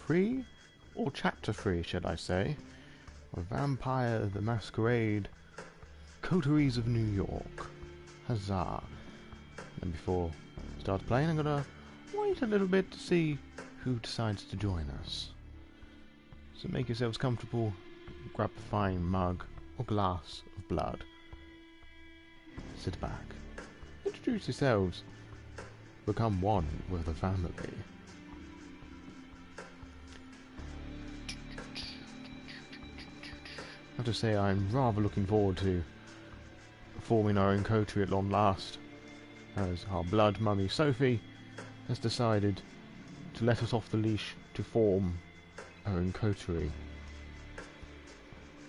3, or Chapter 3, should I say, of Vampire the Masquerade, Coteries of New York. Huzzah! And before I start playing, I'm gonna wait a little bit to see who decides to join us. So make yourselves comfortable, grab a fine mug or glass of blood, sit back, introduce yourselves, become one with the family. I have to say I'm rather looking forward to forming our own coterie at long last, as our blood mummy Sophie has decided to let us off the leash to form our own coterie.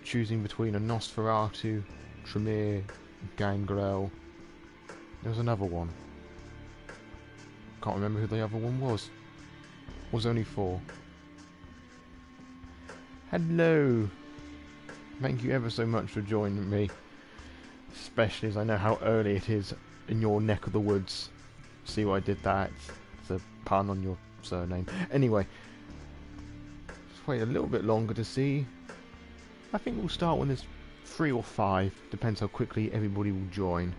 Choosing between a Nosferatu, Tremere, Gangrel. There was another one. Can't remember who the other one was. Was only 4. Hello! Thank you ever so much for joining me. Especially as I know how early it is in your neck of the woods. See what I did there? It's a pun on your surname. Anyway. Just wait a little bit longer to see. I think we'll start when there's 3 or 5. Depends how quickly everybody will join.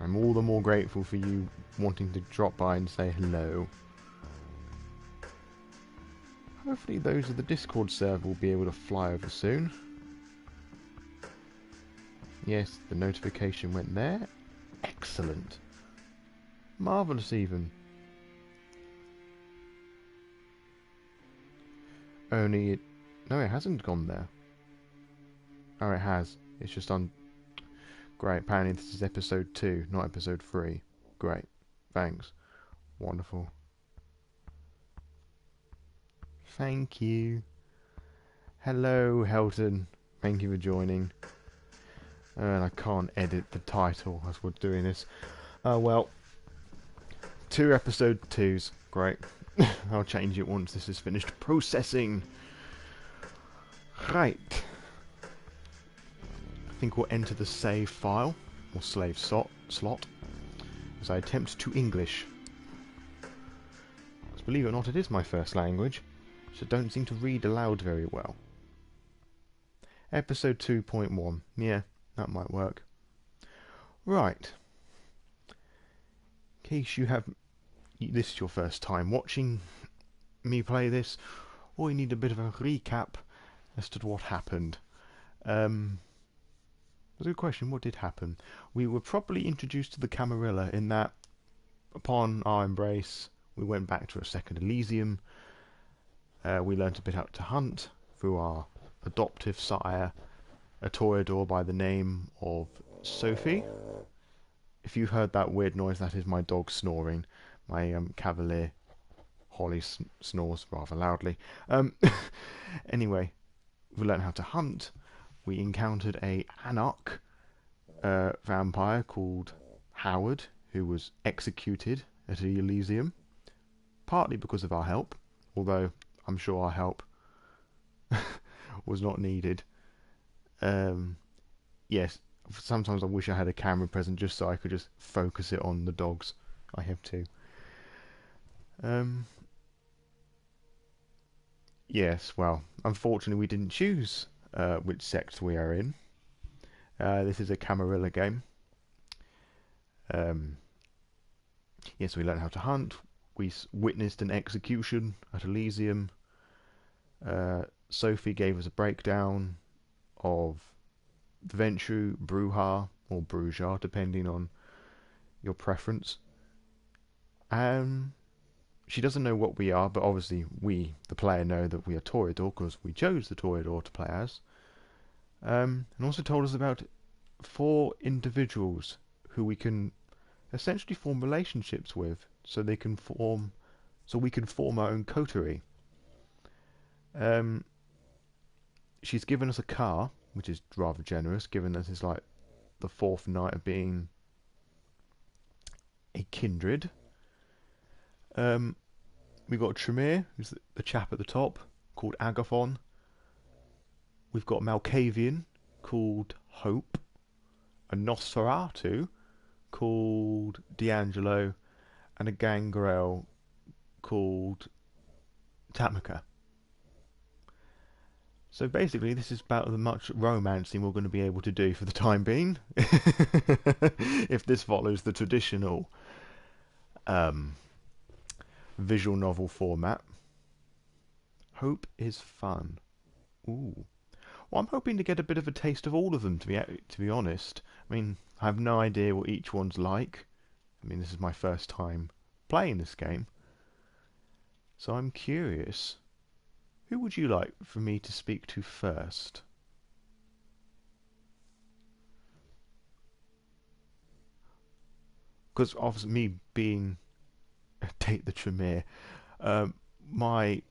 I'm all the more grateful for you wanting to drop by and say hello. Hopefully those of the Discord server will be able to fly over soon. Yes, the notification went there. Excellent. Marvellous even. Only it... No, it hasn't gone there. Oh, it has. It's just on... Great, apparently this is episode 2, not episode 3. Great. Thanks. Wonderful. Thank you. Hello, Helton. Thank you for joining. And I can't edit the title as we're doing this. Oh well. 2 episode 2s. Great. I'll change it once this is finished processing. Right. I think we'll enter the save file, or slave slot, as I attempt to English. Because believe it or not, it is my first language, so don't seem to read aloud very well. Episode 2.1. Yeah, that might work. Right. In case this is your first time watching me play this, or you need a bit of a recap as to what happened. That's a good question. What did happen? We were properly introduced to the Camarilla in that, upon our embrace, we went back to a second Elysium. We learnt a bit how to hunt through our adoptive sire, a toreador by the name of Sophie. If you heard that weird noise, that is my dog snoring. My cavalier Holly snores rather loudly. Anyway, we learned how to hunt. We encountered a anarch vampire called Howard, who was executed at the Elysium, partly because of our help, although I'm sure our help was not needed. Yes, sometimes I wish I had a camera present just so I could just focus it on the dogs. I have 2. Yes, well, unfortunately we didn't choose which sect we are in. This is a Camarilla game. Yes, we learned how to hunt. We witnessed an execution at Elysium. Sophie gave us a breakdown of the Ventrue, Bruja, or Bruja, depending on your preference. She doesn't know what we are, but obviously we, the player, know that we are Toreador because we chose the Toreador to play as. And also told us about 4 individuals who we can essentially form relationships with, so we can form our own coterie. She's given us a car, which is rather generous, given that it's like the 4th night of being a kindred. We've got Tremere, who's the chap at the top, called Agathon. We've got Malkavian, called Hope, a Nosferatu called D'Angelo, and a gangrel called Tamika. So basically, this is about as much romancing we're going to be able to do for the time being, if this follows the traditional um, visual novel format. Hope is fun. Ooh. Well, I'm hoping to get a bit of a taste of all of them, to be honest. I mean, I have no idea what each one's like. I mean, this is my first time playing this game, so I'm curious. Who would you like for me to speak to first? Because obviously, me being Tate the Tremere, um, my,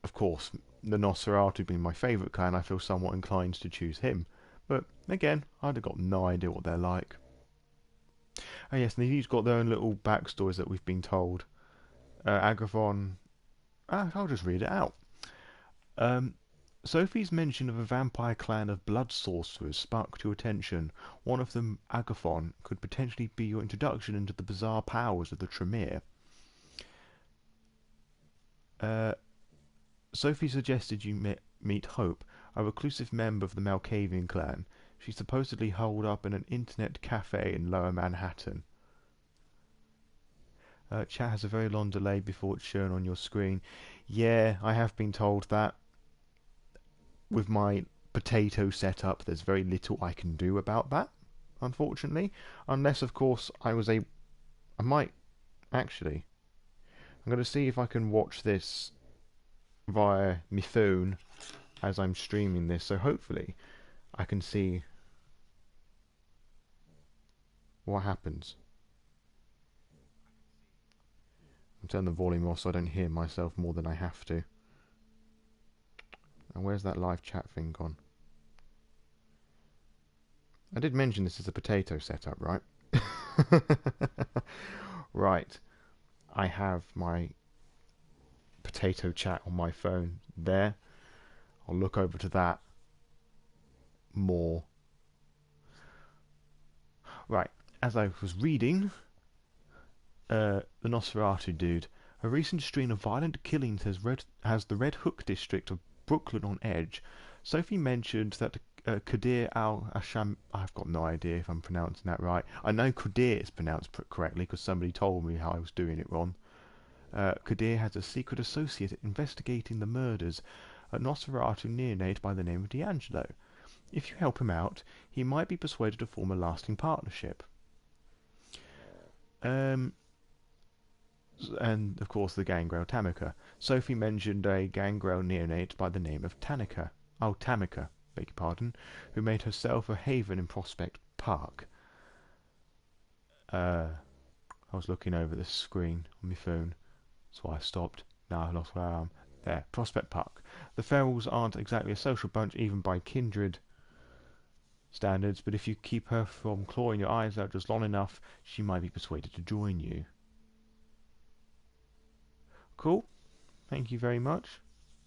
of course, the Nosferatu being my favourite clan, I feel somewhat inclined to choose him. But again, I'd have got no idea what they're like. Oh yes, and they've each got their own little backstories that we've been told. Agathon, I'll just read it out. Um, Sophie's mention of a vampire clan of blood sorcerers sparked your attention. One of them, Agathon, could potentially be your introduction into the bizarre powers of the Tremere. Uh, Sophie suggested you meet Hope, a reclusive member of the Malkavian clan. She's supposedly holed up in an internet cafe in Lower Manhattan. Chat has a very long delay before it's shown on your screen. Yeah, I have been told that. With my potato setup, there's very little I can do about that, unfortunately. Unless, of course, I might, actually. I'm going to see if I can watch this via my phone as I'm streaming this, so hopefully I can see what happens. I'll turn the volume off so I don't hear myself more than I have to. And where's that live chat thing gone? I did mention this is a potato setup, right? Right. I have my potato chat on my phone there. I'll look over to that more. Right. As I was reading, the Nosferatu dude, a recent string of violent killings has the Red Hook district of Brooklyn on edge. Sophie mentioned that Qadir al-Asham... I've got no idea if I'm pronouncing that right. I know Qadir is pronounced correctly because somebody told me how I was doing it wrong. Qadir has a secret associate investigating the murders, a Nosferatu neonate by the name of D'Angelo. If you help him out, he might be persuaded to form a lasting partnership. And of course the gangrel Tamika. Sophie mentioned a gangrel neonate by the name of Tamika, beg your pardon, who made herself a haven in Prospect Park. I was looking over the screen on my phone, that's why I stopped. Now I lost where I am. There, Prospect Park. The Ferals aren't exactly a social bunch, even by kindred standards, but if you keep her from clawing your eyes out just long enough, she might be persuaded to join you. Cool. Thank you very much.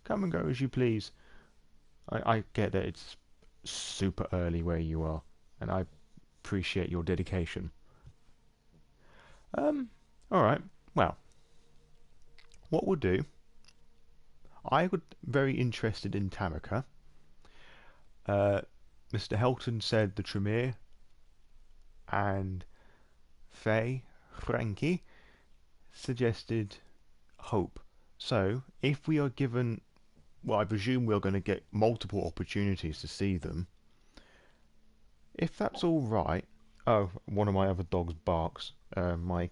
Come and go as you please. I get that it's super early where you are, and I appreciate your dedication. Alright. Well, what we'll do, I would very interested in Tamika. Mr. Helton said the Tremere, and Frankie, suggested Hope. So, if we are given, well, I presume we're going to get multiple opportunities to see them. If that's all right. Oh, one of my other dogs barks. My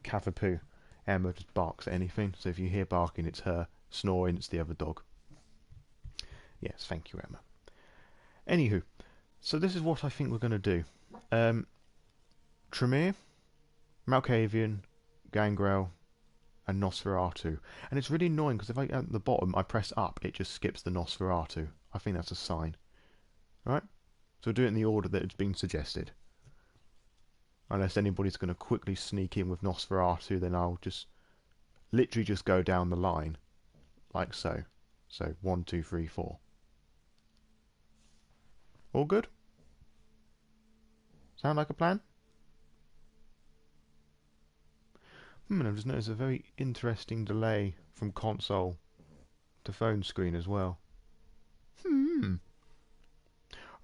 Cavapoo, Emma, just barks at anything. So if you hear barking, it's her. Snoring, it's the other dog. Yes, thank you, Emma. Anywho, so this is what I think we're going to do. Tremere, Malkavian, Gangrel, and Nosferatu. And it's really annoying because if at the bottom I press up, it just skips the Nosferatu. I think that's a sign. Right? So we'll do it in the order that it's been suggested. Unless anybody's going to quickly sneak in with Nosferatu, then I'll just literally just go down the line. Like so. So 1, 2, 3, 4. All good? Sound like a plan? I've just noticed a very interesting delay from console to phone screen as well.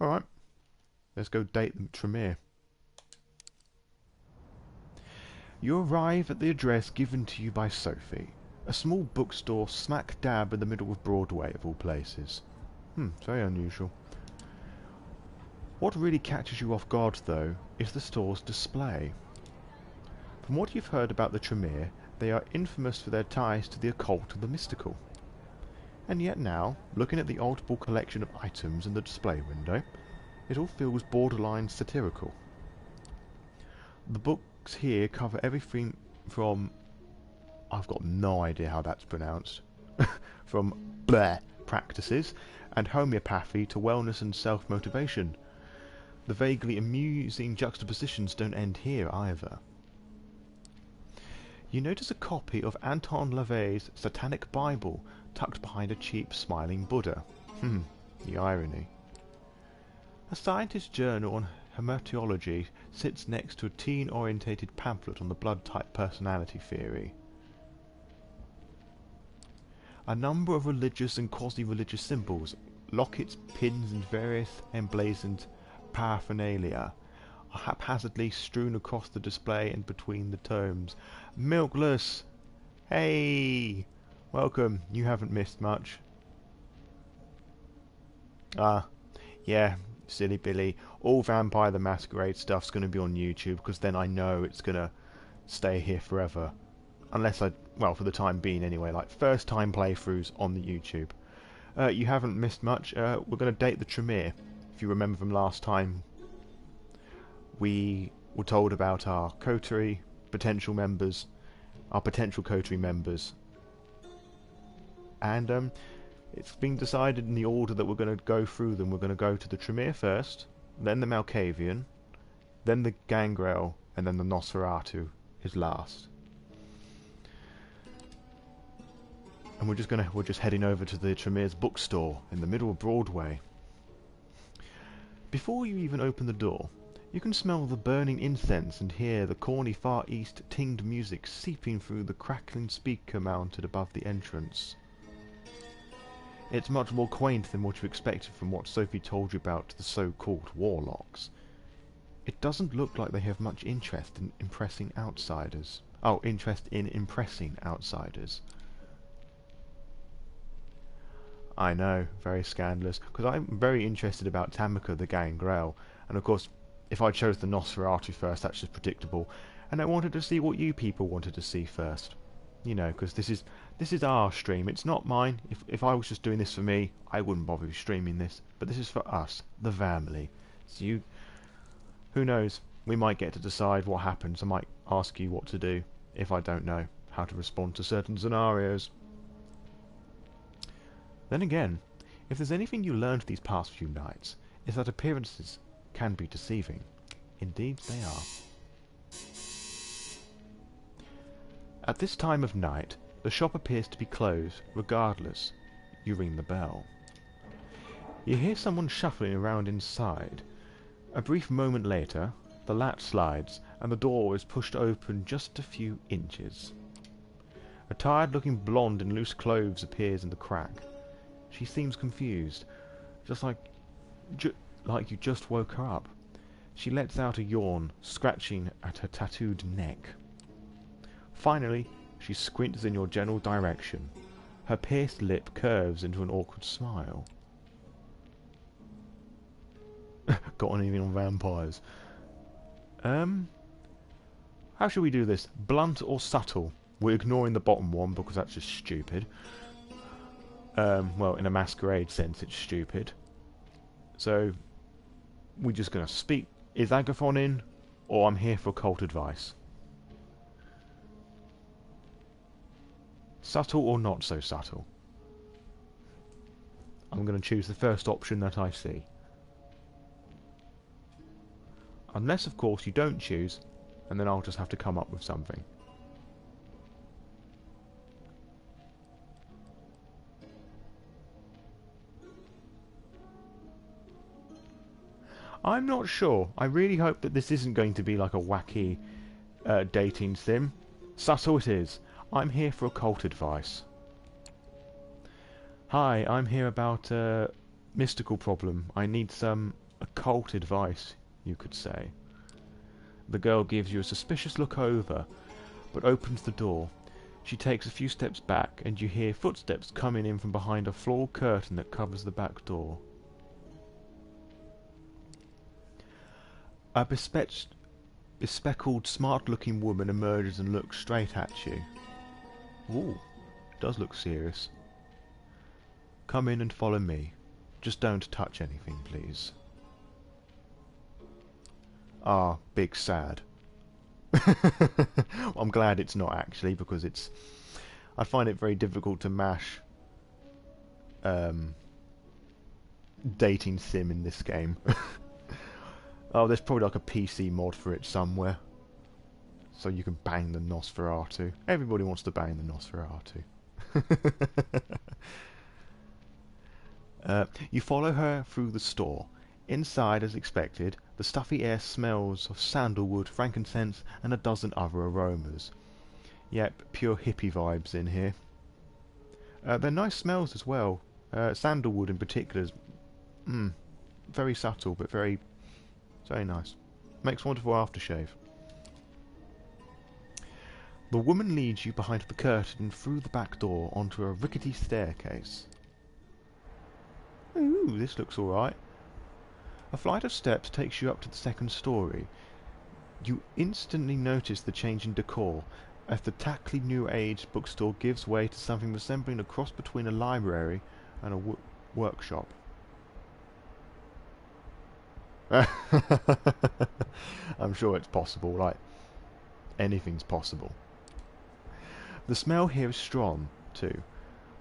Alright, let's go date the Tremere. You arrive at the address given to you by Sophie, a small bookstore smack dab in the middle of Broadway of all places. Very unusual. What really catches you off guard, though, is the store's display. From what you've heard about the Tremere, they are infamous for their ties to the occult and the mystical. And yet now, looking at the multiple collection of items in the display window, it all feels borderline satirical. The books here cover everything from... I've got no idea how that's pronounced. From bleh practices and homeopathy to wellness and self-motivation. The vaguely amusing juxtapositions don't end here either. You notice a copy of Anton LaVey's Satanic Bible tucked behind a cheap, smiling Buddha. The irony. A scientist's journal on hermetology sits next to a teen-orientated pamphlet on the blood-type personality theory. A number of religious and quasi-religious symbols, lockets, pins, and various emblazoned paraphernalia are haphazardly strewn across the display and between the tomes. Milkless! Hey! Welcome, you haven't missed much. Yeah, silly Billy. All Vampire the Masquerade stuff's going to be on YouTube, because then I know it's going to stay here forever. Unless well, for the time being anyway, like first time playthroughs on the YouTube. You haven't missed much. We're going to date the Tremere. If you remember from last time, we were told about our coterie potential members, our potential coterie members. And it's been decided in the order that we're going to go through them. We're going to go to the Tremere first, then the Malkavian, then the Gangrel, and then the Nosferatu is last. And we're just heading over to the Tremere's bookstore in the middle of Broadway. Before you even open the door, you can smell the burning incense and hear the corny Far East tinged music seeping through the crackling speaker mounted above the entrance. It's much more quaint than what you expected from what Sophie told you about the so-called warlocks. It doesn't look like they have much interest in impressing outsiders. I know, very scandalous, because I'm very interested about Tamika the Gangrel, and of course, if I chose the Nosferatu first, that's just predictable, and I wanted to see what you people wanted to see first. You know, because this is our stream, it's not mine. If I was just doing this for me, I wouldn't bother streaming this, but this is for us, the family. So who knows, we might get to decide what happens. I might ask you what to do, if I don't know how to respond to certain scenarios. Then again, if there's anything you learned these past few nights, is that appearances can be deceiving. Indeed they are. At this time of night, the shop appears to be closed. Regardless, you ring the bell. You hear someone shuffling around inside. A brief moment later, the latch slides and the door is pushed open just a few inches. A tired-looking blonde in loose clothes appears in the crack. She seems confused, just like you just woke her up. She lets out a yawn, scratching at her tattooed neck. Finally, she squints in your general direction. Her pierced lip curves into an awkward smile. Got anything on vampires? How should we do this? Blunt or subtle? We're ignoring the bottom one because that's just stupid. Well, in a Masquerade sense, it's stupid. So, we're just going to speak. Is Agathon in? Or I'm here for cult advice? Subtle or not so subtle? I'm going to choose the first option that I see. Unless, of course, you don't choose, and then I'll just have to come up with something. I'm not sure. I really hope that this isn't going to be like a wacky dating sim. Subtle it is. I'm here for occult advice. Hi, I'm here about a mystical problem. I need some occult advice, you could say. The girl gives you a suspicious look over, but opens the door. She takes a few steps back, and you hear footsteps coming in from behind a floral curtain that covers the back door. A bespectacled, smart-looking woman emerges and looks straight at you. Ooh, does look serious. Come in and follow me. Just don't touch anything, please. Ah, big sad. I'm glad it's not actually, because I find it very difficult to mash dating sim in this game. Oh, there's probably like a PC mod for it somewhere. So you can bang the Nosferatu. Everybody wants to bang the Nosferatu. You follow her through the store. Inside, as expected, the stuffy air smells of sandalwood, frankincense, and a dozen other aromas. Yep, pure hippie vibes in here. They're nice smells as well. Sandalwood in particular is very subtle, but very nice. Makes wonderful aftershave. The woman leads you behind the curtain and through the back door onto a rickety staircase. Ooh, this looks alright. A flight of steps takes you up to the second story. You instantly notice the change in decor as the tackly new age bookstore gives way to something resembling a cross between a library and a workshop. I'm sure it's possible, like anything's possible. The smell here is strong, too,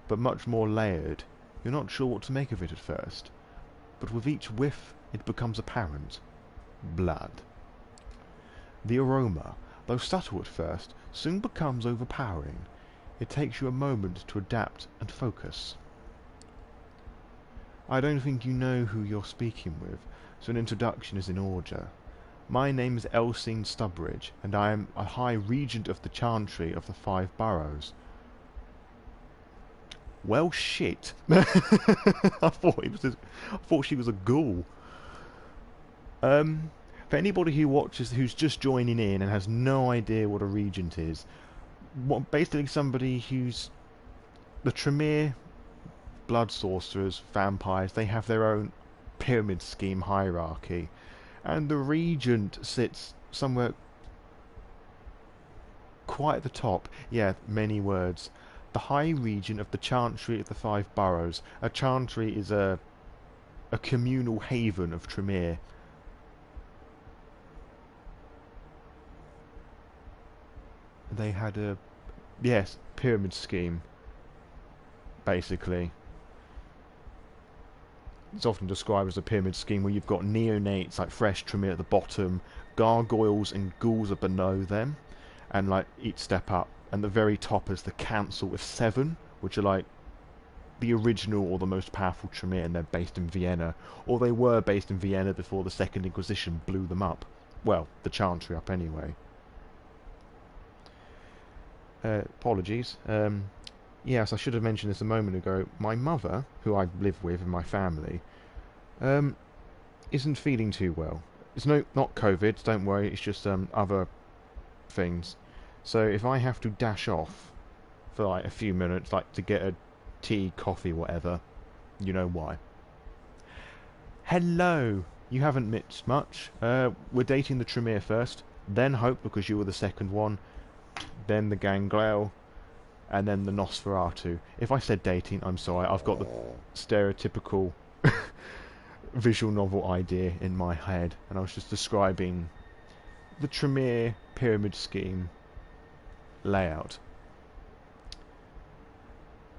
but much more layered. You're not sure what to make of it at first, but with each whiff it becomes apparent. Blood. The aroma, though subtle at first, soon becomes overpowering. It takes you a moment to adapt and focus. I don't think you know who you're speaking with, so an introduction is in order. My name is Elsine Stubbridge, and I am a High Regent of the Chantry of the Five Boroughs. Well, shit. I thought she was a ghoul. For anybody who watches, who's just joining in and has no idea what a regent is, basically somebody who's the Tremere blood sorcerers, vampires. They have their own pyramid scheme hierarchy, and the regent sits somewhere quite at the top. Yeah, many words. The High Regent of the Chantry of the Five Boroughs. A chantry is a communal haven of Tremere. They had a pyramid scheme, basically. It's often described as a pyramid scheme where you've got neonates like fresh Tremere at the bottom, gargoyles and ghouls are below them, and like each step up, and the very top is the Council with 7, which are like the original or the most powerful Tremere, and they're based in Vienna, or they were based in Vienna before the Second Inquisition blew them up. Well, the Chantry up anyway. Apologies. Yes, I should have mentioned this a moment ago. My mother, who I live with in my family, isn't feeling too well. It's not COVID, don't worry, it's just other things. So if I have to dash off for like a few minutes, like to get a tea, coffee, whatever, you know why. Hello! You haven't missed much. We're dating the Tremere first, then Hope because you were the second one, then the Ganglail, and then the Nosferatu. If I said dating, I'm sorry. I've got the stereotypical visual novel idea in my head, and I was just describing the Tremere pyramid scheme layout.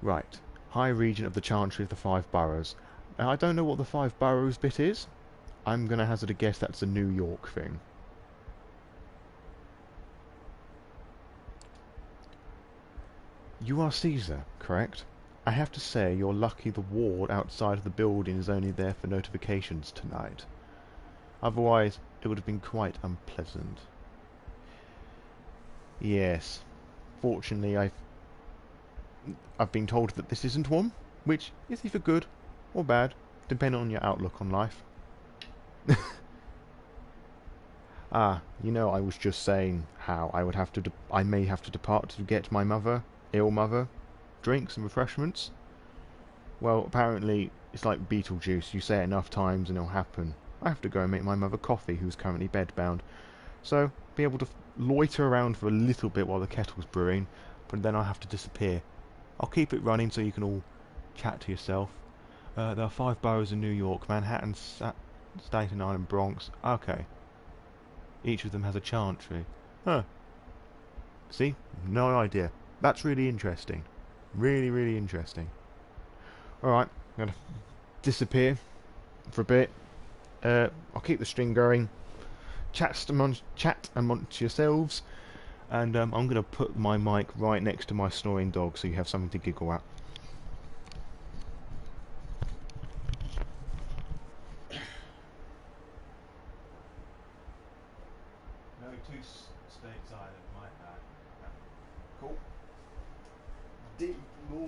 Right. High Regent of the Chantry of the Five Boroughs. Now, I don't know what the Five Boroughs bit is. I'm going to hazard a guess that's a New York thing. You are Caesar, correct? I have to say you're lucky the ward outside of the building is only there for notifications tonight. Otherwise, it would have been quite unpleasant. Yes. Fortunately, I've been told that this isn't one, which is either good or bad, depending on your outlook on life. Ah, I was just saying how I may have to depart to get my ill mother, drinks and refreshments. Well, apparently it's like Beetlejuice. You say it enough times and it'll happen. I have to go and make my mother coffee, who's currently bedbound. So, be able to loiter around for a little bit while the kettle's brewing, but then I'll have to disappear. I'll keep it running so you can all chat to yourself. There are 5 boroughs in New York: Manhattan, Staten Island, Bronx. Okay. Each of them has a chantry. Huh. See? No idea. That's really interesting. Really, really interesting. Alright, I'm gonna disappear for a bit. I'll keep the string going. Chat amongst yourselves. And I'm going to put my mic right next to my snoring dog so you have something to giggle at. No 2 states island, my bad. Cool. Deep law.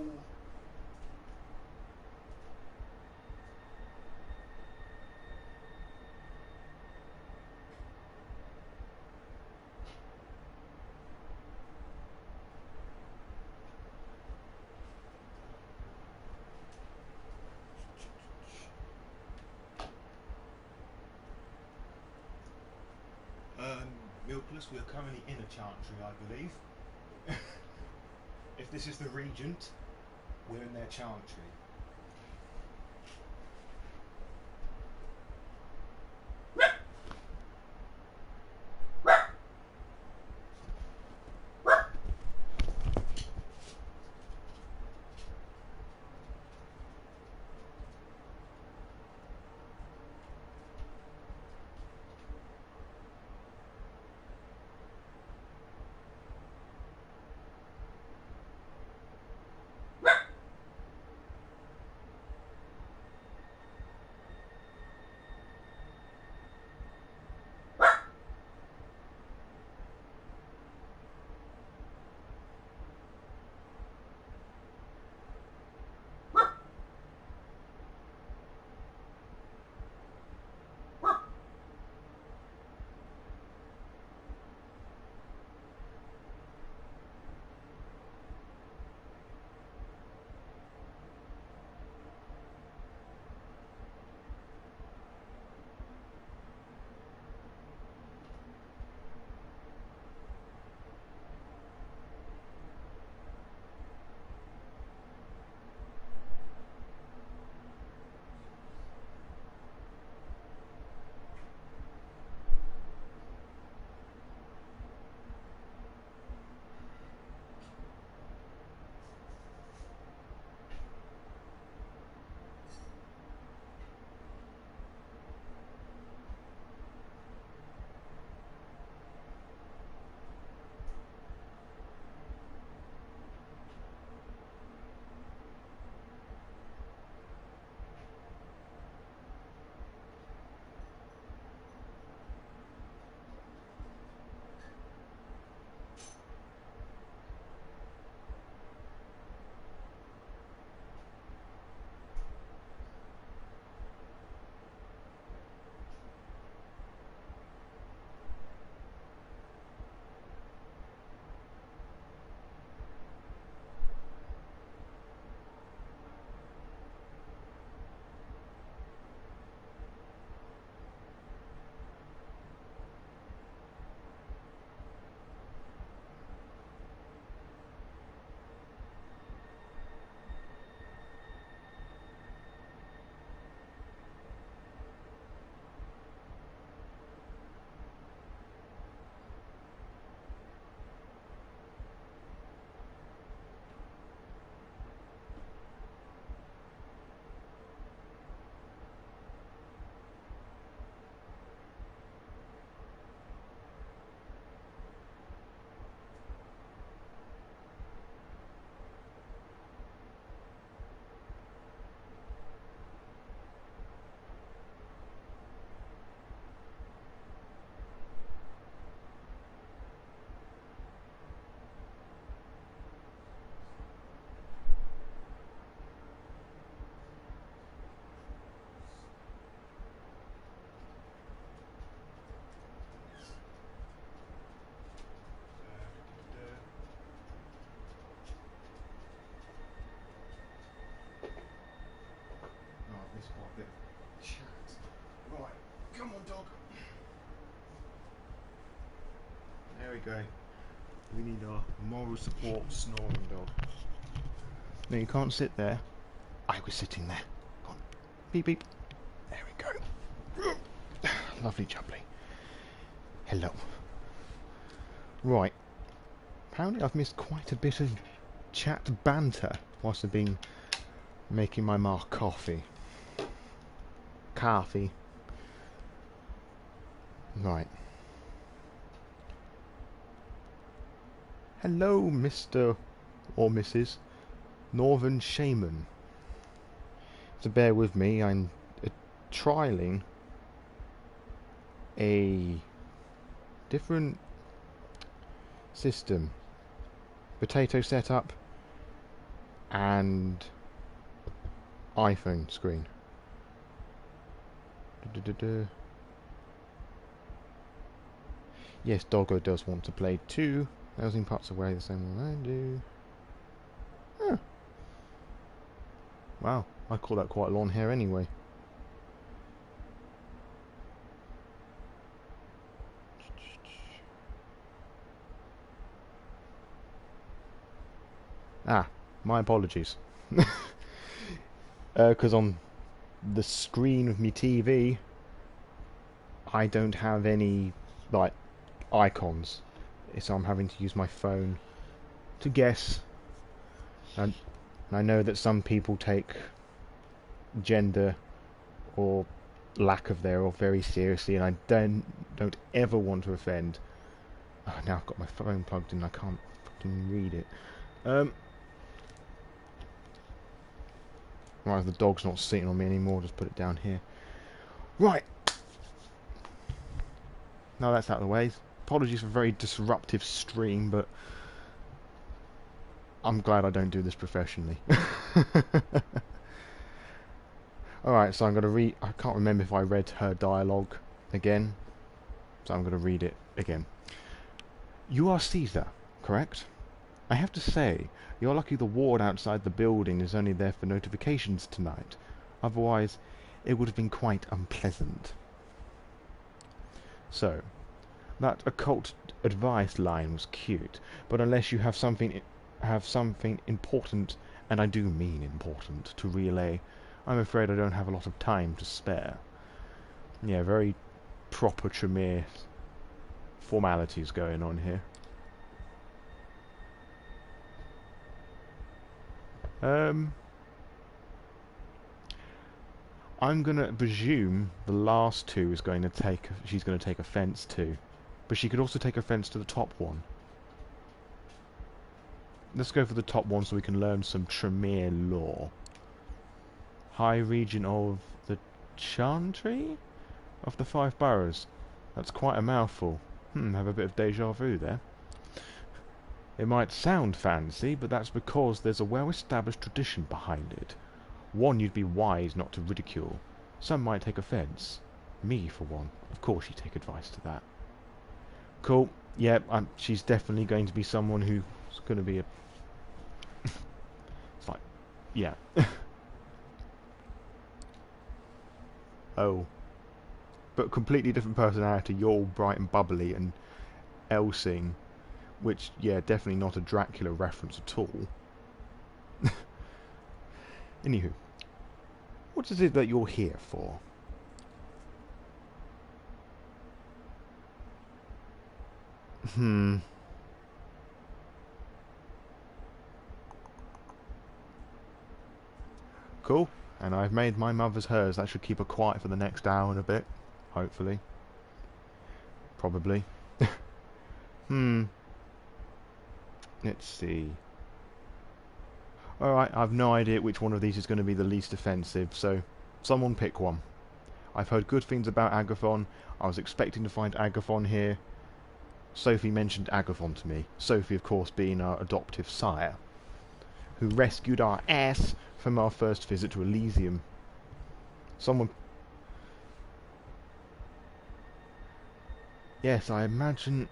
Milkless, we are currently in a chantry, I believe. If this is the regent, we're in their chantry. we go. We need our moral support snoring dog. No, you can't sit there. I was sitting there. Go on. Beep beep. There we go. Lovely jubbly. Hello. Right. Apparently I've missed quite a bit of chat banter whilst I've been making my mark coffee. Coffee. Right. Hello, Mr. or Mrs. Northern Shaman. So bear with me, I'm trialing a different system. Potato setup and iPhone screen. Yes, Doggo does want to play too. 1,000 parts away the same way I do. Huh. Wow, I call that quite long hair anyway. Ah, my apologies. Because on the screen of me TV, I don't have any, like, icons. So I'm having to use my phone to guess. And I know that some people take gender or lack of thereof very seriously, and I don't ever want to offend. Oh, now I've got my phone plugged in, I can't fucking read it. Right, the dog's not sitting on me anymore, just put it down here. Right. Now that's out of the way. Apologies for a very disruptive stream, but I'm glad I don't do this professionally. Alright, so I'm going to read... I can't remember if I read her dialogue again, so I'm going to read it again. You are Caesar, correct? I have to say, you're lucky the ward outside the building is only there for notifications tonight. Otherwise, it would have been quite unpleasant. So, that occult advice line was cute, but unless you have something important, and I do mean important, to relay, I'm afraid I don't have a lot of time to spare. Yeah, very proper Tremere formalities going on here. I'm gonna presume the last two is going to take. She's going to take offence to, but she could also take offence to the top one. Let's go for the top one so we can learn some Tremere lore. High region of the Chantry of the 5 boroughs. That's quite a mouthful. Have a bit of deja vu there. It might sound fancy, but that's because there's a well-established tradition behind it. One you'd be wise not to ridicule. Some might take offence. Me, for one. Of course you'd take advice to that. Cool. Yep, she's definitely going to be someone who's going to be a... It's like... Yeah. Oh. But completely different personality. You're all bright and bubbly, and Elsing, which, yeah, definitely not a Dracula reference at all. Anywho. What is it that you're here for? Cool. And I've made my mother's hers. That should keep her quiet for the next hour and a bit. Hopefully. Probably. Let's see. Alright, I've no idea which one of these is going to be the least offensive, so someone pick one. I've heard good things about Agathon. I was expecting to find Agathon here. Sophie mentioned Agathon to me. Sophie, of course, being our adoptive sire, who rescued our ass from our first visit to Elysium. Someone... Yes, I imagine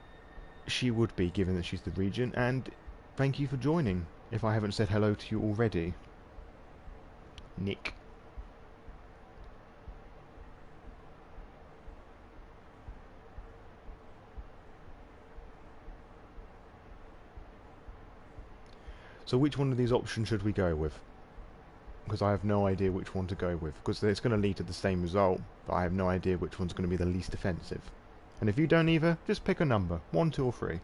she would be, given that she's the regent, and thank you for joining, if I haven't said hello to you already. Nick. So which one of these options should we go with? Because I have no idea which one to go with. Because it's going to lead to the same result, but I have no idea which one's going to be the least offensive. And if you don't either, just pick a number. 1, 2 or 3.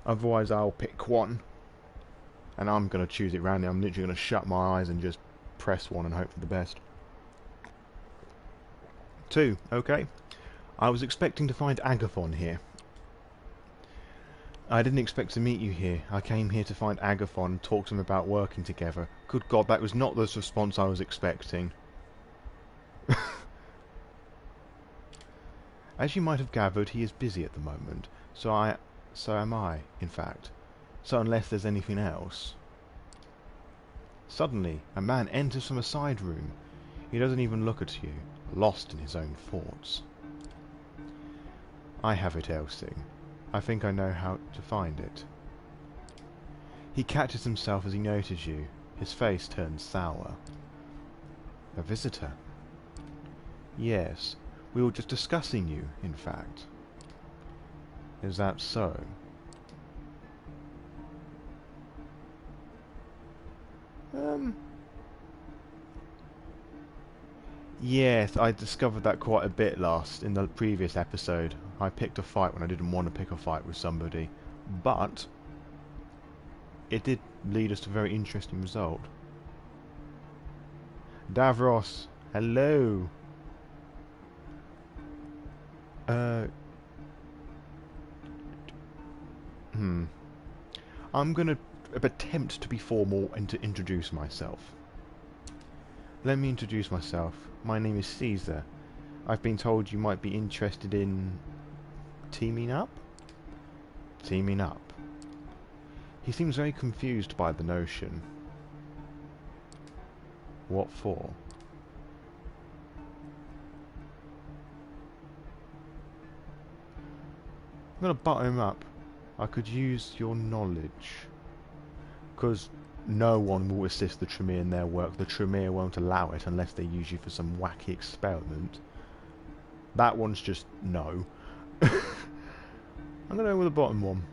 Otherwise I'll pick 1. And I'm going to choose it randomly. I'm literally going to shut my eyes and just press 1 and hope for the best. 2, okay. I was expecting to find Agathon here. I didn't expect to meet you here. I came here to find Agathon and talk to him about working together. Good God, that was not the response I was expecting. As you might have gathered, he is busy at the moment. So am I, in fact. So unless there's anything else... Suddenly, a man enters from a side room. He doesn't even look at you, lost in his own thoughts. I have it, Elsing. I think I know how to find it. He catches himself as he notices you. His face turns sour. A visitor? Yes, we were just discussing you, in fact. Is that so? Yes, I discovered that quite a bit in the previous episode. I picked a fight when I didn't want to pick a fight with somebody. But it did lead us to a very interesting result. Davros, hello. I'm gonna attempt to be formal and to introduce myself. Let me introduce myself. My name is Caesar. I've been told you might be interested in... teaming up? Teaming up. He seems very confused by the notion. What for? I'm gonna butter him up. I could use your knowledge. Because no one will assist the Tremere in their work. The Tremere won't allow it unless they use you for some wacky experiment. That one's just no. I'm gonna go with the bottom one.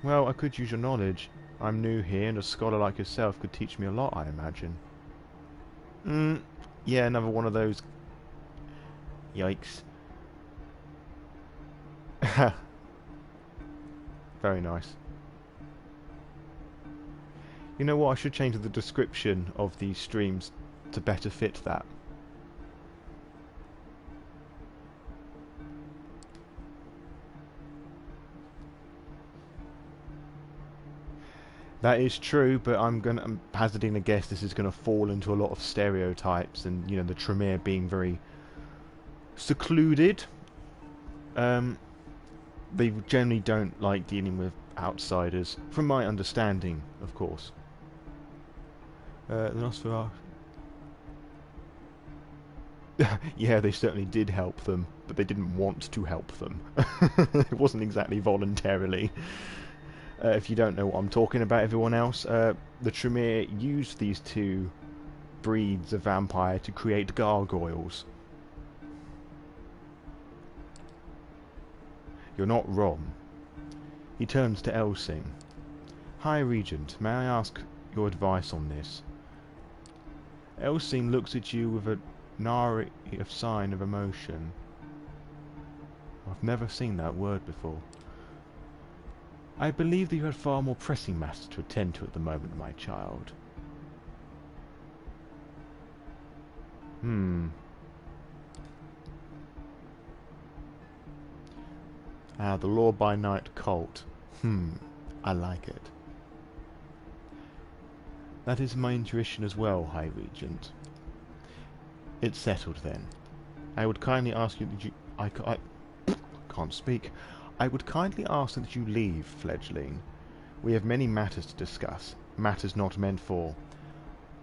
Well, I could use your knowledge. I'm new here, and a scholar like yourself could teach me a lot, I imagine. Yeah, another one of those... Yikes. Very nice. You know what, I should change the description of these streams to better fit that. That is true, but I'm hazarding a guess this is gonna fall into a lot of stereotypes and, you know, the Tremere being very secluded. They generally don't like dealing with outsiders, from my understanding, of course. The Nosferatu... Yeah, they certainly did help them, but they didn't want to help them. It wasn't exactly voluntarily. If you don't know what I'm talking about, everyone else, the Tremere used these two breeds of vampire to create gargoyles. You're not wrong. He turns to Elsing. High Regent, may I ask your advice on this? Elsing looks at you with a nary of sign of emotion. I've never seen that word before. I believe that you have far more pressing matters to attend to at the moment, my child. The Law by Night cult. I like it. That is my intuition as well, High Regent. It's settled then. I would kindly ask you that you... I can't speak. I would kindly ask that you leave, fledgling. We have many matters to discuss. Matters not meant for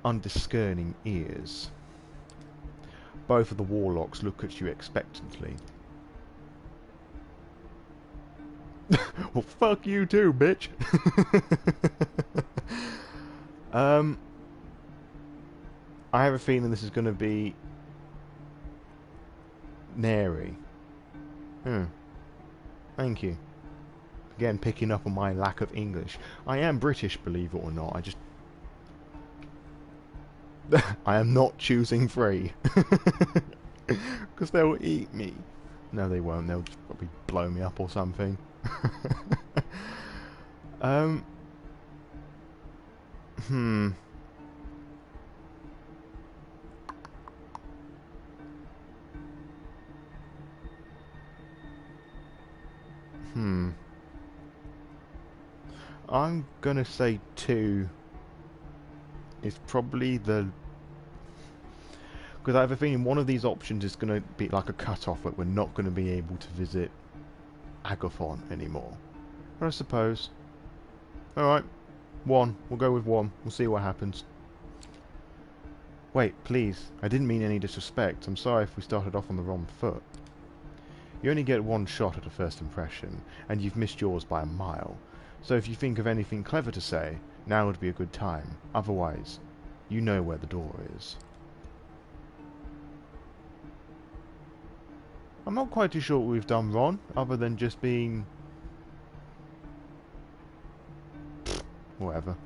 undiscerning ears. Both of the warlocks look at you expectantly. Well, fuck you too, bitch. I have a feeling this is going to be Nary. Hmm. Thank you. Again, picking up on my lack of English. I am British, believe it or not. I just... I am not choosing free. Because they'll eat me. No, they won't. They'll just probably blow me up or something. um... Hmm... Hmm... I'm gonna say 2 is probably the... Because I have a feeling one of these options is going to be like a cut-off, that we're not going to be able to visit Agathon anymore. But I suppose... Alright, 1. We'll go with 1. We'll see what happens. Wait, please. I didn't mean any disrespect. I'm sorry if we started off on the wrong foot. You only get 1 shot at a first impression, and you've missed yours by a mile. So if you think of anything clever to say, now would be a good time. Otherwise, you know where the door is. I'm not quite too sure what we've done wrong, other than just being... whatever.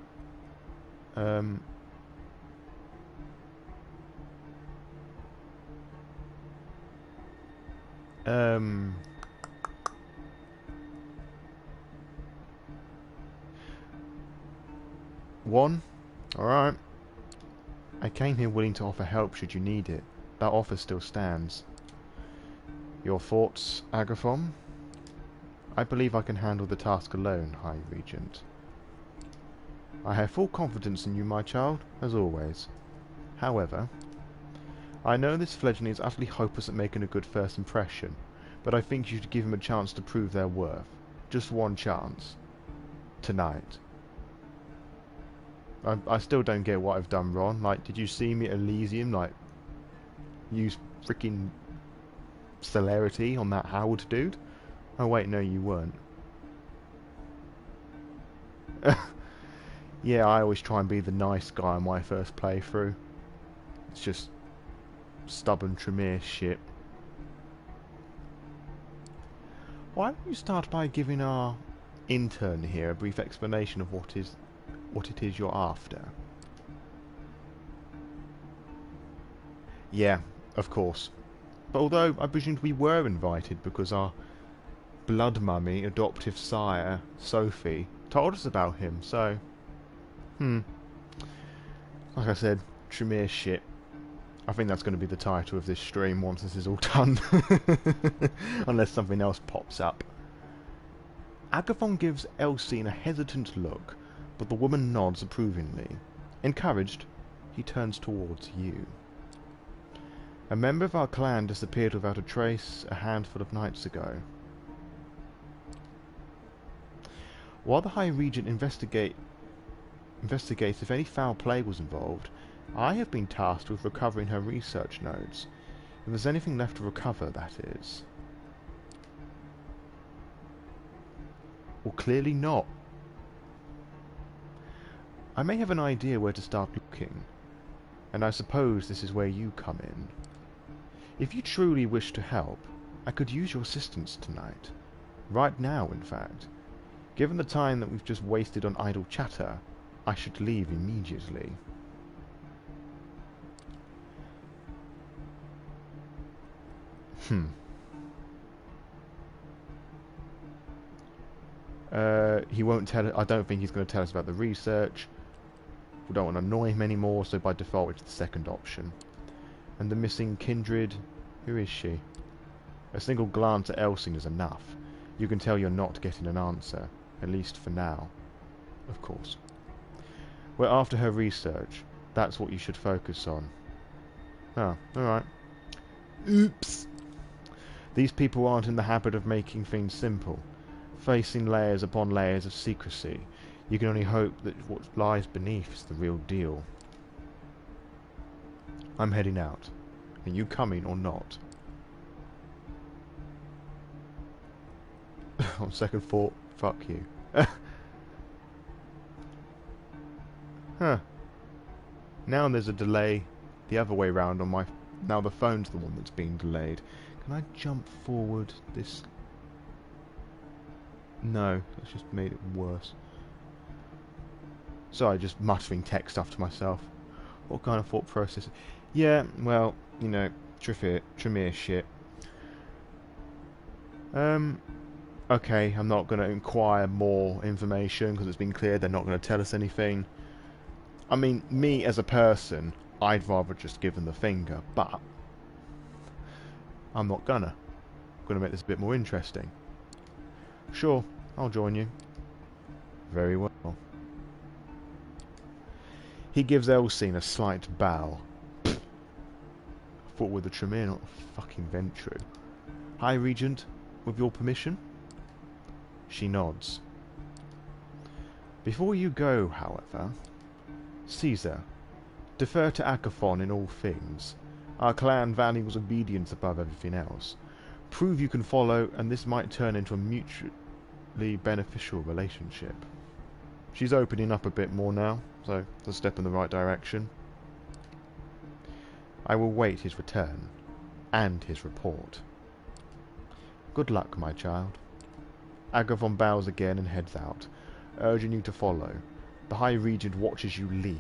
One? Alright. I came here willing to offer help should you need it. That offer still stands. Your thoughts, Agathon? I believe I can handle the task alone, High Regent. I have full confidence in you, my child, as always. However, I know this fledgling is utterly hopeless at making a good first impression, but I think you should give him a chance to prove their worth. Just 1 chance. Tonight. I still don't get what I've done wrong. Like, did you see me at Elysium, like, use freaking celerity on that Howard dude? Oh wait, no, you weren't. Yeah, I always try and be the nice guy on my first playthrough. It's just stubborn Tremere shit. Why don't you start by giving our intern here a brief explanation of what it is you're after? Yeah, of course. But although I presumed we were invited because our blood mummy, adoptive sire, Sophie, told us about him, so... Like I said, Tremere shit. I think that's going to be the title of this stream once this is all done. Unless something else pops up. Agathon gives Elsine a hesitant look, but the woman nods approvingly. Encouraged, he turns towards you. A member of our clan disappeared without a trace a handful of nights ago. While the High Regent investigates if any foul play was involved, I have been tasked with recovering her research notes. If there's anything left to recover, that is. Well, clearly not. I may have an idea where to start looking, and I suppose this is where you come in. If you truly wish to help, I could use your assistance tonight. Right now, in fact. Given the time that we've just wasted on idle chatter, I should leave immediately. He won't tell... I don't think he's going to tell us about the research. We don't want to annoy him anymore, so by default it's the second option. And the missing kindred... Who is she? A single glance at Elsine is enough. You can tell you're not getting an answer. At least for now. Of course. We're after her research. That's what you should focus on. Oh, alright. Oops! These people aren't in the habit of making things simple. Facing layers upon layers of secrecy, you can only hope that what lies beneath is the real deal. I'm heading out. Are you coming or not? On second thought, fuck you. Huh. Now there's a delay the other way round on my... Now the phone's the one that's being delayed. Can I jump forward this? No, that's just made it worse. Sorry, just muttering tech stuff to myself. What kind of thought process? Yeah, well, you know, Tremere shit. Okay, I'm not going to inquire more information because it's been clear they're not going to tell us anything. I mean, me as a person, I'd rather just give them the finger, but I'm not gonna. I'm gonna make this a bit more interesting. Sure, I'll join you. Very well. He gives Elsine a slight bow. I thought with the Tremere, not a fucking Ventru. High Regent, with your permission? She nods. Before you go, however, Caesar, defer to Agathon in all things. Our clan values obedience above everything else. Prove you can follow, and this might turn into a mutually beneficial relationship. She's opening up a bit more now, so it's a step in the right direction. I will wait his return, and his report. Good luck, my child. Agathon bows again and heads out, urging you to follow. The High Regent watches you leave.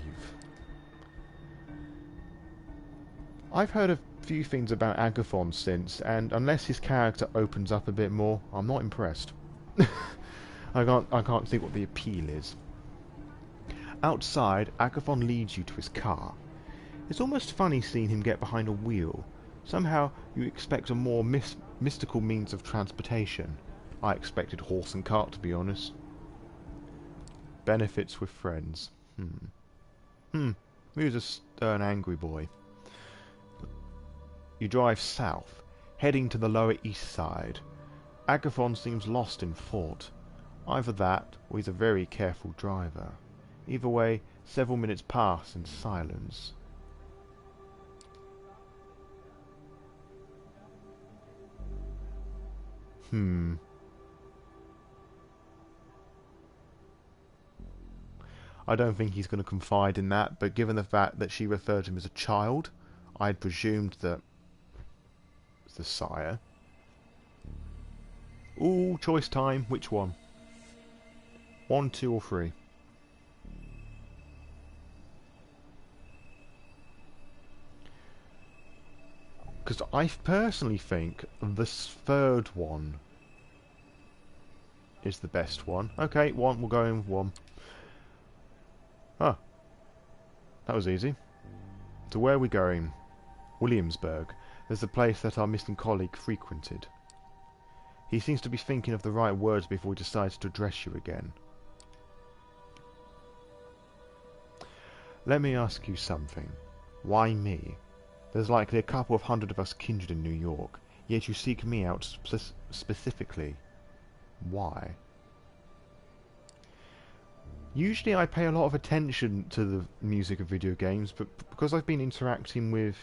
I've heard a few things about Agathon since, and unless his character opens up a bit more, I'm not impressed. I can't think what the appeal is. Outside, Agathon leads you to his car. It's almost funny seeing him get behind a wheel. Somehow, you expect a more mystical means of transportation. I expected horse and cart, to be honest. Benefits with friends. Who's a stern, angry boy? You drive south, heading to the Lower East Side. Agathon seems lost in thought. Either that, or he's a very careful driver. Either way, several minutes pass in silence. I don't think he's going to confide in that, but given the fact that she referred to him as a child, I'd presumed that it's the sire. Ooh, choice time. Which one? 1, 2, or 3? Because I personally think this third one is the best one. Okay, 1. We'll go in with 1. Ah, that was easy. So where are we going? Williamsburg. There's the place that our missing colleague frequented. He seems to be thinking of the right words before he decides to address you again. Let me ask you something. Why me? There's likely a couple of hundred of us kindred in New York, yet you seek me out specifically. Why? Usually I pay a lot of attention to the music of video games, but because I've been interacting with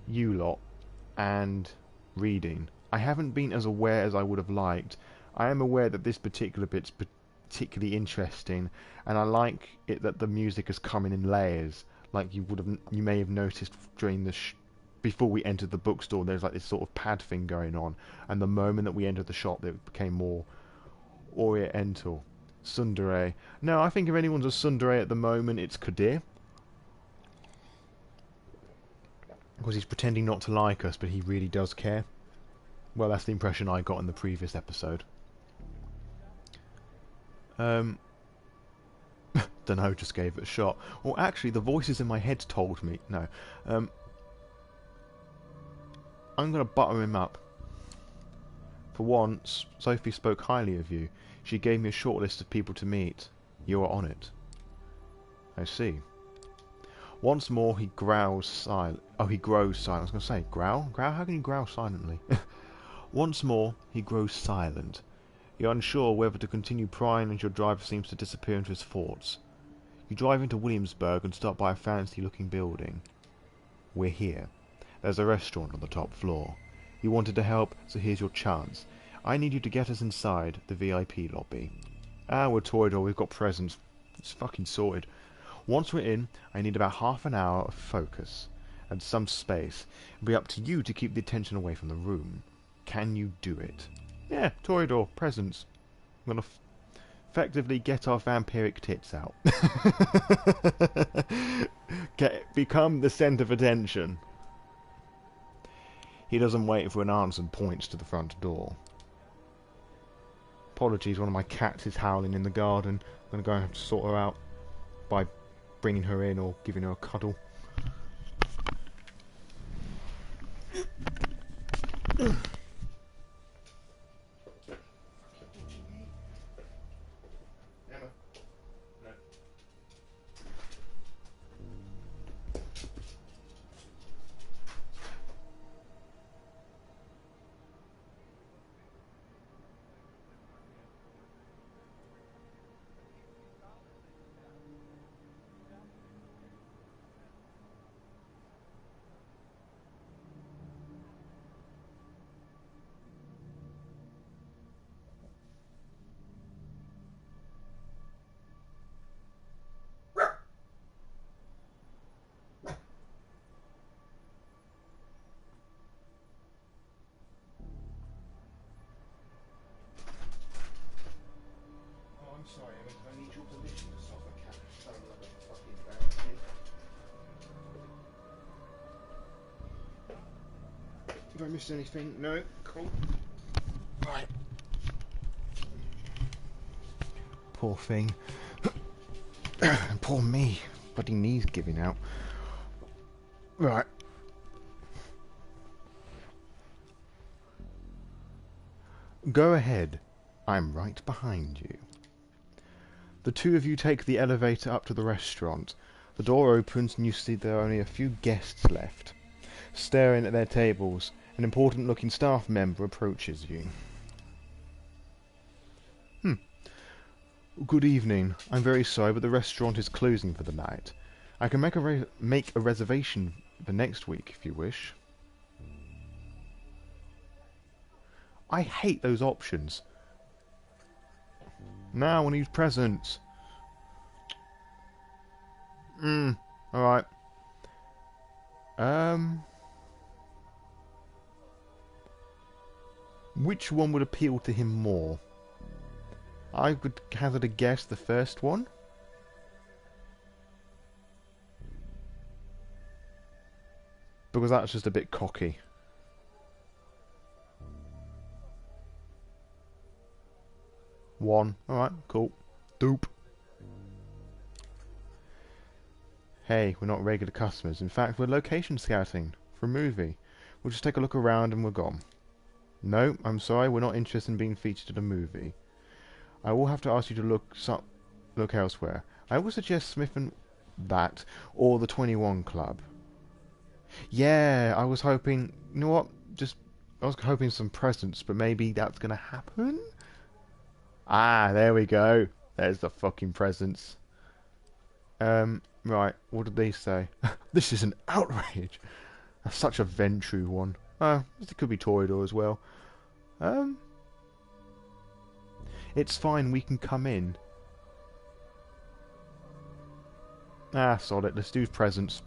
you lot and reading, I haven't been as aware as I would have liked. I am aware that this particular bit's particularly interesting, and I like it that the music is coming in layers. Like you may have noticed during the before we entered the bookstore, there's like this sort of pad thing going on, and the moment that we entered the shop, it became more oriental. Tsundere. No, I think if anyone's a tsundere at the moment, it's Kadir. Because he's pretending not to like us, but he really does care. Well, that's the impression I got in the previous episode. Dunno, just gave it a shot. Or actually, the voices in my head told me. No. I'm going to butter him up. For once, Sophie spoke highly of you. She gave me a short list of people to meet. You are on it. I see. Once more, he growls silent. Oh, he grows silent. I was going to say, growl? Growl? How can you growl silently? Once more, he grows silent. You're unsure whether to continue prying as your driver seems to disappear into his thoughts. You drive into Williamsburg and stop by a fancy-looking building. We're here. There's a restaurant on the top floor. You wanted to help, so here's your chance. I need you to get us inside the VIP lobby. Ah, we're Toydor, we've got presents. It's fucking sorted. Once we're in, I need about half an hour of focus. and some space. It'll be up to you to keep the attention away from the room. Can you do it? Yeah, Toreador, presents. I'm gonna effectively get our vampiric tits out. Become the centre of attention. He doesn't wait for an answer and points to the front door. Apologies, one of my cats is howling in the garden. I'm going to go and have to sort her out by bringing her in or giving her a cuddle. Sorry, I need your permission to stop a cat. So like a fucking bad kid. Have I missed anything? No? Cool. Right. Poor thing. Poor me. Bloody knees giving out. Right. Go ahead. I'm right behind you. The two of you take the elevator up to the restaurant. The door opens and you see there are only a few guests left. Staring at their tables, an important-looking staff member approaches you. Good evening. I'm very sorry, but the restaurant is closing for the night. I can make a reservation for next week, if you wish. I hate those options. Now I need presents. Alright. Which one would appeal to him more? I would hazard a guess the first one. Because that's just a bit cocky. One. Alright, cool. Dope. Hey, we're not regular customers. In fact, we're location scouting for a movie. We'll just take a look around and we're gone. No, I'm sorry, we're not interested in being featured in a movie. I will have to ask you to look elsewhere. I will suggest Smith and that, or the 21 Club. Yeah, I was hoping... You know what? I was hoping some presents, but maybe that's gonna happen? Ah, there we go. There's the fucking presents. Right, what did they say? This is an outrage. That's such a Ventru one. It could be Toreador as well. It's fine, we can come in. Ah, sod it, let's do presents.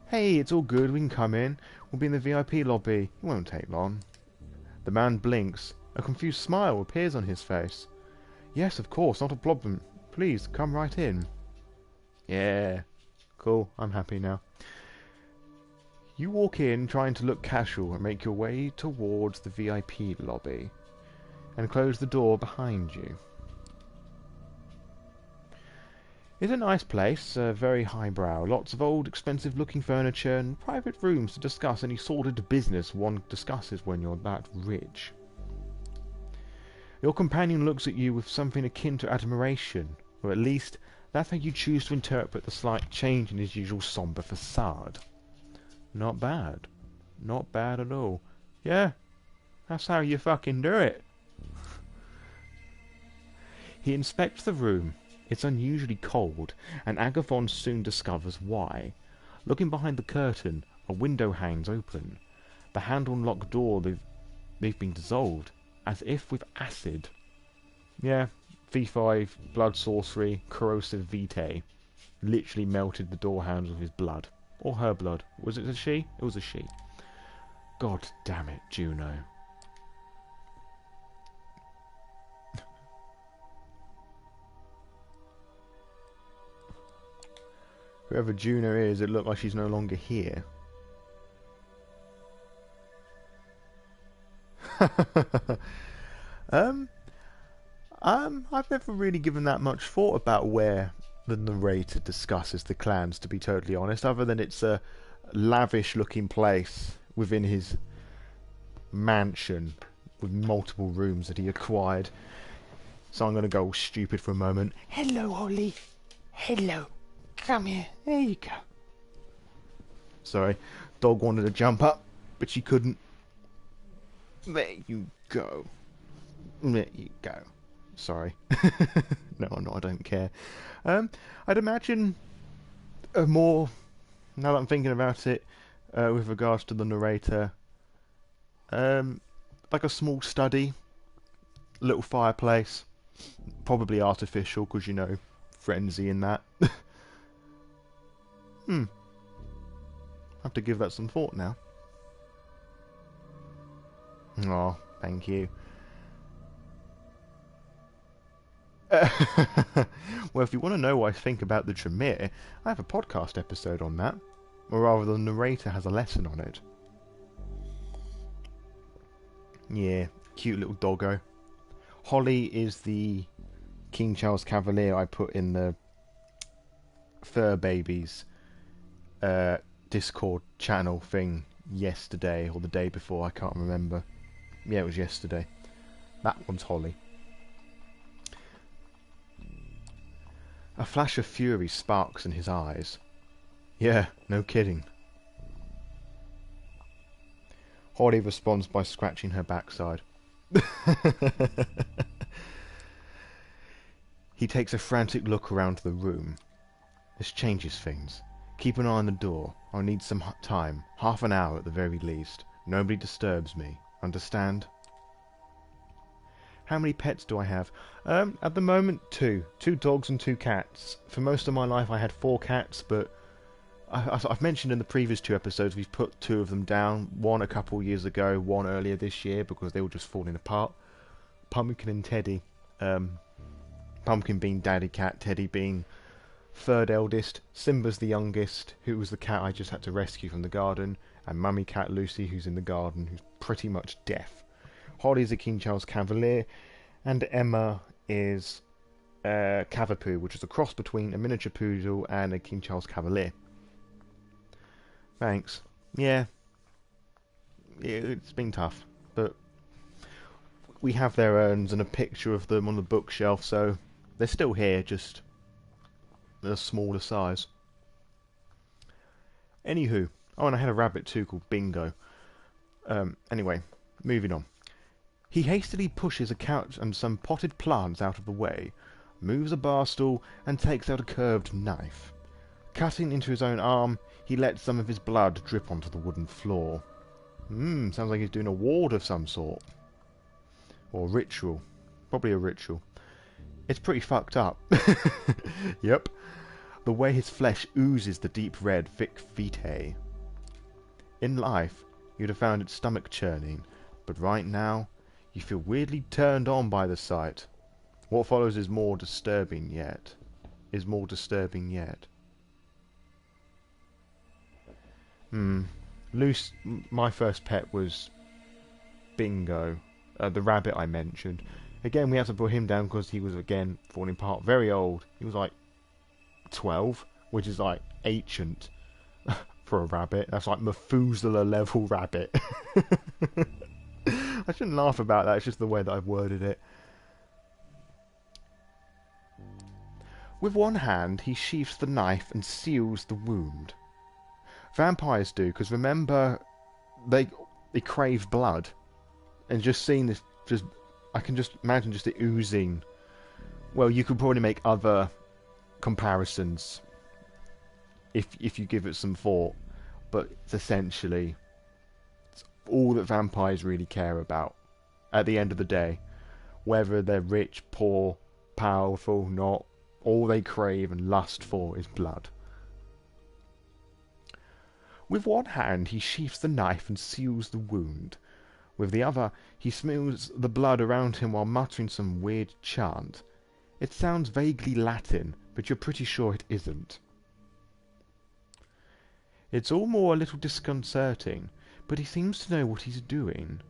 Hey, it's all good, we can come in. We'll be in the VIP lobby. It won't take long. The man blinks. A confused smile appears on his face. Yes, of course, not a problem. Please, come right in. Yeah. Cool, I'm happy now. You walk in trying to look casual and make your way towards the VIP lobby. And close the door behind you. It's a nice place, very highbrow. Lots of old, expensive-looking furniture and private rooms to discuss any sordid business one discusses when you're that rich. Your companion looks at you with something akin to admiration, or at least that's how you choose to interpret the slight change in his usual sombre facade. Not bad. Not bad at all. Yeah, that's how you fucking do it. He inspects the room. It's unusually cold, and Agathon soon discovers why. Looking behind the curtain, a window hangs open. The handle and locked door, they've been dissolved, as if with acid. Yeah, V5, blood sorcery, corrosive vitae. Literally melted the door handles with his blood. Or her blood. Was it a she? It was a she. God damn it, Juno. Whoever Juno is, it looked like she's no longer here. I've never really given that much thought about where the narrator discusses the clans, to be totally honest, other than it's a lavish-looking place within his mansion with multiple rooms that he acquired. So I'm going to go all stupid for a moment. Hello, Holly. Hello. Come here. There you go. Sorry. Dog wanted to jump up, but she couldn't. There you go. There you go. Sorry. No, I don't care. I'd imagine a more, now that I'm thinking about it, with regards to the narrator, like a small study, little fireplace, probably artificial, because, you know, frenzy in that. I have to give that some thought now. Oh, thank you. Well, if you want to know what I think about the Tremere, I have a podcast episode on that. Or rather, the narrator has a lesson on it. Yeah, cute little doggo. Holly is the King Charles Cavalier I put in the Fur Babies Discord channel thing yesterday, or the day before, I can't remember. Yeah, it was yesterday. That one's Holly. A flash of fury sparks in his eyes. Yeah, no kidding. Holly responds by scratching her backside. He takes a frantic look around the room. This changes things. Keep an eye on the door. I'll need some time. Half an hour at the very least. Nobody disturbs me. Understand? How many pets do I have? At the moment, 2. 2 dogs and 2 cats. For most of my life I had 4 cats, but I've mentioned in the previous 2 episodes we've put 2 of them down. One a couple years ago, one earlier this year, because they were just falling apart. Pumpkin and Teddy. Pumpkin being daddy cat, Teddy being third eldest, Simba's the youngest, who was the cat I just had to rescue from the garden, and mummy cat Lucy, who's in the garden, who's pretty much deaf. Holly's a King Charles Cavalier, and Emma is a Cavapoo, which is a cross between a miniature poodle and a King Charles Cavalier. Thanks. Yeah, it's been tough, but we have their urns and a picture of them on the bookshelf, so they're still here, just a smaller size. Anywho, oh, and I had a rabbit too called Bingo. Anyway, moving on. He hastily pushes a couch and some potted plants out of the way, moves a bar stool, and takes out a curved knife. Cutting into his own arm, he lets some of his blood drip onto the wooden floor. Sounds like he's doing a ward of some sort. Or ritual. Probably a ritual. It's pretty fucked up. Yep. The way his flesh oozes the deep red thick vitae. In life, you'd have found it stomach churning, but right now, you feel weirdly turned on by the sight. What follows is more disturbing yet. My first pet was Bingo, the rabbit I mentioned. Again, we had to put him down because he was, again, falling apart. Very old. He was like 12, which is like ancient for a rabbit. That's like Methuselah level rabbit. I shouldn't laugh about that, it's just the way that I've worded it. With one hand, he sheaths the knife and seals the wound. Vampires do, because remember, they crave blood. And just seeing this, I can just imagine just it oozing. Well, you could probably make other comparisons if you give it some thought, but it's essentially all that vampires really care about at the end of the day. Whether they're rich, poor, powerful, not, all they crave and lust for is blood. With one hand he sheaths the knife and seals the wound. With the other he smears the blood around him while muttering some weird chant. It sounds vaguely Latin, but you're pretty sure it isn't. It's all more a little disconcerting, but he seems to know what he's doing.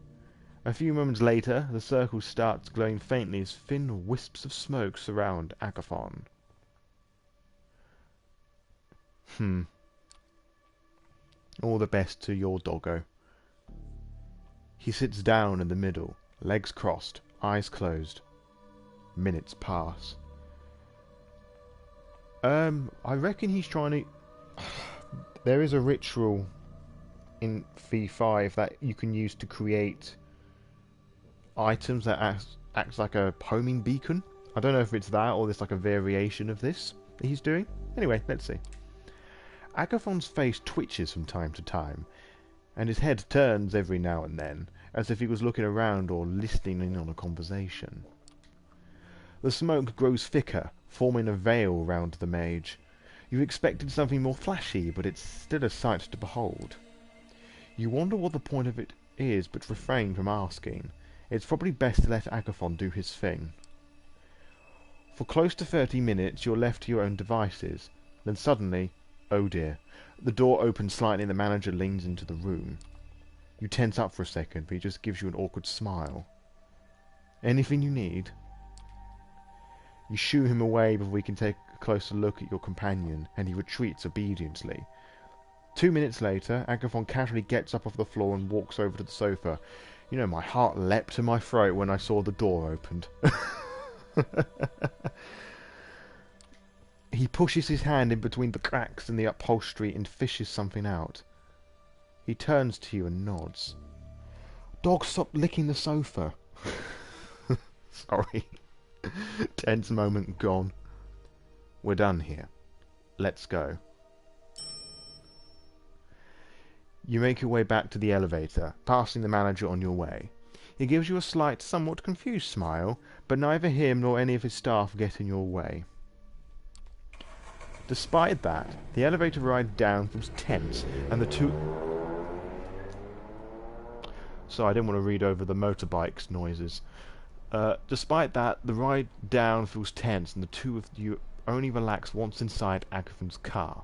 A few moments later, the circle starts glowing faintly as thin wisps of smoke surround Agathon. All the best to your doggo. He sits down in the middle, legs crossed, eyes closed. Minutes pass. I reckon he's trying to... There is a ritual in V5 that you can use to create items that acts like a homing beacon. I don't know if it's that or there's like a variation of this that he's doing. Anyway, let's see. Agathon's face twitches from time to time, and his head turns every now and then, as if he was looking around or listening in on a conversation. The smoke grows thicker, forming a veil round the mage. You expected something more flashy, but it's still a sight to behold. You wonder what the point of it is, but refrain from asking. It's probably best to let Agathon do his thing. For close to 30 minutes you're left to your own devices. Then suddenly, oh dear, the door opens slightly and the manager leans into the room. You tense up for a second, but he just gives you an awkward smile. Anything you need? You shoo him away before he can take a closer look at your companion, and he retreats obediently. 2 minutes later, Agathon casually gets up off the floor and walks over to the sofa. You know, my heart leapt to my throat when I saw the door opened. He pushes his hand in between the cracks in the upholstery and fishes something out. He turns to you and nods. Dog, stop licking the sofa. Sorry. Tense moment gone. We're done here. Let's go. You make your way back to the elevator, passing the manager on your way. He gives you a slight, somewhat confused smile, but neither him nor any of his staff get in your way. Despite that, the elevator ride down feels tense, and the two... Sorry, I didn't want to read over the motorbike's noises. Despite that, the ride down feels tense, and the two of you only relax once inside Agathon's car.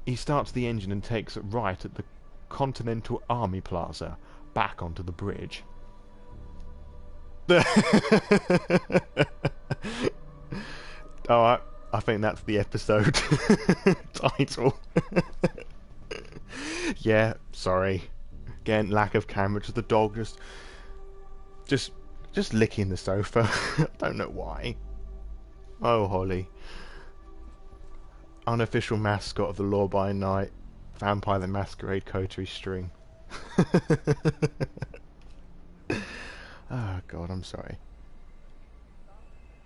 He starts the engine and takes it right at the Continental Army Plaza, back onto the bridge. Oh, I think that's the episode title. Yeah, sorry. Again, lack of camera, just the dog just licking the sofa. I don't know why. Oh, Holly. Unofficial mascot of the Law by Night Vampire the Masquerade coterie string. Oh god, I'm sorry.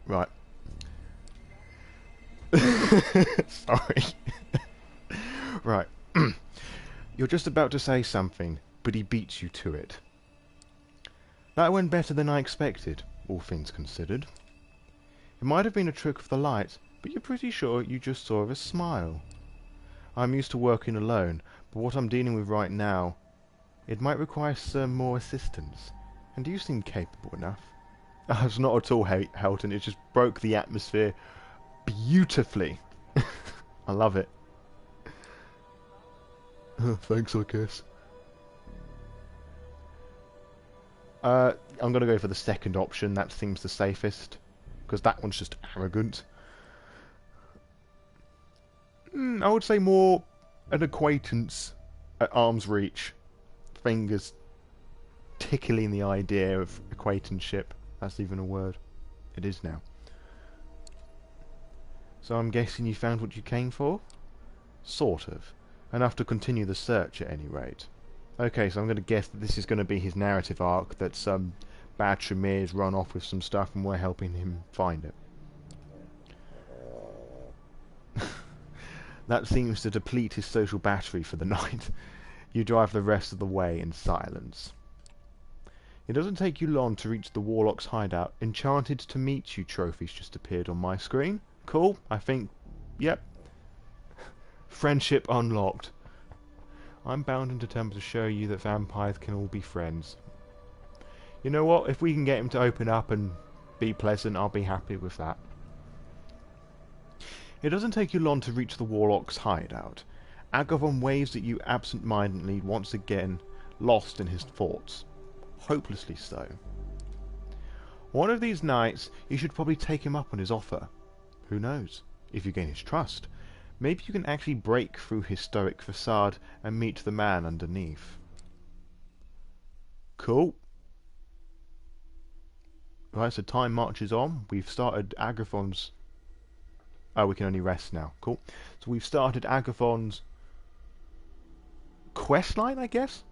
Right. Sorry. Right. You're just about to say something, but he beats you to it. That went better than I expected, all things considered. It might have been a trick of the light, but you're pretty sure you just saw a smile. I'm used to working alone, but what I'm dealing with right now, it might require some more assistance. And you seem capable enough. It's not at all Helton, it just broke the atmosphere beautifully. I love it. Thanks, I guess. I'm going to go for the second option. That seems the safest, because that one's just arrogant. I would say more an acquaintance at arm's reach. Fingers tickling the idea of acquaintanceship. That's even a word. It is now. So I'm guessing you found what you came for? Sort of. Enough to continue the search at any rate. Okay, so I'm going to guess that this is going to be his narrative arc, that some bad Tremere's run off with some stuff and we're helping him find it. That seems to deplete his social battery for the night. You drive the rest of the way in silence. It doesn't take you long to reach the Warlock's hideout. Enchanted to meet you trophies just appeared on my screen. Cool, I think, yep. Friendship unlocked. I'm bound and determined to show you that vampires can all be friends. You know what? If we can get him to open up and be pleasant, I'll be happy with that. It doesn't take you long to reach the warlock's hideout. Agavon waves at you absent-mindedly, once again lost in his thoughts. Hopelessly so. One of these nights, you should probably take him up on his offer. Who knows? If you gain his trust, maybe you can actually break through his stoic facade and meet the man underneath. Cool. Right, so time marches on. We've started Agathon's... Oh, we can only rest now. Cool. So we've started Agathon's quest line, I guess?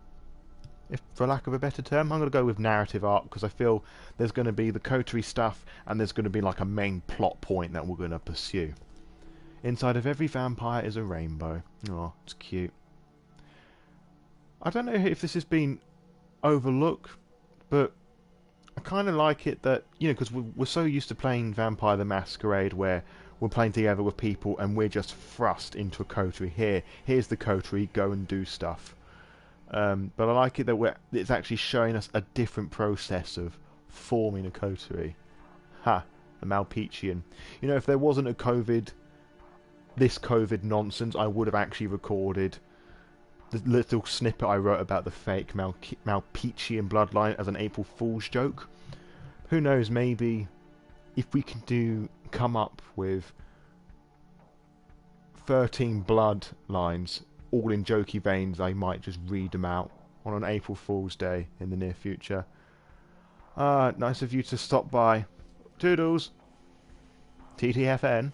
If, for lack of a better term. I'm going to go with narrative arc, because I feel there's going to be the coterie stuff, and there's going to be like a main plot point that we're going to pursue. Inside of every vampire is a rainbow. Oh, it's cute. I don't know if this has been overlooked, but I kind of like it that, you know, because we're so used to playing Vampire the Masquerade where we're playing together with people and we're just thrust into a coterie. Here's the coterie, go and do stuff. But I like it that it's actually showing us a different process of forming a coterie. Ha, the Malpechian. You know, if there wasn't this COVID nonsense, I would have actually recorded the little snippet I wrote about the fake Malpechian bloodline as an April Fool's joke. Who knows, maybe if we can come up with 13 bloodlines, all in jokey veins, I might just read them out on an April Fool's Day in the near future. Nice of you to stop by. Toodles! TTFN.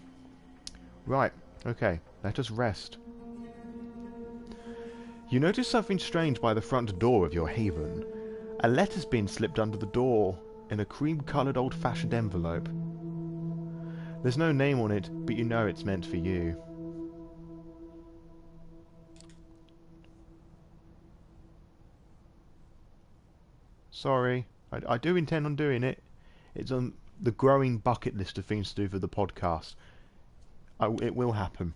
Right, okay, let us rest. You notice something strange by the front door of your haven. A letter's been slipped under the door in a cream-coloured old-fashioned envelope. There's no name on it, but you know it's meant for you. Sorry, I do intend on doing it. It's on the growing bucket list of things to do for the podcast. It will happen.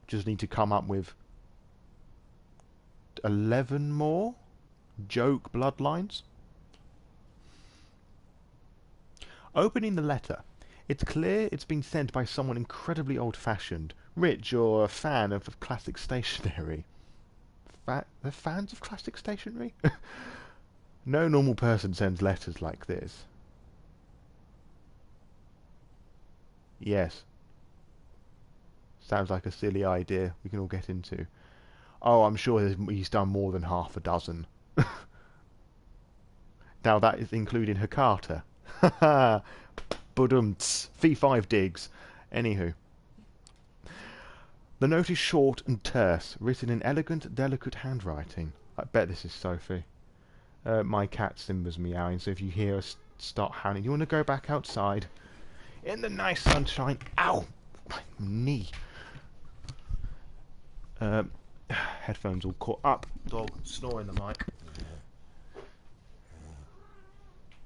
Just need to come up with 11 more joke bloodlines. Opening the letter, it's clear it's been sent by someone incredibly old-fashioned, rich, or a fan of classic stationery. They're fans of classic stationery? No normal person sends letters like this. Yes. Sounds like a silly idea we can all get into. Oh, I'm sure he's done more than half a dozen. Now that is including Hakata. Haha. Budumts. Fee 5 digs. Anywho. The note is short and terse, written in elegant, delicate handwriting. I bet this is Sophie. My cat Simba's meowing, so if you hear us start howling, you want to go back outside? In the nice sunshine. Ow! My knee. Headphones all caught up. Dog snoring the mic.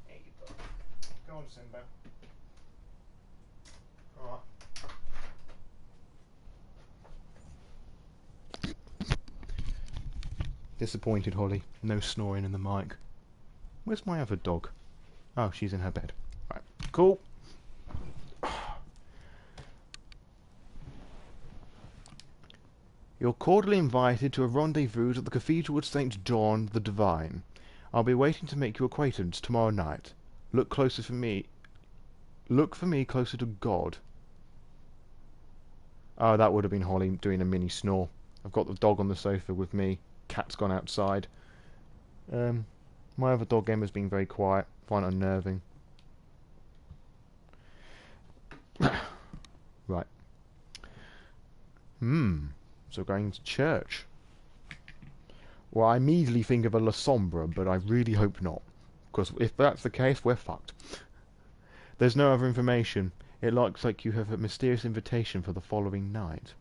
There you go. Go on, Simba. Alright. Disappointed, Holly. No snoring in the mic. Where's my other dog? Oh, she's in her bed. Right. Cool. You're cordially invited to a rendezvous at the Cathedral of St. John the Divine. I'll be waiting to make your acquaintance tomorrow night. Look for me closer to God. Oh, that would have been Holly doing a mini snore. I've got the dog on the sofa with me. Cat's gone outside. My other dog game has been very quiet. Find it unnerving. Right. So going to church. Well, I immediately think of a La Sombra, but I really hope not. Because if that's the case, we're fucked. There's no other information. It looks like you have a mysterious invitation for the following night.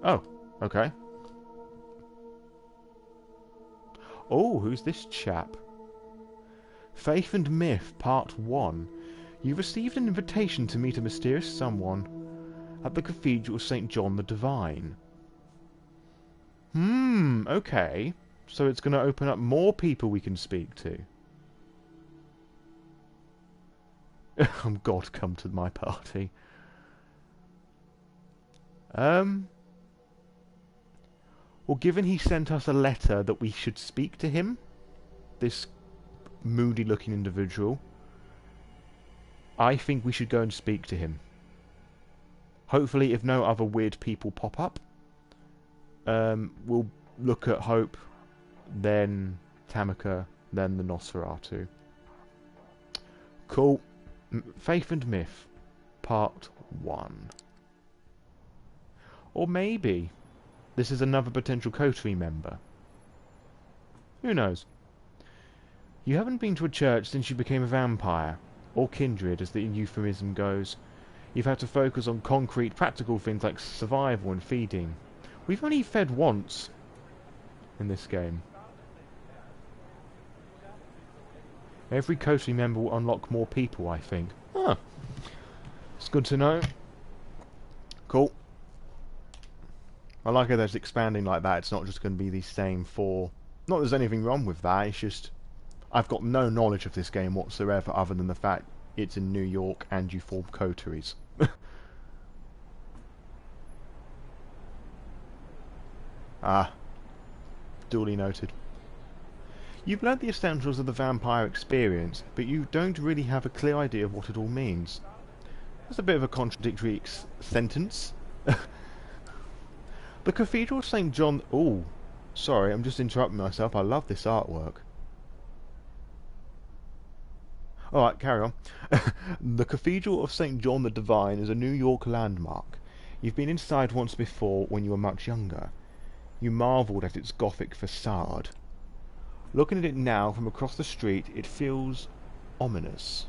Oh, okay. Oh, who's this chap? Faith and Myth, Part 1. You've received an invitation to meet a mysterious someone at the Cathedral of St. John the Divine. Okay. So it's going to open up more people we can speak to. God, come to my party. Well, given he sent us a letter that we should speak to him, this moody-looking individual, I think we should go and speak to him. Hopefully, if no other weird people pop up, we'll look at Hope, then Tamika, then the Nosferatu. Cool. Faith and Myth, Part 1. Or maybe this is another potential coterie member. Who knows? You haven't been to a church since you became a vampire, or kindred as the euphemism goes. You've had to focus on concrete, practical things like survival and feeding. We've only fed once in this game. Every coterie member will unlock more people, I think. Huh. It's good to know. Cool. I like how there's expanding like that. It's not just going to be the same four. Not that there's anything wrong with that. It's just I've got no knowledge of this game whatsoever other than the fact it's in New York and you form coteries. Ah. Duly noted. You've learnt the essentials of the vampire experience, but you don't really have a clear idea of what it all means. That's a bit of a contradictory sentence. The Cathedral of St. John... Oh, sorry, I'm just interrupting myself. I love this artwork. Alright, carry on. The Cathedral of St. John the Divine is a New York landmark. You've been inside once before when you were much younger. You marvelled at its Gothic facade. Looking at it now from across the street, it feels ominous.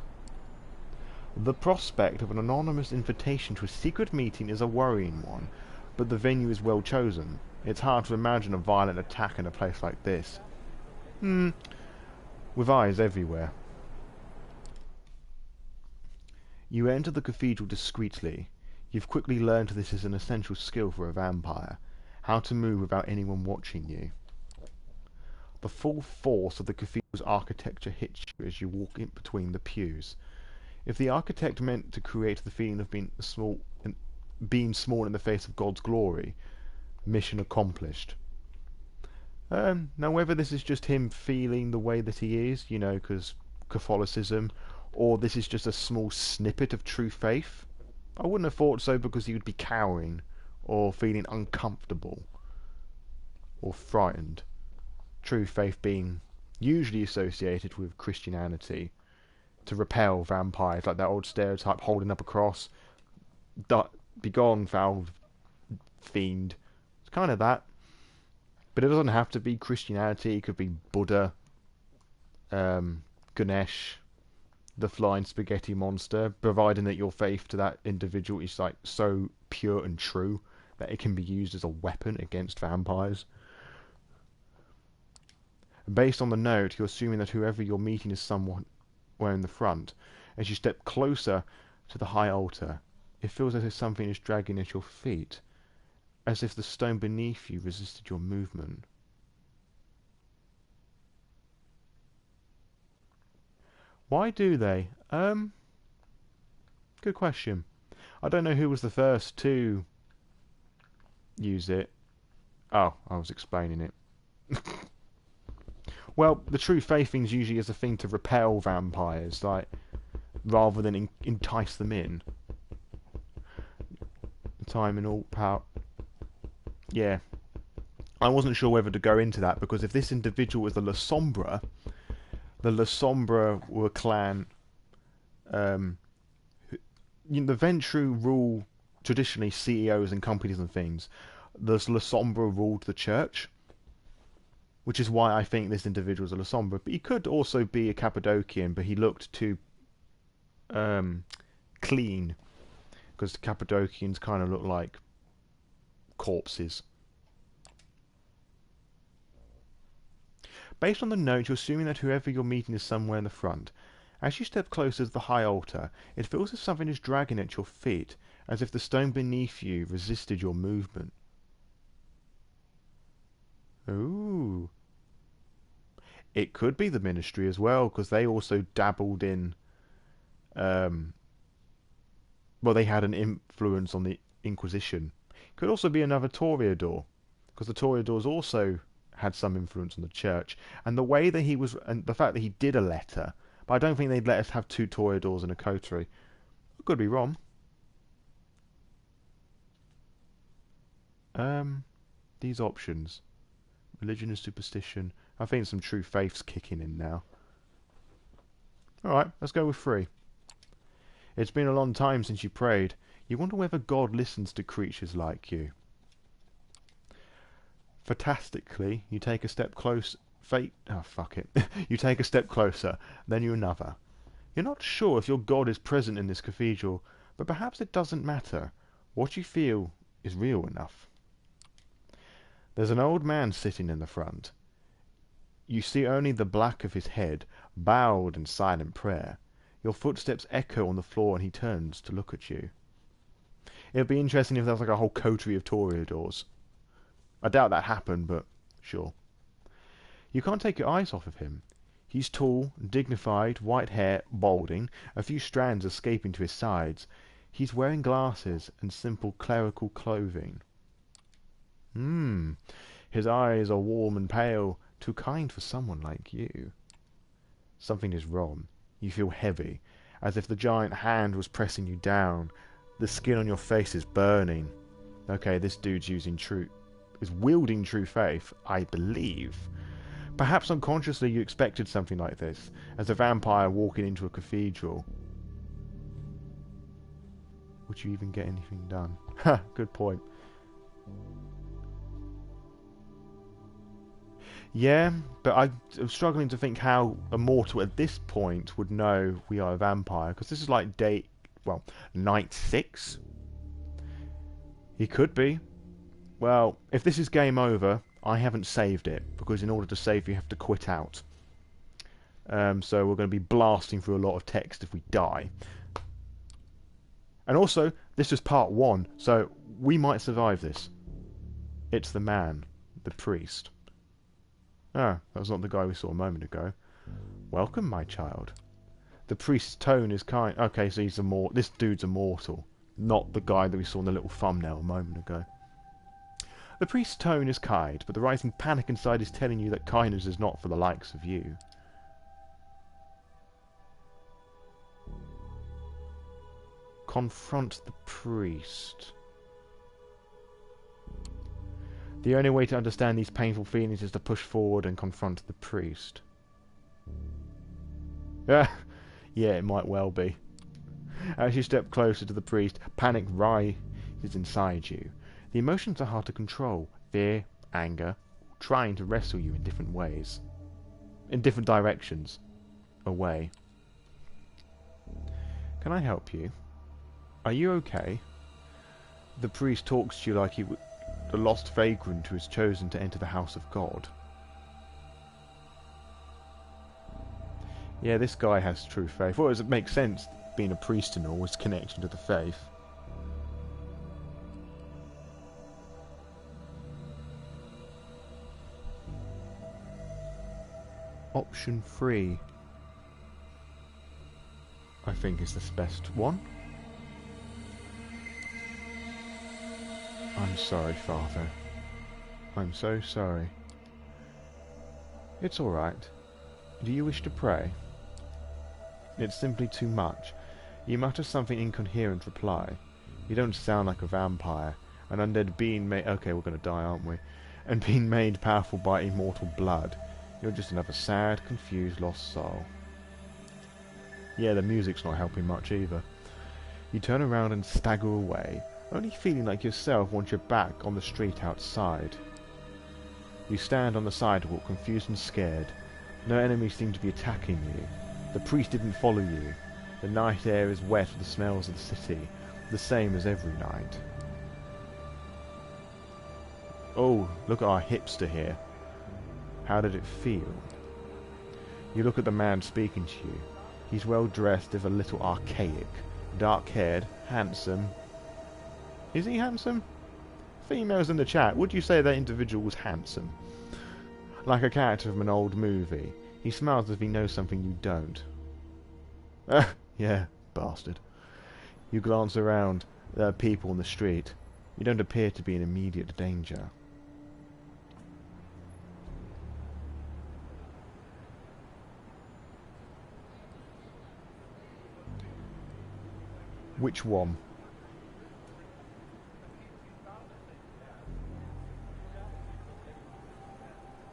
The prospect of an anonymous invitation to a secret meeting is a worrying one, but the venue is well chosen. It's hard to imagine a violent attack in a place like this. With eyes everywhere. You enter the cathedral discreetly. You've quickly learned this is an essential skill for a vampire. How to move without anyone watching you. The full force of the cathedral's architecture hits you as you walk in between the pews. If the architect meant to create the feeling of being small in the face of God's glory, mission accomplished. Now whether this is just him feeling the way that he is, you know, because Catholicism, or this is just a small snippet of true faith, I wouldn't have thought so, because he would be cowering, or feeling uncomfortable, or frightened. True faith being usually associated with Christianity, to repel vampires, like that old stereotype holding up a cross, begone foul fiend. It's kind of that, but it doesn't have to be Christianity. It could be Buddha, Ganesh, the flying spaghetti monster, providing that your faith to that individual is like so pure and true that it can be used as a weapon against vampires. Based on the note, you're assuming that whoever you're meeting is someone in the front. As you step closer to the high altar, it feels as if something is dragging at your feet, as if the stone beneath you resisted your movement. Why do they? Good question. I don't know who was the first to use it. Oh, I was explaining it. Well, the true faith thing's usually as a thing to repel vampires, like, rather than entice them in. Time and all power. Yeah. I wasn't sure whether to go into that, because if this individual is the La Sombra were a clan. The Ventru rule traditionally CEOs and companies and things. The La Sombra ruled the church, which is why I think this individual is a La Sombra. But he could also be a Cappadocian, but he looked too clean, because the Cappadocians kind of look like corpses. Based on the note, you're assuming that whoever you're meeting is somewhere in the front. As you step closer to the high altar, it feels as if something is dragging at your feet, as if the stone beneath you resisted your movement. Ooh. It could be the ministry as well, because they also dabbled in... Um, well, they had an influence on the Inquisition. Could also be another Toreador, because the Toreadors also had some influence on the church. And the way that he was... And the fact that he did a letter... But I don't think they'd let us have 2 Toreadors in a coterie. I could be wrong. These options. Religion and superstition. I think some true faith's kicking in now. Alright, let's go with 3. It's been a long time since you prayed. You wonder whether God listens to creatures like you. Fantastically, you take a step close... Oh, fuck it. You take a step closer, then you another. You're not sure if your God is present in this cathedral, but perhaps it doesn't matter. What you feel is real enough. There's an old man sitting in the front. You see only the black of his head, bowed in silent prayer. Your footsteps echo on the floor and he turns to look at you. It would be interesting if there was like a whole coterie of Toreadors. I doubt that happened, but sure. You can't take your eyes off of him. He's tall, dignified, white hair, balding, a few strands escaping to his sides. He's wearing glasses and simple clerical clothing. His eyes are warm and pale, too kind for someone like you. Something is wrong. You feel heavy, as if the giant hand was pressing you down. The skin on your face is burning. Okay, this dude's is wielding true faith, I believe. Perhaps unconsciously you expected something like this, as a vampire walking into a cathedral. Would you even get anything done? Ha, good point. Yeah, but I'm struggling to think how a mortal at this point would know we are a vampire, because this is like night 6? He could be. Well, if this is game over, I haven't saved it, because in order to save you have to quit out. So we're going to be blasting through a lot of text if we die. And also, this is part 1, so we might survive this. It's the man, the priest. Ah, that was not the guy we saw a moment ago. Welcome, my child. The priest's tone is kind... Okay, so this dude's immortal, not the guy that we saw in the little thumbnail a moment ago. The priest's tone is kind, but the rising panic inside is telling you that kindness is not for the likes of you. Confront the priest. The only way to understand these painful feelings is to push forward and confront the priest. Yeah, it might well be. As you step closer to the priest, panic rises inside you. The emotions are hard to control. Fear, anger, trying to wrestle you in different ways. In different directions. Away. Can I help you? Are you okay? The priest talks to you like the lost vagrant who has chosen to enter the house of God. Yeah, this guy has true faith. Well, it makes sense, being a priest and all, his connection to the faith. Option 3, I think, is the best one. I'm sorry, Father. I'm so sorry. It's alright. Do you wish to pray? It's simply too much. You mutter something incoherent reply. You don't sound like a vampire. An undead being made... Okay, we're gonna die, aren't we? And being made powerful by immortal blood. You're just another sad, confused, lost soul. Yeah, the music's not helping much either. You turn around and stagger away, only feeling like yourself once you're back on the street outside. You stand on the sidewalk, confused and scared. No enemies seem to be attacking you. The priest didn't follow you. The night air is wet with the smells of the city, the same as every night. Oh, look at our hipster here. How did it feel? You look at the man speaking to you. He's well dressed, if a little archaic. Dark-haired, handsome. Is he handsome? females in the chat, would you say that individual was handsome? Like a character from an old movie. He smiles as if he knows something you don't. Yeah, bastard. You glance around. There are people on the street. You don't appear to be in immediate danger. Which one?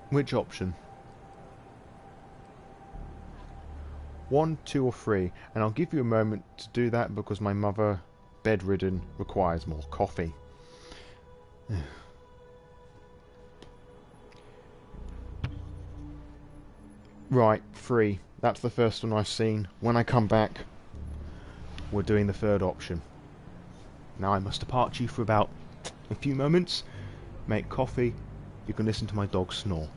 Which option? 1, 2 or 3, and I'll give you a moment to do that because my mother, bedridden, requires more coffee. Right, 3. That's the first one I've seen. When I come back, we're doing the third option. Now I must depart you for about a few moments, make coffee, you can listen to my dog snore.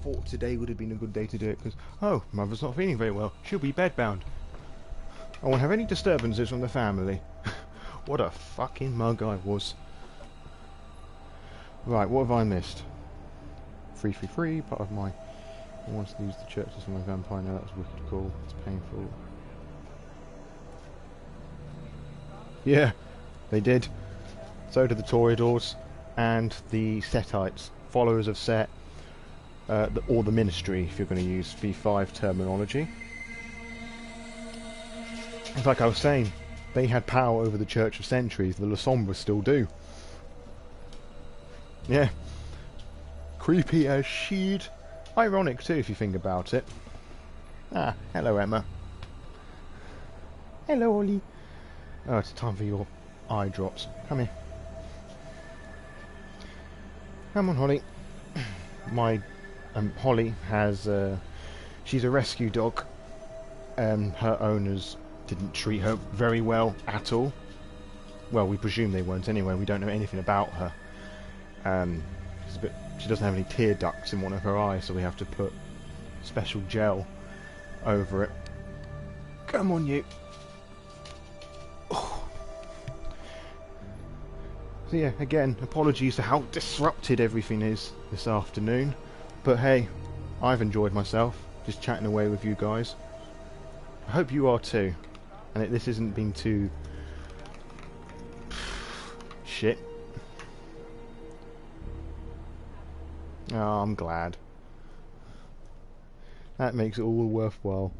thought today would have been a good day to do it because, oh, Mother's not feeling very well. She'll be bedbound. I won't have any disturbances from the family. What a fucking mug I was. Right, what have I missed? Free, part of my... I wanted to use the churches for my vampire. Now that was wicked cool. It's painful. Yeah, they did. So did the Toreadors and the Setites, followers of Set, or the Ministry, if you're going to use V5 terminology. It's like I was saying, they had power over the Church of Centuries. The La Sombras still do. Yeah. Creepy as shit. Ironic too, if you think about it. Ah, hello Emma. Hello Ollie. Oh, it's time for your eye drops. Come here. Come on, Holly. My Holly has she's a rescue dog. Her owners didn't treat her very well at all. Well, we presume they weren't anyway. We don't know anything about her. She doesn't have any tear ducts in one of her eyes, so we have to put special gel over it. Come on, you. Oh. So yeah, again, apologies for how disrupted everything is this afternoon. But hey, I've enjoyed myself, just chatting away with you guys. I hope you are too. And this hasn't been too... shit. Oh, I'm glad. That makes it all worthwhile.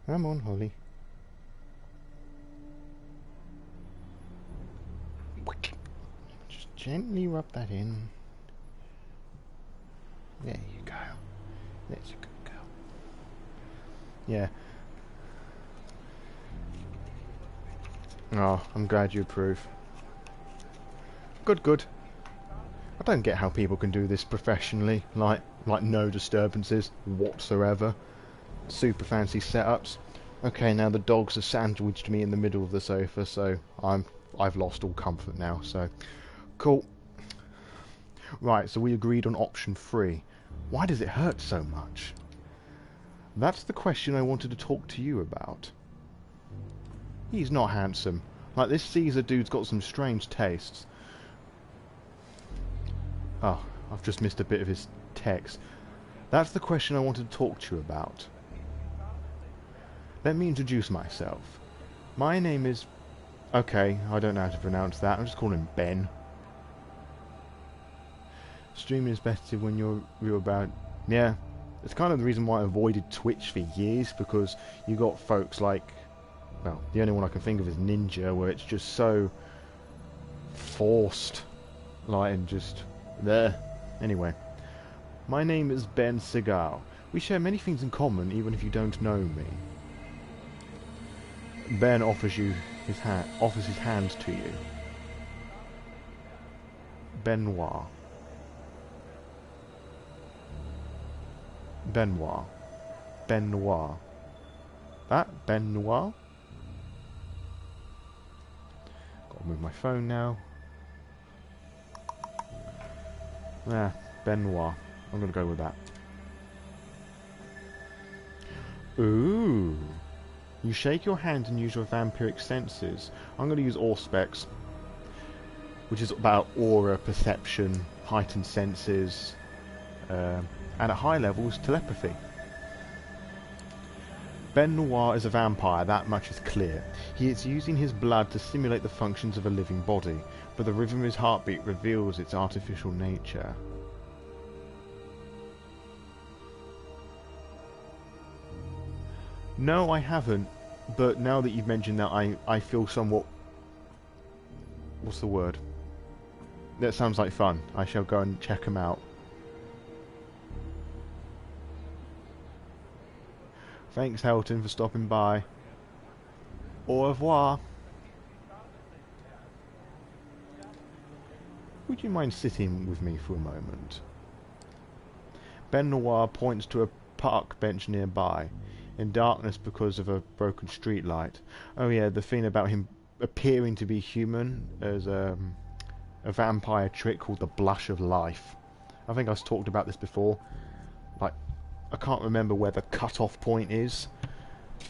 Come on, Holly. Just gently rub that in. There you go. That's a good girl. Yeah. Oh, I'm glad you approve. Good. I don't get how people can do this professionally, like no disturbances whatsoever. Super fancy setups. Okay, now the dogs have sandwiched me in the middle of the sofa, so I've lost all comfort now, so cool. Right, so we agreed on option 3. Why does it hurt so much? That's the question I wanted to talk to you about. He's not handsome. Like, this Caesar dude's got some strange tastes. Oh, I've just missed a bit of his text. That's the question I wanted to talk to you about. Let me introduce myself. My name is... Okay, I don't know how to pronounce that. I'm just calling him Ben. Streaming is better when you're about... Yeah, it's kind of the reason why I avoided Twitch for years, because you got folks like... Well, the only one I can think of is Ninja, where it's just so... forced. Like, and just... there. Anyway. My name is Ben Segal. We share many things in common, even if you don't know me. Ben offers his hand to you. Benoit. That? Benoit? Gotta move my phone now. Benoit. I'm gonna go with that. Ooh. You shake your hand and use your vampiric senses. I'm gonna use Auspex, which is about aura, perception, heightened senses, and at high levels, telepathy. Benoit is a vampire, that much is clear. He is using his blood to simulate the functions of a living body, but the rhythm of his heartbeat reveals its artificial nature. No, I haven't, but now that you've mentioned that, I feel somewhat... What's the word? That sounds like fun. I shall go and check them out. Thanks, Helton, for stopping by. Au revoir. Would you mind sitting with me for a moment? Benoit points to a park bench nearby, in darkness because of a broken street light. Oh yeah, the thing about him appearing to be human as a vampire trick called the blush of life. I think I've talked about this before. Like, I can't remember where the cut-off point is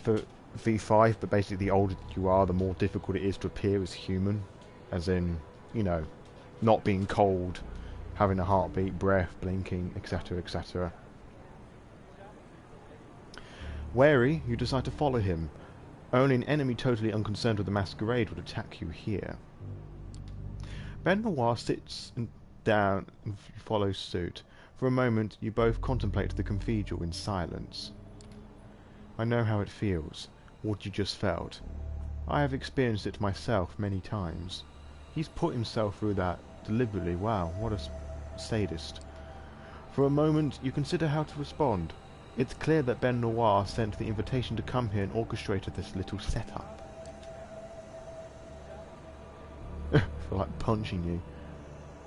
for V5, but basically the older you are, the more difficult it is to appear as human. As in, you know, not being cold, having a heartbeat, breath, blinking, etc, etc. Wary, you decide to follow him. Only an enemy totally unconcerned with the Masquerade would attack you here. Benoit sits down and follows suit. For a moment, you both contemplate the cathedral in silence. I know how it feels, what you just felt. I have experienced it myself many times. He's put himself through that deliberately. Wow, what a sadist. For a moment, you consider how to respond. It's clear that Benoit sent the invitation to come here and orchestrated this little setup. I feel like punching you.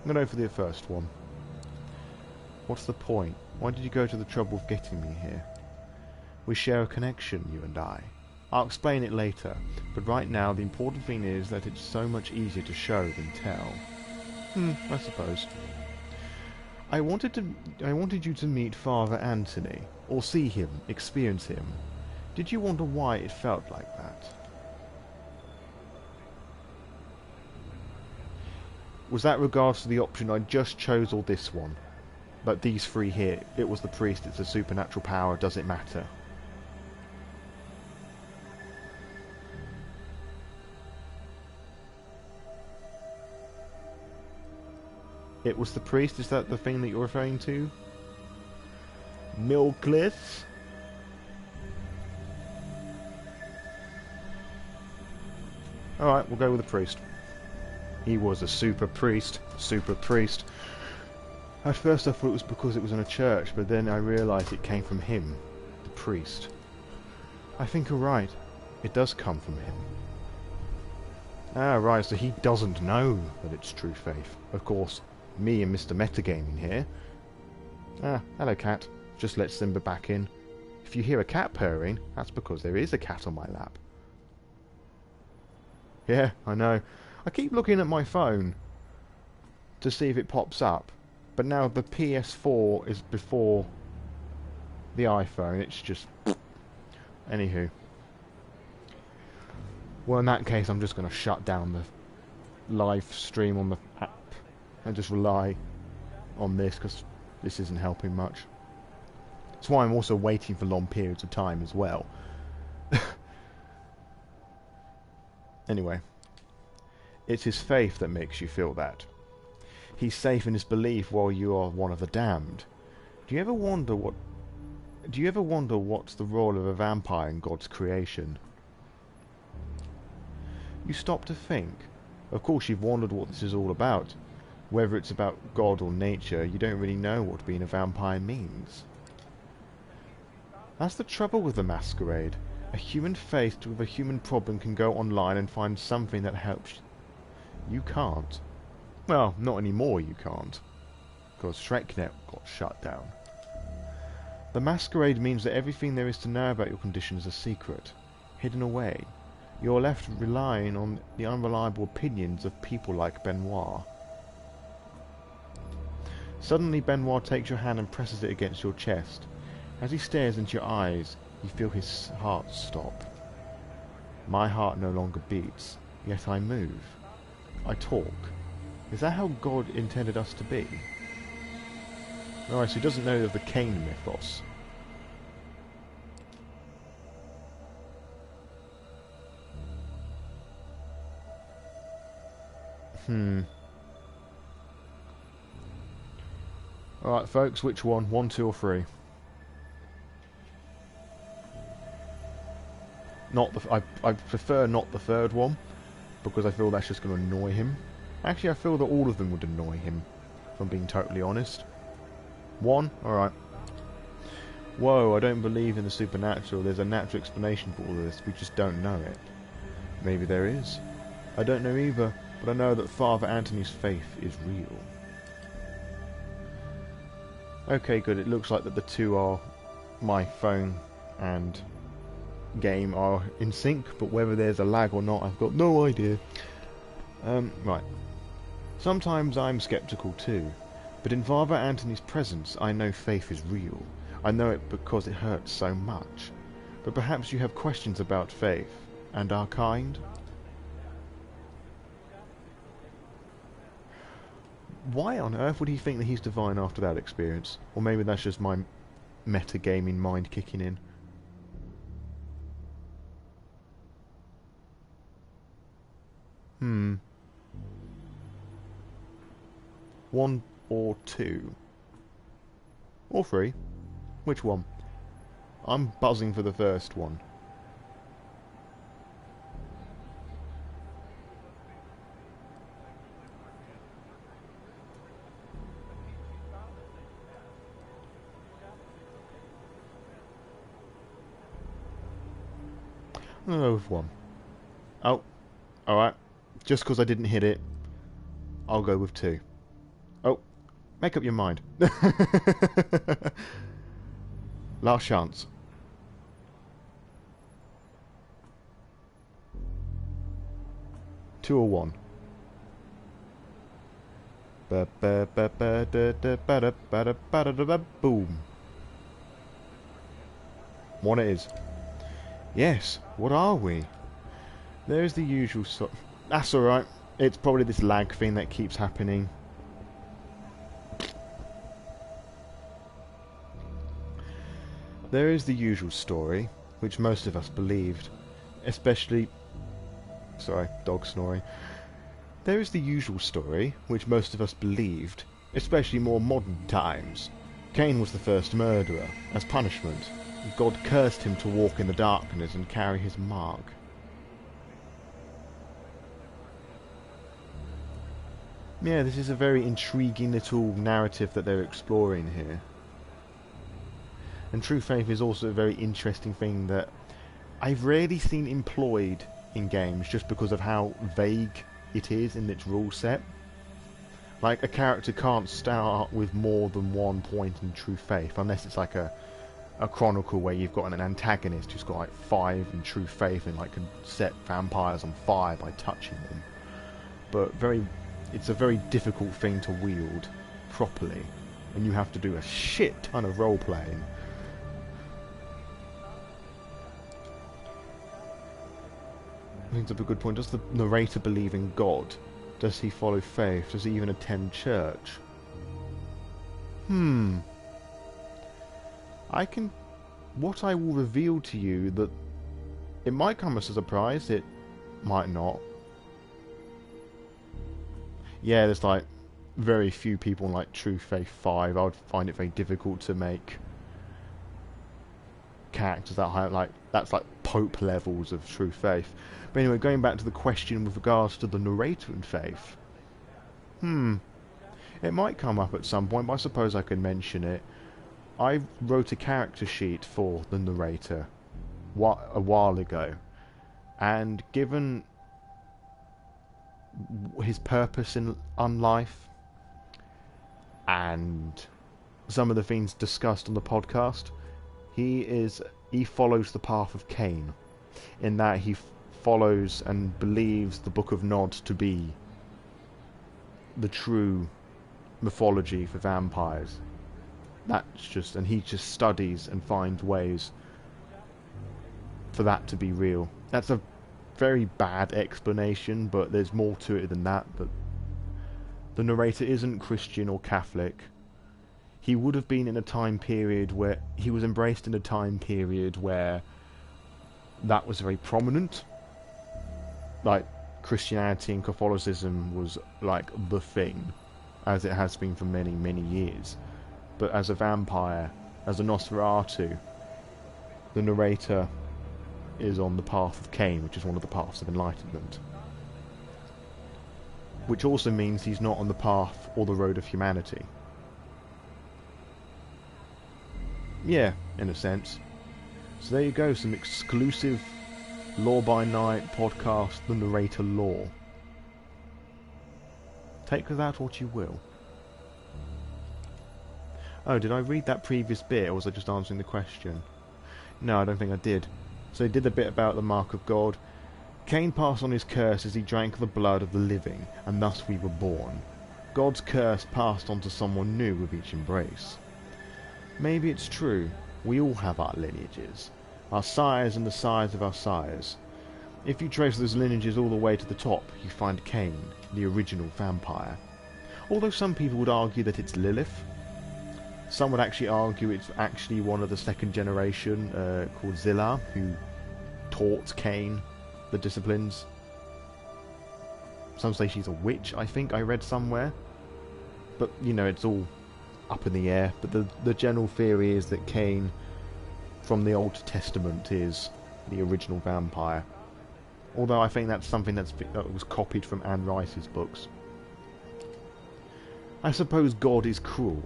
I'm going to go for the first one. What's the point? Why did you go to the trouble of getting me here? We share a connection, you and I. I'll explain it later, but right now the important thing is that it's so much easier to show than tell. I suppose. I wanted you to meet Father Anthony, or see him, experience him. Did you wonder why it felt like that? Was that regards to the option I just chose, or this one? Like these three here, it was the priest, it's a supernatural power, does it matter? It was the priest, is that the thing that you're referring to? Milcliffe? Alright, we'll go with the priest. He was a super priest. Super priest. At first I thought it was because it was in a church, but then I realised it came from him, the priest. I think you're right. It does come from him. Ah, right, so he doesn't know that it's true faith. Of course, me and Mr. Metagaming here. Ah, hello cat. Just let Simba back in. If you hear a cat purring, that's because there is a cat on my lap. Yeah, I know. I keep looking at my phone to see if it pops up. But now the PS4 is before the iPhone. It's just... Anywho. Well, in that case, I'm just going to shut down the live stream on the app and just rely on this, because this isn't helping much. That's why I'm also waiting for long periods of time as well. Anyway. It's his faith that makes you feel that. He's safe in his belief while you are one of the damned. Do you ever wonder what's the role of a vampire in God's creation? You stop to think. Of course you've wondered what this is all about. Whether it's about God or nature, you don't really know what being a vampire means. That's the trouble with the Masquerade. A human faced with a human problem can go online and find something that helps. You can't. Well, not anymore you can't. Because ShrekNet got shut down. The Masquerade means that everything there is to know about your condition is a secret, hidden away. You're left relying on the unreliable opinions of people like Benoit. Suddenly Benoit takes your hand and presses it against your chest. As he stares into your eyes, you feel his heart stop. My heart no longer beats, yet I move. I talk. Is that how God intended us to be? Alright, so he doesn't know of the Cain mythos. Alright folks, which one? 1, 2 or 3? Not the... I prefer not the third one, because I feel that's just going to annoy him. Actually, I feel that all of them would annoy him, if I'm being totally honest. 1? Alright. Whoa, I don't believe in the supernatural. There's a natural explanation for all of this. We just don't know it. Maybe there is. I don't know either, but I know that Father Anthony's faith is real. Okay, good. It looks like that the two are... my phone and game are in sync, but whether there's a lag or not, I've got no idea. Right. Sometimes I'm skeptical too, But in Father Anthony's presence, I know faith is real. I know it because it hurts so much. But perhaps you have questions about faith, and are kind? Why on earth would he think that he's divine after that experience? Or maybe that's just my metagaming mind kicking in. One or two? Or three? Which one? I'm buzzing for the first one. I'm gonna go with one. Oh, alright. Just because I didn't hit it, I'll go with two. Oh, make up your mind. Last chance. Two or one. Boom. One it is. Yes, what are we? There's the usual sort. That's alright. It's probably this lag thing that keeps happening. There is the usual story, which most of us believed, especially... Sorry, dog snoring. There is the usual story, which most of us believed, especially more modern times. Cain was the first murderer. As punishment, God cursed him to walk in the darkness and carry his mark. Yeah, this is a very intriguing little narrative that they're exploring here. And true faith is also a very interesting thing that I've rarely seen employed in games just because of how vague it is in its rule set. Like, a character can't start with more than 1 point in true faith unless it's like a chronicle where you've got an antagonist who's got like 5 in true faith and like can set vampires on fire by touching them. But it's a very difficult thing to wield properly, and you have to do a shit ton of role playing. I think that's a good point. Does the narrator believe in God? Does he follow faith? Does he even attend church? What I will reveal to you, that it might come as a surprise, it might not. Yeah, there's like very few people in like True Faith 5. I would find it very difficult to make characters that high, like that's like Pope levels of True Faith. But anyway, going back to the question with regards to the narrator in faith. It might come up at some point, but I suppose I could mention it. I wrote a character sheet for the narrator a while ago, and given his purpose in life and some of the things discussed on the podcast, he follows the path of Cain, in that he follows and believes the Book of Nod to be the true mythology for vampires. And he just studies and finds ways for that to be real. That's a very bad explanation, but there's more to it than that. But the narrator isn't Christian or Catholic. He would have been in a time period where he was embraced in a time period where that was very prominent. Like, Christianity and Catholicism was like the thing, as it has been for many, many years. But as a vampire, as a Nosferatu, the narrator is on the path of Cain, which is one of the paths of enlightenment. Which also means he's not on the path or the road of humanity. Yeah, in a sense. So there you go, some exclusive Law by Night podcast, The Narrator Lore. Take with that what you will. Oh, did I read that previous bit, or was I just answering the question? No, I don't think I did. So he did a bit about the Mark of God. Cain passed on his curse as he drank the blood of the living, and thus we were born. God's curse passed on to someone new with each embrace. Maybe it's true, we all have our lineages, our sires and the sires of our sires. If you trace those lineages all the way to the top, you find Cain, the original vampire. Although some people would argue that it's Lilith. Some would actually argue it's actually one of the second generation called Zillah, who taught Cain the disciplines. Some say she's a witch, I think I read somewhere. But, you know, it's all up in the air. But the general theory is that Cain, from the Old Testament, is the original vampire. Although I think that's something that was copied from Anne Rice's books. I suppose God is cruel.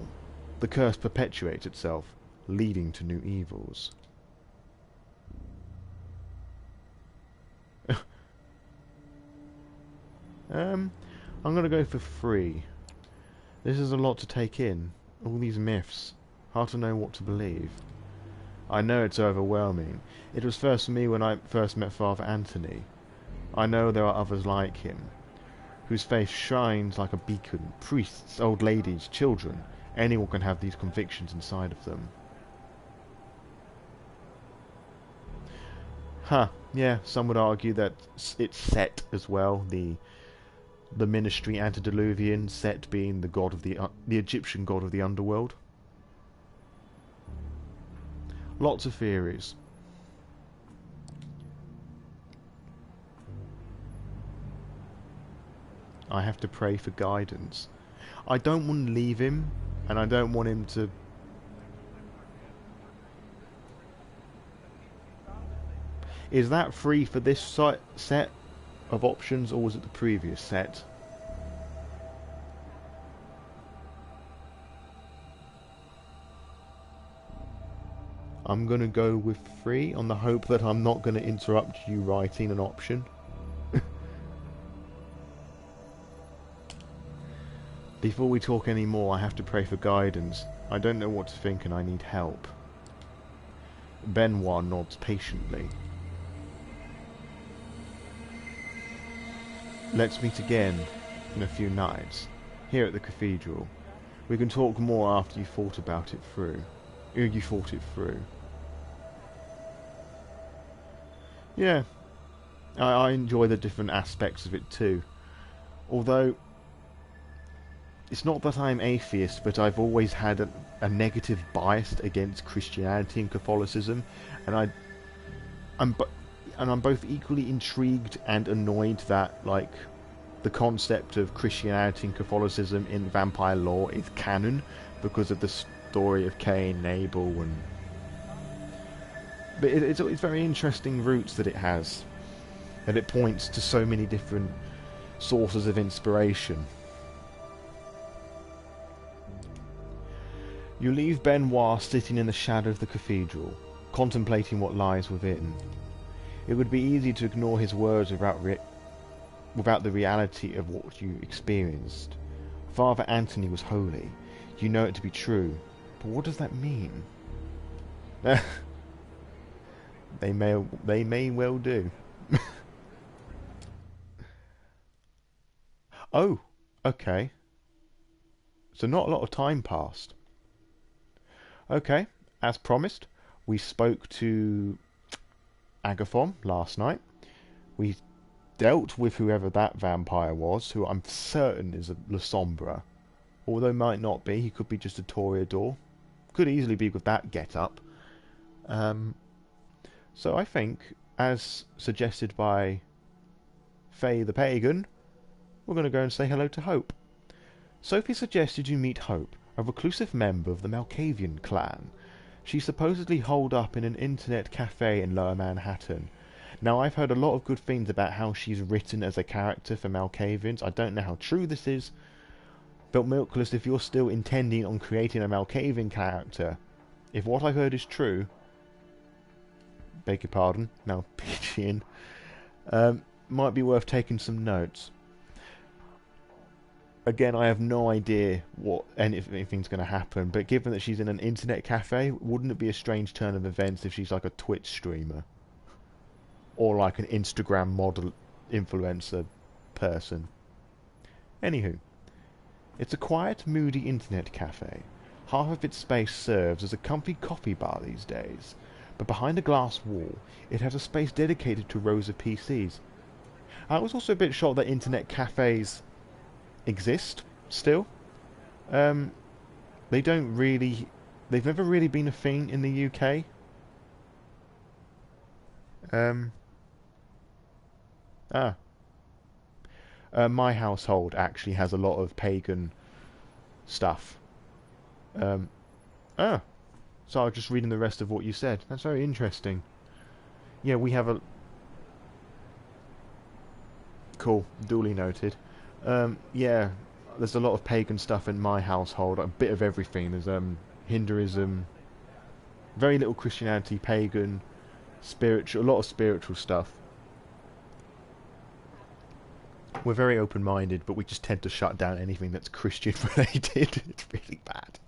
The curse perpetuates itself, leading to new evils. I'm going to go for 3. This is a lot to take in. All these myths. Hard to know what to believe. I know it's overwhelming. It was first for me when I first met Father Anthony. I know there are others like him, whose face shines like a beacon. Priests, old ladies, children. Anyone can have these convictions inside of them. Yeah, some would argue that it's Set as well, the ministry antediluvian, Set being the god of the Egyptian god of the underworld. Lots of theories. I have to pray for guidance. I don't want to leave him, and I don't want him to... Is that free for this set of options, or was it the previous set? I'm going to go with 3 on the hope that I'm not going to interrupt you writing an option. Before we talk any more, I have to pray for guidance. I don't know what to think and I need help. Benoit nods patiently. Let's meet again in a few nights, here at the cathedral. We can talk more after you've thought about it through. You thought it through. Yeah, I enjoy the different aspects of it too. Although, it's not that I'm atheist, but I've always had a negative bias against Christianity and Catholicism, and I'm both equally intrigued and annoyed that, like, the concept of Christianity and Catholicism in vampire lore is canon because of the story of Cain and Abel, and but it's very interesting roots that it has, and it points to so many different sources of inspiration. You leave Benoit sitting in the shadow of the cathedral, contemplating what lies within. It would be easy to ignore his words without the reality of what you experienced. Father Anthony was holy. You know it to be true. But what does that mean? They may well do. Oh, okay. So not a lot of time passed. Okay, as promised, we spoke to Agathon last night. We dealt with whoever that vampire was, who I'm certain is a La Sombra. Although might not be, he could be just a Toreador. Could easily be with that get-up. So I think, as suggested by Faye the Pagan, we're going to go and say hello to Hope. Sophie suggested you meet Hope, a reclusive member of the Malkavian clan. She's supposedly holed up in an internet cafe in Lower Manhattan. Now, I've heard a lot of good things about how she's written as a character for Malkavians. I don't know how true this is, but Milkless, if you're still intending on creating a Malkavian character, if what I've heard is true, beg your pardon, Malkavian, might be worth taking some notes. Again, I have no idea what anything's going to happen, but given that she's in an internet cafe, wouldn't it be a strange turn of events if she's like a Twitch streamer? Or like an Instagram model influencer person? Anywho, It's a quiet, moody internet cafe. Half of its space serves as a comfy coffee bar these days, but behind a glass wall, it has a space dedicated to rows of PCs. I was also a bit shocked that internet cafes exist still. Um, they don't really, they've never really been a thing in the UK. Um, ah, my household actually has a lot of pagan stuff. Um, ah, so I was just reading the rest of what you said. That's very interesting. Yeah, we have a... Cool, duly noted. Yeah, there's a lot of pagan stuff in my household. A bit of everything. There's Hinduism, very little Christianity, pagan, spiritual, a lot of spiritual stuff. We're very open-minded, but we just tend to shut down anything that's Christian related. It's really bad.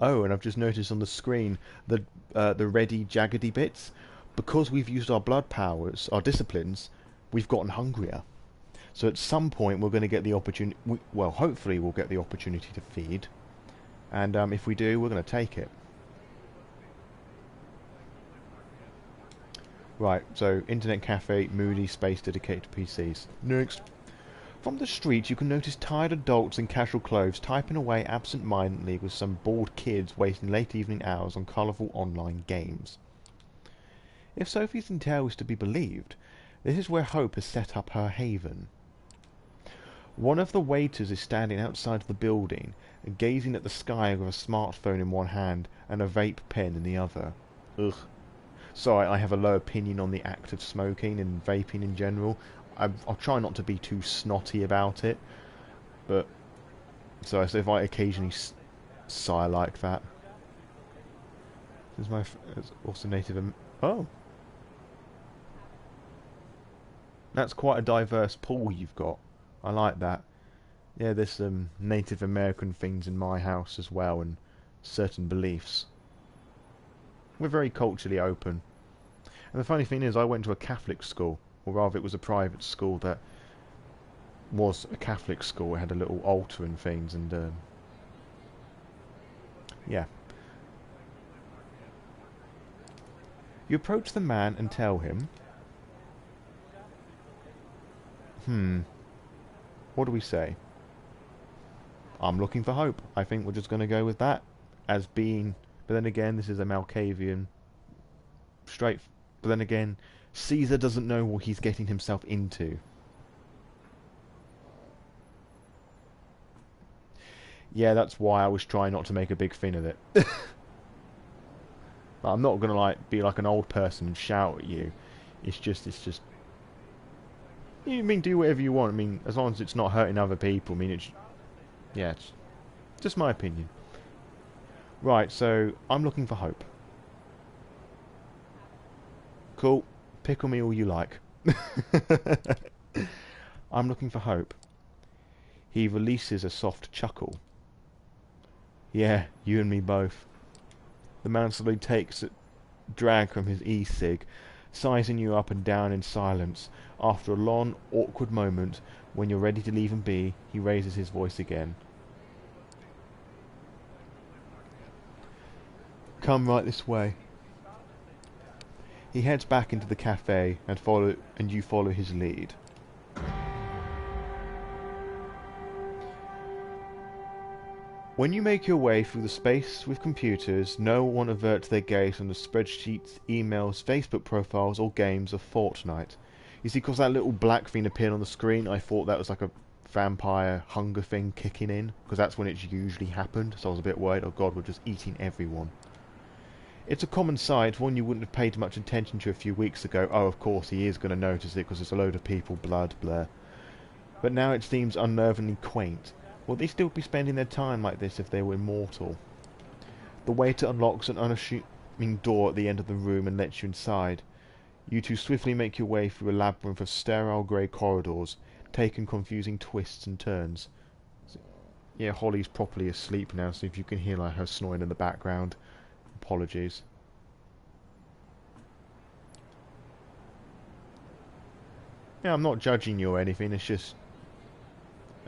Oh, and I've just noticed on the screen the reddy, jaggedy bits. Because we've used our blood powers, our disciplines, we've gotten hungrier. So at some point we're going to get the opportunity. Well, hopefully we'll get the opportunity to feed, and if we do, we're going to take it. Right. So internet cafe, moody space dedicated to PCs. Next. From the street, you can notice tired adults in casual clothes typing away absent-mindedly with some bored kids wasting late evening hours on colourful online games. If Sophie's tale is to be believed, this is where Hope has set up her haven. One of the waiters is standing outside the building, gazing at the sky with a smartphone in one hand and a vape pen in the other. Ugh. Sorry, I have a low opinion on the act of smoking and vaping in general. I'll try not to be too snotty about it, but so if I occasionally sigh like that. This is my it's also native. Oh, that's quite a diverse pool you've got. I like that. Yeah, there's some Native American things in my house as well, and certain beliefs. We're very culturally open. And the funny thing is, I went to a Catholic school, or rather it was a private school that was a Catholic school. It had a little altar and things, and yeah. You approach the man and tell him, what do we say? I'm looking for hope. I think we're just going to go with that as being, but then again, this is a Malkavian straight, but then again, Caesar doesn't know what he's getting himself into. Yeah, that's why I was trying not to make a big thing of it. I'm not gonna be like an old person and shout at you. It's just. You mean do whatever you want. I mean, as long as it's not hurting other people. I mean, it's just my opinion. Right, so I'm looking for hope. Cool. Pickle me all you like. I'm looking for hope. He releases a soft chuckle. Yeah, you and me both. The man slowly takes a drag from his e-cig, sizing you up and down in silence. After a long, awkward moment, when you're ready to leave him be, he raises his voice again. Come right this way. He heads back into the cafe and you follow his lead. When you make your way through the space with computers, no one averts their gaze from the spreadsheets, emails, Facebook profiles, or games of Fortnite. You see, because that little black thing appeared on the screen, I thought that was like a vampire hunger thing kicking in, because that's when it's usually happened, so I was a bit worried, oh god, we're just eating everyone. It's a common sight, one you wouldn't have paid much attention to a few weeks ago. Oh, of course, he is going to notice it, because it's a load of people, blood, blur. But now it seems unnervingly quaint. Would they still be spending their time like this if they were immortal? The waiter unlocks an unassuming door at the end of the room and lets you inside. You two swiftly make your way through a labyrinth of sterile grey corridors, taking confusing twists and turns. Yeah, Holly's properly asleep now, so if you can hear like her snoring in the background, apologies. Yeah, I'm not judging you or anything, it's just...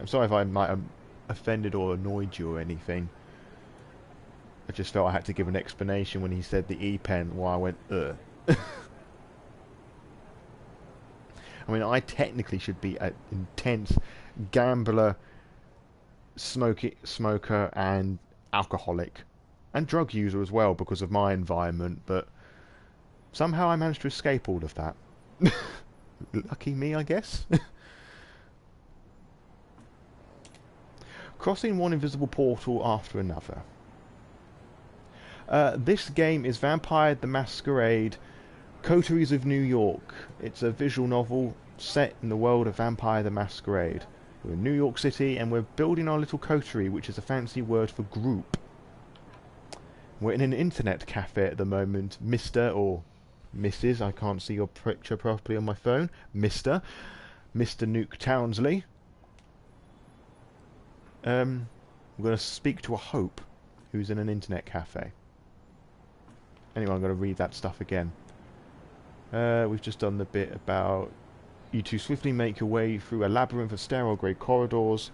I'm sorry if I might have offended or annoyed you or anything. I just felt I had to give an explanation when he said the E-pen, why I went, ugh. I mean, I technically should be an intense gambler, smoker, and alcoholic. And drug user as well, because of my environment, but somehow I managed to escape all of that. Lucky me, I guess. Crossing one invisible portal after another. This game is Vampire the Masquerade, Coteries of New York. It's a visual novel set in the world of Vampire the Masquerade. We're in New York City and we're building our little coterie, which is a fancy word for group. We're in an internet cafe at the moment. Mr. or Mrs. I can't see your picture properly on my phone. Mr. Nuke Townsley. We're going to speak to a Hope who's in an internet cafe. Anyway, I'm going to read that stuff again. We've just done the bit about you two swiftly make your way through a labyrinth of sterile grey corridors,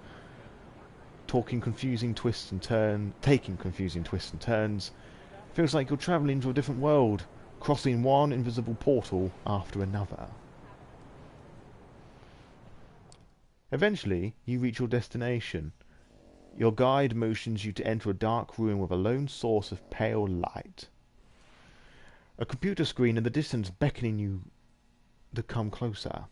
taking confusing twists and turns. Feels like you're travelling to a different world, crossing one invisible portal after another. Eventually, you reach your destination. Your guide motions you to enter a dark room with a lone source of pale light. A computer screen in the distance beckoning you to come closer.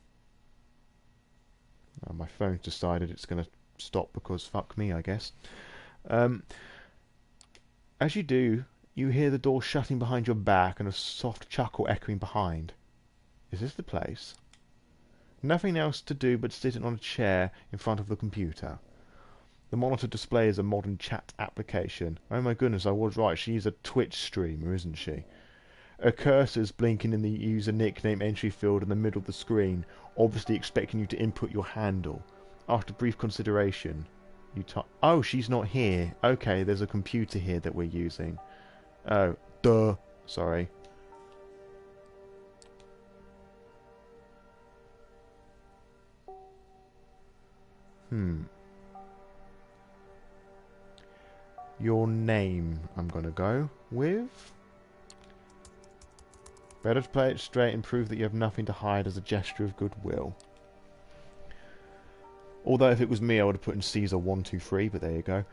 Oh, my phone's decided it's going to stop because fuck me, I guess. As you do, you hear the door shutting behind your back and a soft chuckle echoing behind. Is this the place? Nothing else to do but sitting on a chair in front of the computer. The monitor displays a modern chat application. Oh my goodness, I was right. She's a Twitch streamer, isn't she? A cursor's blinking in the user nickname entry field in the middle of the screen, obviously expecting you to input your handle. After brief consideration, you type... Oh, she's not here. Okay, there's a computer here that we're using. Oh, duh. Sorry. Your name, I'm gonna go with... Better to play it straight and prove that you have nothing to hide as a gesture of goodwill. Although if it was me, I would have put in Caesar 123, but there you go.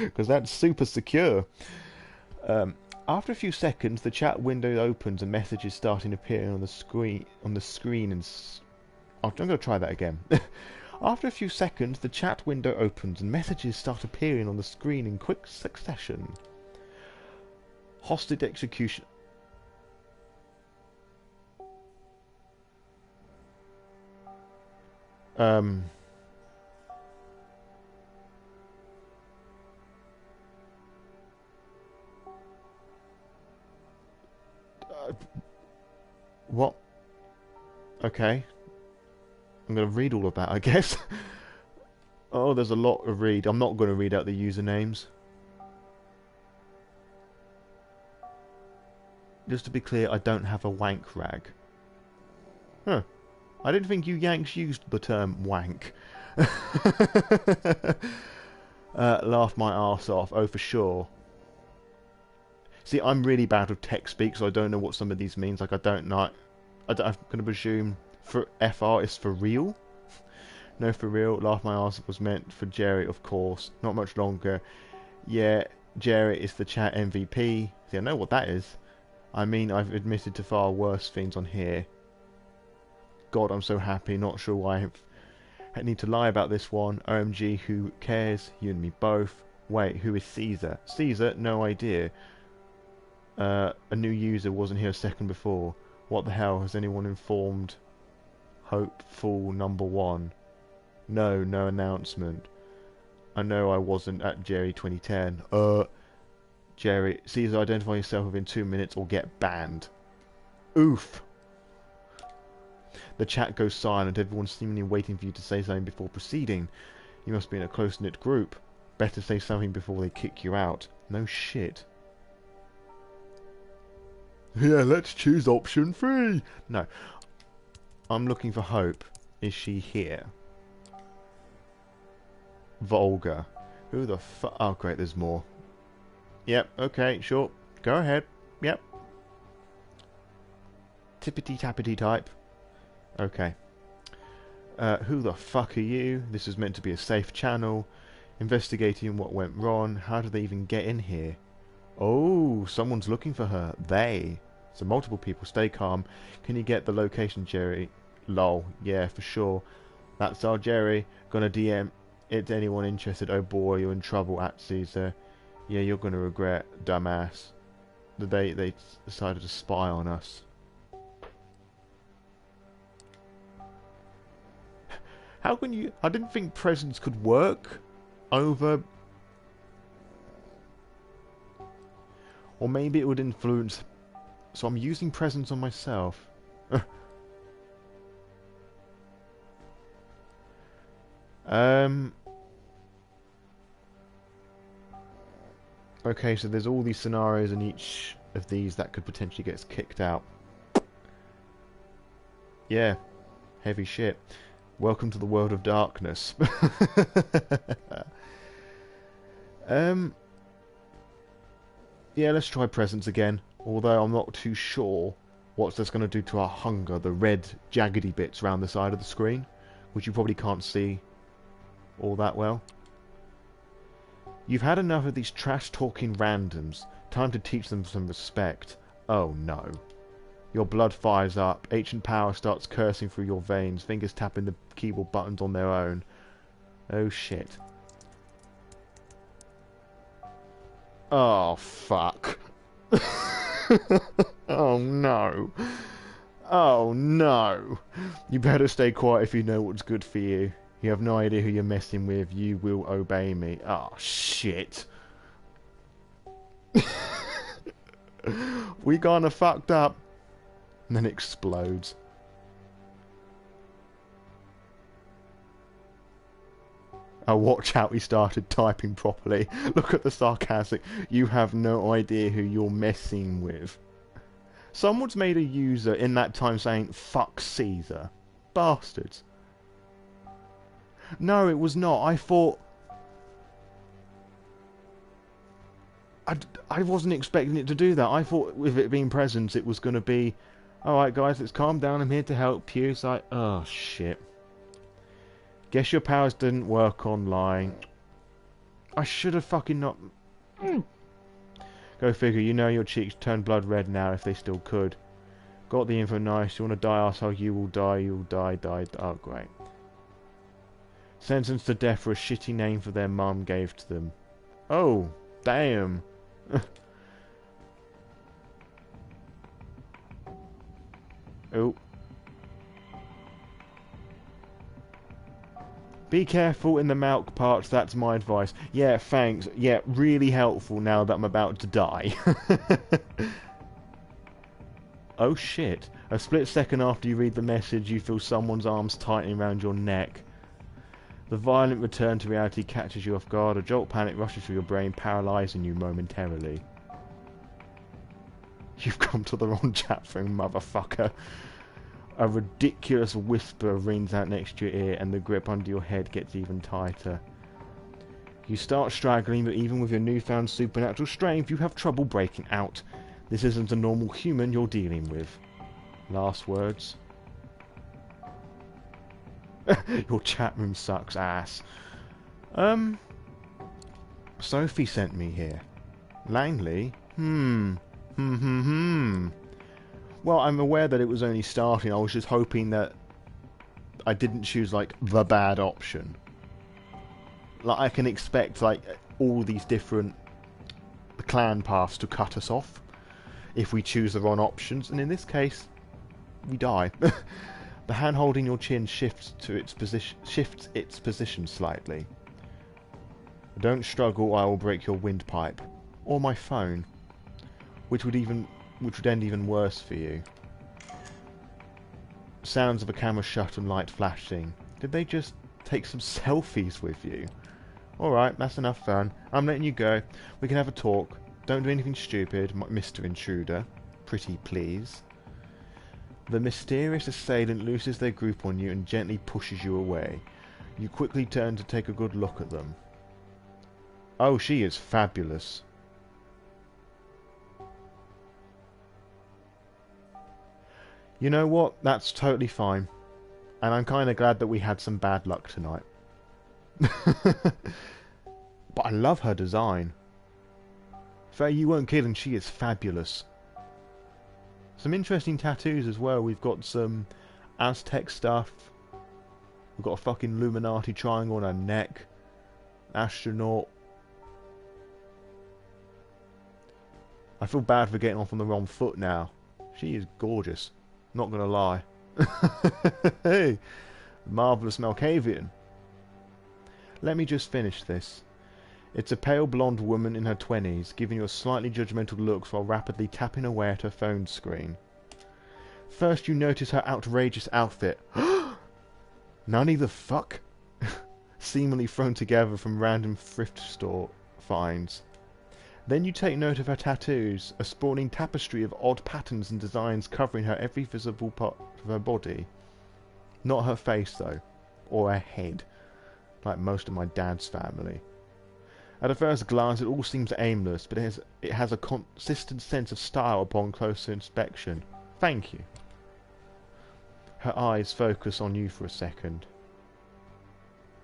Because that's super secure. After a few seconds, the chat window opens and messages starting appearing on the screen. I'm going to try that again. After a few seconds, the chat window opens and messages start appearing on the screen in quick succession. Hostage execution. What? Okay. I'm going to read all of that, I guess. Oh, there's a lot to read. I'm not going to read out the usernames. Just to be clear, I don't have a wank rag. Huh. I didn't think you Yanks used the term wank. Laugh my arse off. Oh, for sure. See, I'm really bad with tech speak, so I don't know what some of these means. Like, I'm going to presume for FR is for real. No, for real. Laugh my arse was meant for Jerry, of course. Not much longer. Yeah, Jerry is the chat MVP. See, I know what that is. I mean, I've admitted to far worse things on here. God, I'm so happy. Not sure why I need to lie about this one. OMG, who cares? You and me both. Wait, who is Caesar? Caesar? No idea. A new user wasn't here a second before. What the hell? Has anyone informed Hopeful number 1? No, no announcement. I know I wasn't at Jerry 2010. Jerry, Caesar, identify yourself within 2 minutes or get banned. Oof. The chat goes silent, everyone's seemingly waiting for you to say something before proceeding. You must be in a close-knit group. Better say something before they kick you out. No shit. Yeah, let's choose option 3. No. I'm looking for Hope. Is she here? vulgar. Who the fuck? Oh, great, there's more. Yep, okay, sure. Go ahead. Yep. Tippity-tappity type. Okay. Who the fuck are you? This is meant to be a safe channel. Investigating what went wrong. How did they even get in here? Oh, someone's looking for her. They. So multiple people. Stay calm. Can you get the location, Jerry? Lol. Yeah, for sure. That's our Jerry. Gonna DM it to anyone interested. Oh boy, you're in trouble at Caesar. Yeah, you're gonna regret, dumbass. They decided to spy on us. How can you... I didn't think presents could work over... Or maybe it would influence... So I'm using presents on myself. Okay, so there's all these scenarios in each of these that could potentially get us kicked out. Yeah. Heavy shit. Welcome to the world of darkness. Yeah, let's try presents again. Although I'm not too sure what that's going to do to our hunger. The red, jaggedy bits around the side of the screen, which you probably can't see all that well. You've had enough of these trash-talking randoms. Time to teach them some respect. Oh no. Your blood fires up. Ancient power starts coursing through your veins. Fingers tapping the keyboard buttons on their own. Oh shit. Oh fuck. Oh no. Oh no. You better stay quiet if you know what's good for you. You have no idea who you're messing with. You will obey me. Oh shit. We kinda fucked up. And then it explodes. Oh, watch out, he started typing properly. Look at the sarcastic. You have no idea who you're messing with. Someone's made a user in that time saying, fuck Caesar. Bastards. No, it was not. I thought... I wasn't expecting it to do that. I thought with it being presents, it was going to be... Alright guys, let's calm down. I'm here to help you. It's like, oh shit. Guess your powers didn't work online. I should have fucking not... Go figure, you know your cheeks turn blood red now if they still could. Got the info, nice. You want to die, arsehole? You will die, you will die, die. Oh, great. Sentenced to death for a shitty name for their mum gave to them. Oh, damn. Oh. Be careful in the milk parts, that's my advice. Yeah, thanks. Yeah, really helpful now that I'm about to die. Oh shit. A split second after you read the message, you feel someone's arms tightening around your neck. The violent return to reality catches you off guard. A jolt panic rushes through your brain, paralysing you momentarily. You've come to the wrong chat room, motherfucker. A ridiculous whisper rings out next to your ear, and the grip under your head gets even tighter. You start straggling, but even with your newfound supernatural strength, you have trouble breaking out. This isn't a normal human you're dealing with. Last words. Your chat room sucks ass. Sophie sent me here. Langley? Well, I'm aware that it was only starting. I was just hoping that I didn't choose, like, the bad option. Like, I can expect, like, all these different clan paths to cut us off if we choose the wrong options. And in this case, we die. The hand holding your chin shifts its position slightly. Don't struggle, I will break your windpipe. Or my phone. Which would end even worse for you. Sounds of a camera shut and light flashing. Did they just take some selfies with you? Alright, that's enough fun. I'm letting you go. We can have a talk. Don't do anything stupid, Mr. Intruder. Pretty please. The mysterious assailant looses their grip on you and gently pushes you away. You quickly turn to take a good look at them. Oh, she is fabulous. You know what? That's totally fine. And I'm kind of glad that we had some bad luck tonight. But I love her design. Faye, you weren't kidding, she is fabulous. Some interesting tattoos as well. We've got some Aztec stuff. We've got a fucking Illuminati triangle on her neck. Astronaut. I feel bad for getting off on the wrong foot now. She is gorgeous. Not gonna lie. Hey, marvellous Malkavian. Let me just finish this. It's a pale blonde woman in her 20s, giving you a slightly judgmental look while rapidly tapping away at her phone screen. First you notice her outrageous outfit. Nani the fuck? Seemingly thrown together from random thrift store finds. Then you take note of her tattoos, a sprawling tapestry of odd patterns and designs covering her every visible part of her body. Not her face though, or her head, like most of my dad's family. At a first glance it all seems aimless, but it has a consistent sense of style upon closer inspection. Thank you. Her eyes focus on you for a second.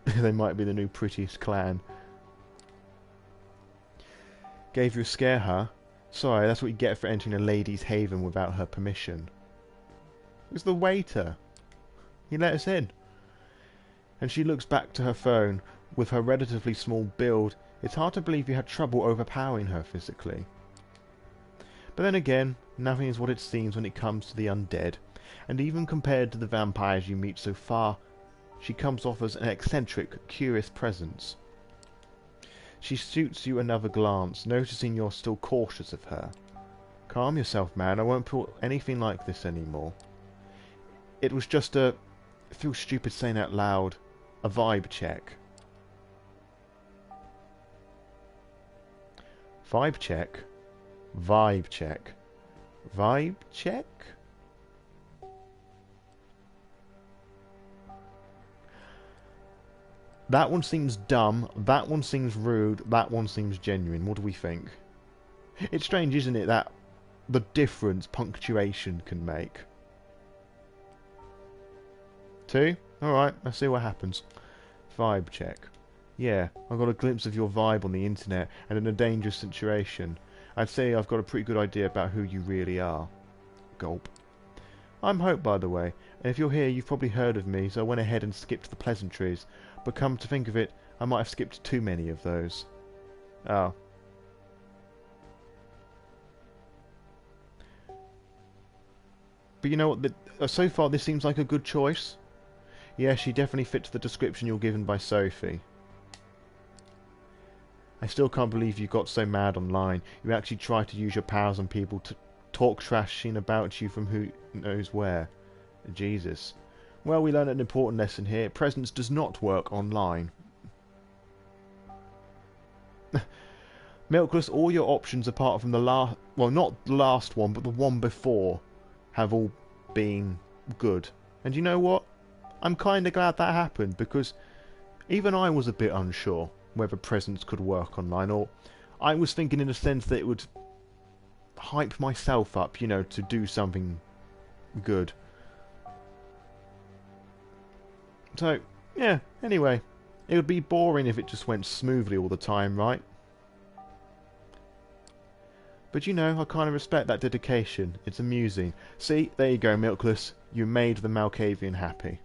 They might be the new prettiest clan. Gave you a scare, huh? Sorry, that's what you get for entering a lady's haven without her permission. It was the waiter. He let us in. And she looks back to her phone. With her relatively small build, it's hard to believe you had trouble overpowering her physically. But then again, nothing is what it seems when it comes to the undead, and even compared to the vampires you meet so far, she comes off as an eccentric, curious presence. She shoots you another glance, noticing you're still cautious of her. Calm yourself, man, I won't pull anything like this anymore. It was just a... I feel stupid saying out loud. A vibe check. Vibe check? Vibe check. Vibe check? That one seems dumb, that one seems rude, that one seems genuine. What do we think? It's strange, isn't it, that the difference punctuation can make. 2? Alright, let's see what happens. Vibe check. Yeah, I got a glimpse of your vibe on the internet, and in a dangerous situation. I'd say I've got a pretty good idea about who you really are. Gulp. I'm Hope, by the way, and if you're here you've probably heard of me, so I went ahead and skipped the pleasantries. But come to think of it, I might have skipped too many of those. Oh. But you know what, so far this seems like a good choice. Yeah, she definitely fits the description you're given by Sophie. I still can't believe you got so mad online. You actually tried to use your powers on people to talk trashing about you from who knows where. Jesus. Well, we learned an important lesson here. Presence does not work online. Milkless, all your options apart from the last... Well, not the last one, but the one before have all been good. And you know what? I'm kind of glad that happened, because even I was a bit unsure whether presence could work online, or I was thinking in a sense that it would hype myself up, you know, to do something good. So, yeah, anyway, it would be boring if it just went smoothly all the time, right? But you know, I kind of respect that dedication. It's amusing. See, there you go, Milkless. You made the Malkavian happy.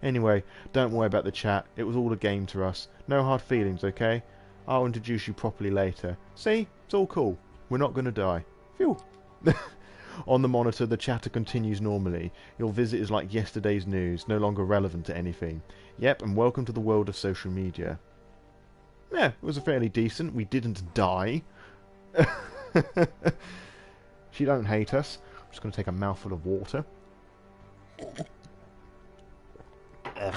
Anyway, don't worry about the chat. It was all a game to us. No hard feelings, okay? I'll introduce you properly later. See? It's all cool. We're not going to die. Phew. On the monitor, the chatter continues normally. Your visit is like yesterday's news, no longer relevant to anything. Yep, and welcome to the world of social media. Yeah, it was a fairly decent. We didn't die. She don't hate us. I'm just going to take a mouthful of water. Ugh.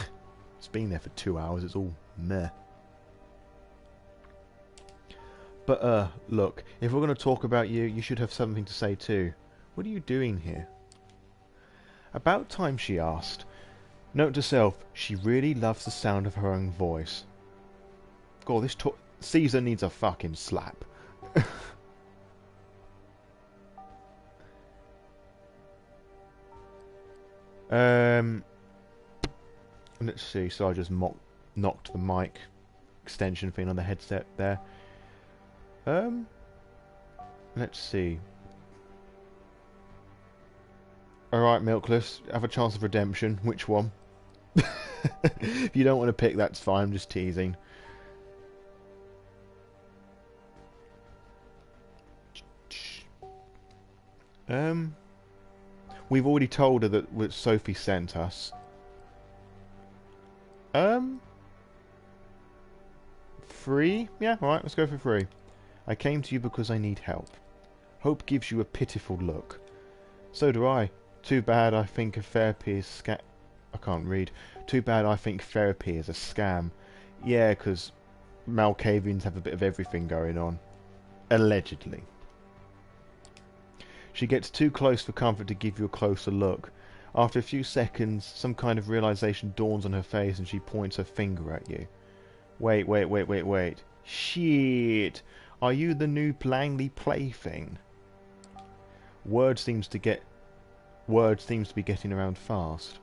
It's been there for 2 hours. It's all meh. But, look, if we're going to talk about you, you should have something to say too. What are you doing here? About time, she asked. Note to self, she really loves the sound of her own voice. God, this Caesar needs a fucking slap. Let's see, so I just knocked the mic extension thing on the headset there. Let's see. Alright, Milkless, have a chance of redemption. Which one? If you don't want to pick, that's fine, I'm just teasing. We've already told her that Sophie sent us. Free? Yeah, alright, let's go for free. I came to you because I need help. Hope gives you a pitiful look. So do I. Too bad I think therapy is I can't read. Too bad I think therapy is a scam. Yeah, because Malkavians have a bit of everything going on. Allegedly. She gets too close for comfort to give you a closer look. After a few seconds, some kind of realization dawns on her face and she points her finger at you. Wait. Shit! Are you the new Langley plaything? Word seems to be getting around fast.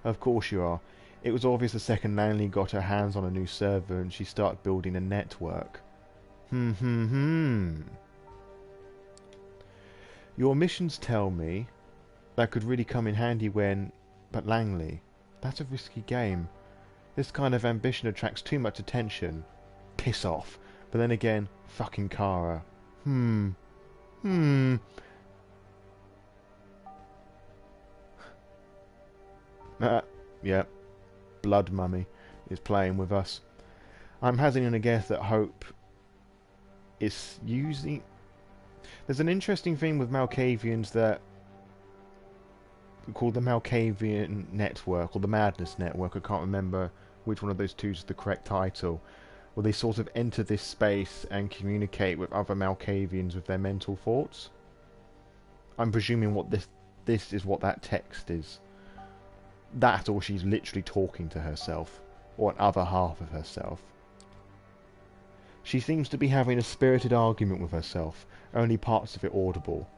Of course you are. It was obvious the second Langley got her hands on a new server and she started building a network. Your missions tell me that could really come in handy when... But Langley, that's a risky game. This kind of ambition attracts too much attention. Piss off. But then again, fucking Kara. Yeah. Blood Mummy is playing with us. I'm hazarding a guess that Hope is using... There's an interesting thing with Malkavians that called the Malkavian Network, or the Madness Network, I can't remember which one of those two is the correct title, where they sort of enter this space and communicate with other Malkavians with their mental thoughts. I'm presuming what this is what that text is. That, or she's literally talking to herself, or an other half of herself. She seems to be having a spirited argument with herself, only parts of it audible.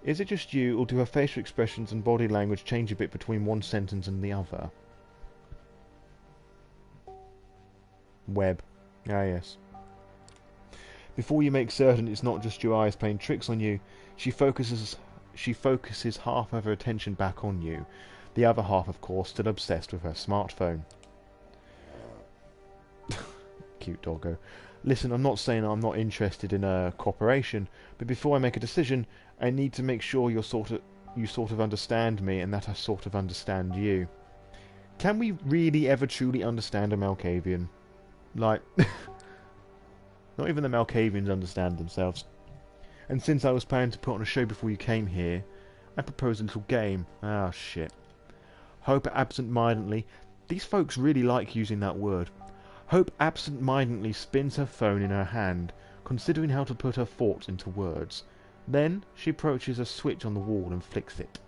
Is it just you, or do her facial expressions and body language change a bit between one sentence and the other? Web. Ah, yes. Before you make certain it's not just your eyes playing tricks on you, she focuses half of her attention back on you. The other half, of course, still obsessed with her smartphone. Cute doggo. Listen, I'm not saying I'm not interested in cooperation, but before I make a decision, I need to make sure you sort of understand me and that I sort of understand you. Can we really ever truly understand a Malkavian? Like, not even the Malkavians understand themselves. And since I was planning to put on a show before you came here, I proposed a little game. Ah, shit. Hope absent-mindedly... These folks really like using that word. Hope absent-mindedly spins her phone in her hand, considering how to put her thoughts into words. Then she approaches a switch on the wall and flicks it.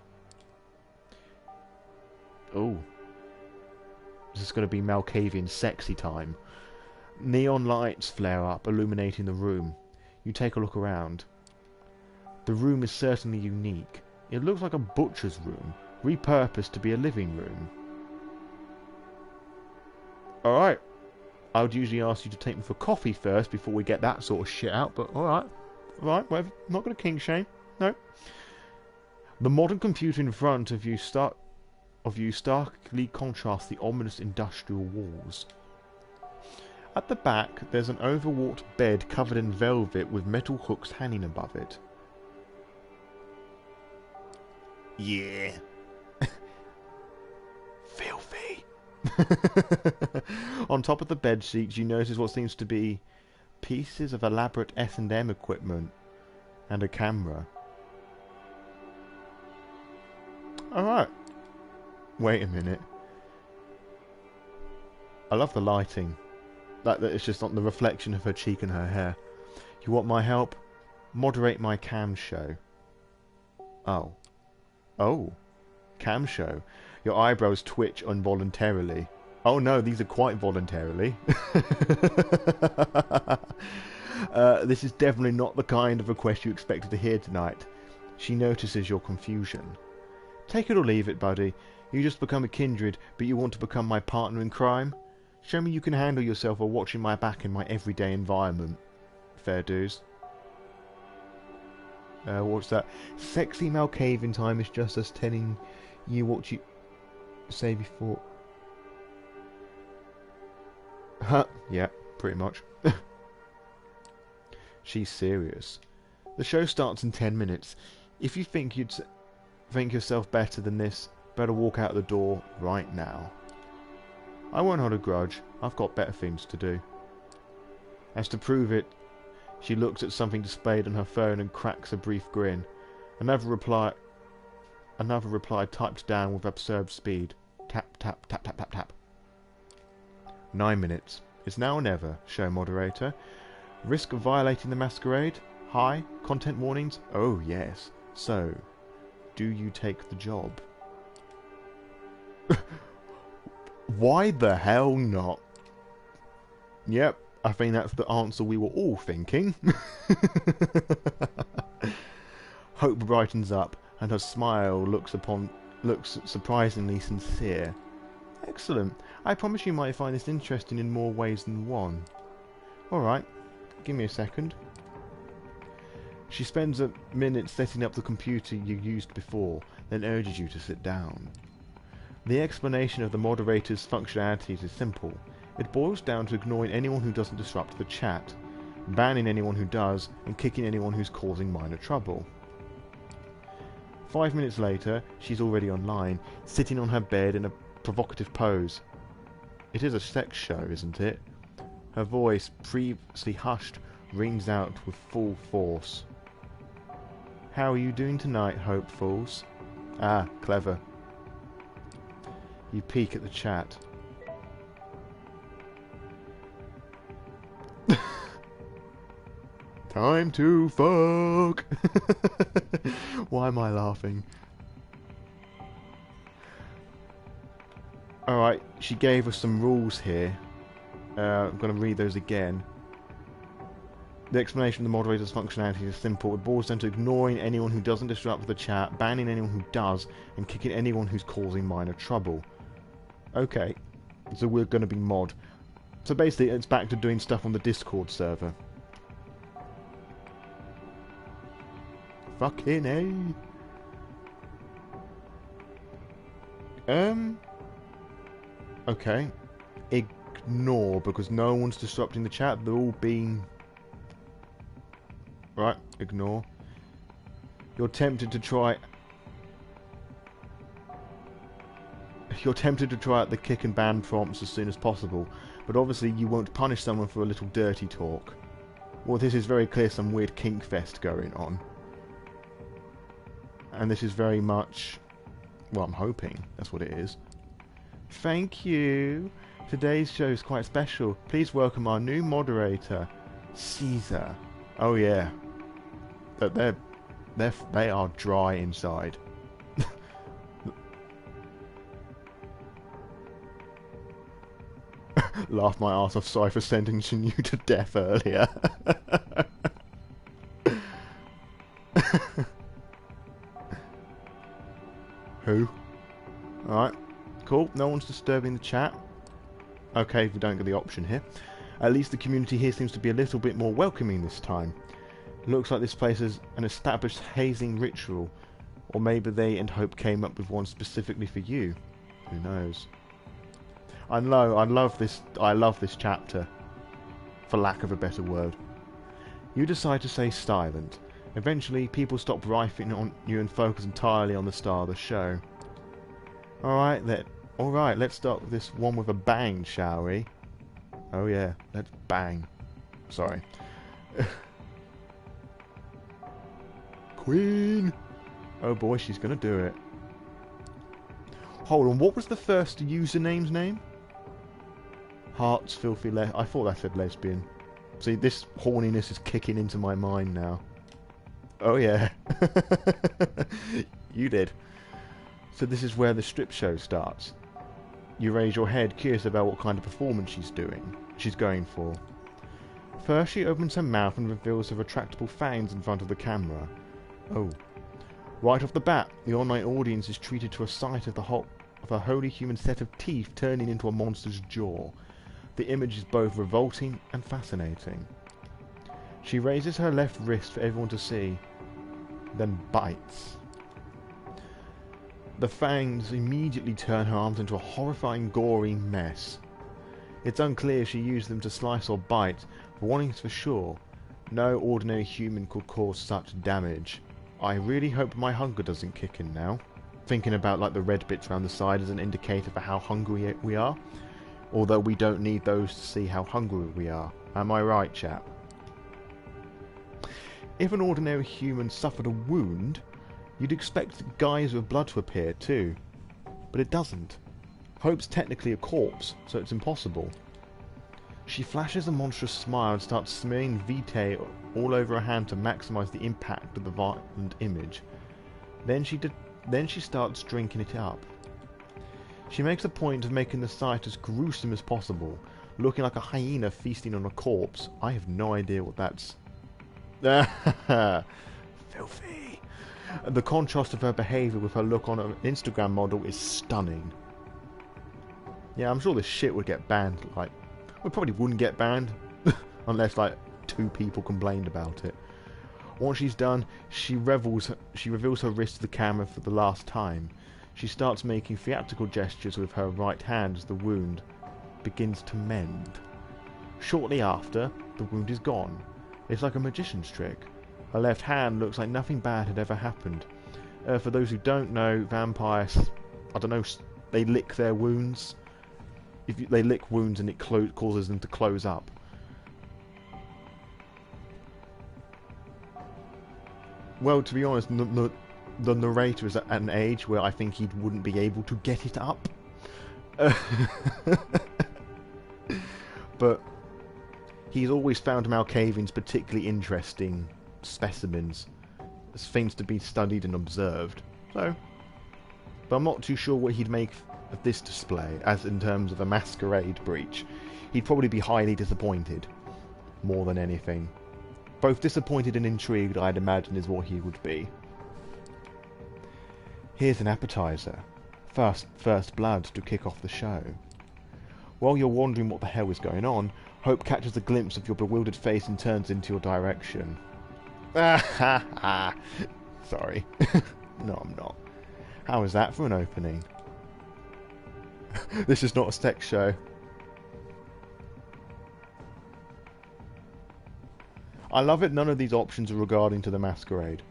Oh. This is going to be Malkavian sexy time. Neon lights flare up, illuminating the room. You take a look around. The room is certainly unique. It looks like a butcher's room, repurposed to be a living room. Alright. I would usually ask you to take me for coffee first before we get that sort of shit out, but alright. Alright, whatever. I'm not going to kink shame. No. The modern computer in front of you starkly contrasts the ominous industrial walls. At the back, there's an overwrought bed covered in velvet with metal hooks hanging above it. Yeah. Filthy. On top of the bed sheets, you notice what seems to be pieces of elaborate S&M equipment and a camera. Alright. Wait a minute. I love the lighting. That it's just on the reflection of her cheek and her hair. You want my help? Moderate my cam show. Oh. Oh. Cam show. Your eyebrows twitch involuntarily. Oh no, these are quite voluntarily. This is definitely not the kind of request you expected to hear tonight. She notices your confusion. Take it or leave it, buddy. You just become a kindred, but you want to become my partner in crime? Show me you can handle yourself while watching my back in my everyday environment. Fair dues. What's that? Sexy Malkavian time is just us telling you what you say before. Huh? Yeah, pretty much. She's serious. The show starts in 10 minutes. If you think you'd think yourself better than this, better walk out the door right now. I won't hold a grudge. I've got better things to do. As to prove it, she looks at something displayed on her phone and cracks a brief grin. Another reply typed down with absurd speed. Tap, tap, tap, tap, tap, tap. 9 minutes. It's now or never, show moderator. Risk of violating the Masquerade? High? Content warnings? Oh, yes. So, do you take the job? Why the hell not? Yep, I think that's the answer we were all thinking. Hope brightens up, and her smile looks surprisingly sincere. Excellent. I promise you might find this interesting in more ways than one. Alright, give me a second. She spends a minute setting up the computer you used before, then urges you to sit down. The explanation of the moderator's functionalities is simple. It boils down to ignoring anyone who doesn't disrupt the chat, banning anyone who does, and kicking anyone who's causing minor trouble. 5 minutes later, she's already online, sitting on her bed in a provocative pose. It is a sex show, isn't it? Her voice, previously hushed, rings out with full force. How are you doing tonight, hopefuls? Ah, clever. You peek at the chat. Time to fuck! Why am I laughing? Alright, she gave us some rules here. I'm going to read those again. The explanation of the moderator's functionality is simple. It boils down to ignoring anyone who doesn't disrupt the chat, banning anyone who does, and kicking anyone who's causing minor trouble. Okay, so we're going to be mod. So basically, it's back to doing stuff on the Discord server. Fucking A. Okay. Ignore, because no one's disrupting the chat. They're all being... Right, ignore. You're tempted to try out the kick and ban prompts as soon as possible, but obviously you won't punish someone for a little dirty talk. Well, this is very clear some weird kink fest going on. And this is very much... Well, I'm hoping that's what it is. Thank you. Today's show is quite special. Please welcome our new moderator, Caesar. Oh yeah. They are dry inside. Laugh my arse off, sorry for sentencing you to death earlier. Who? Alright, cool. No one's disturbing the chat. Okay, we don't get the option here. At least the community here seems to be a little bit more welcoming this time. Looks like this place is an established hazing ritual. Or maybe they and Hope came up with one specifically for you. Who knows? I love this chapter. For lack of a better word. You decide to stay silent. Eventually, people stop riffing on you and focus entirely on the star of the show. Alright, let's start with this one with a bang, shall we? Oh yeah, let's bang. Sorry. Queen! Oh boy, she's gonna do it. Hold on, what was the first username's name? Hearts Filthy I thought that said lesbian. See, this horniness is kicking into my mind now. Oh yeah. You did. So this is where the strip show starts. You raise your head, curious about what kind of performance she's going for. First she opens her mouth and reveals her retractable fangs in front of the camera. Oh. Right off the bat, the online audience is treated to a sight of a wholly human set of teeth turning into a monster's jaw. The image is both revolting and fascinating. She raises her left wrist for everyone to see, then bites. The fangs immediately turn her arms into a horrifying, gory mess. It's unclear if she used them to slice or bite, but one thing's for sure, no ordinary human could cause such damage. I really hope my hunger doesn't kick in now. Thinking about like the red bits around the side as an indicator for how hungry we are. Although we don't need those to see how hungry we are. Am I right, chap? If an ordinary human suffered a wound, you'd expect guys with blood to appear too. But it doesn't. Hope's technically a corpse, so it's impossible. She flashes a monstrous smile and starts smearing vitae all over her hand to maximise the impact of the violent image. Then she starts drinking it up. She makes a point of making the sight as gruesome as possible, looking like a hyena feasting on a corpse. I have no idea what that's... Filthy. The contrast of her behaviour with her look on an Instagram model is stunning. Yeah, I'm sure this shit would get banned. Like, we probably wouldn't get banned unless like 2 people complained about it. Once she's done, she reveals her wrist to the camera for the last time. She starts making theatrical gestures with her right hand as the wound begins to mend. Shortly after, the wound is gone. It's like a magician's trick. Her left hand looks like nothing bad had ever happened. For those who don't know, vampires, I don't know, they lick their wounds. They lick wounds and it causes them to close up. Well, to be honest, the narrator is at an age where I think he wouldn't be able to get it up. But he's always found Malkavians particularly interesting specimens, as things to be studied and observed. So, but I'm not too sure what he'd make of this display, as in terms of a masquerade breach. He'd probably be highly disappointed, more than anything. Both disappointed and intrigued, I'd imagine, is what he would be. Here's an appetizer. First blood to kick off the show. While you're wondering what the hell is going on, Hope catches a glimpse of your bewildered face and turns into your direction. Sorry. No, I'm not. How is that for an opening? This is not a sex show. I love it none of these options are regarding to the Masquerade.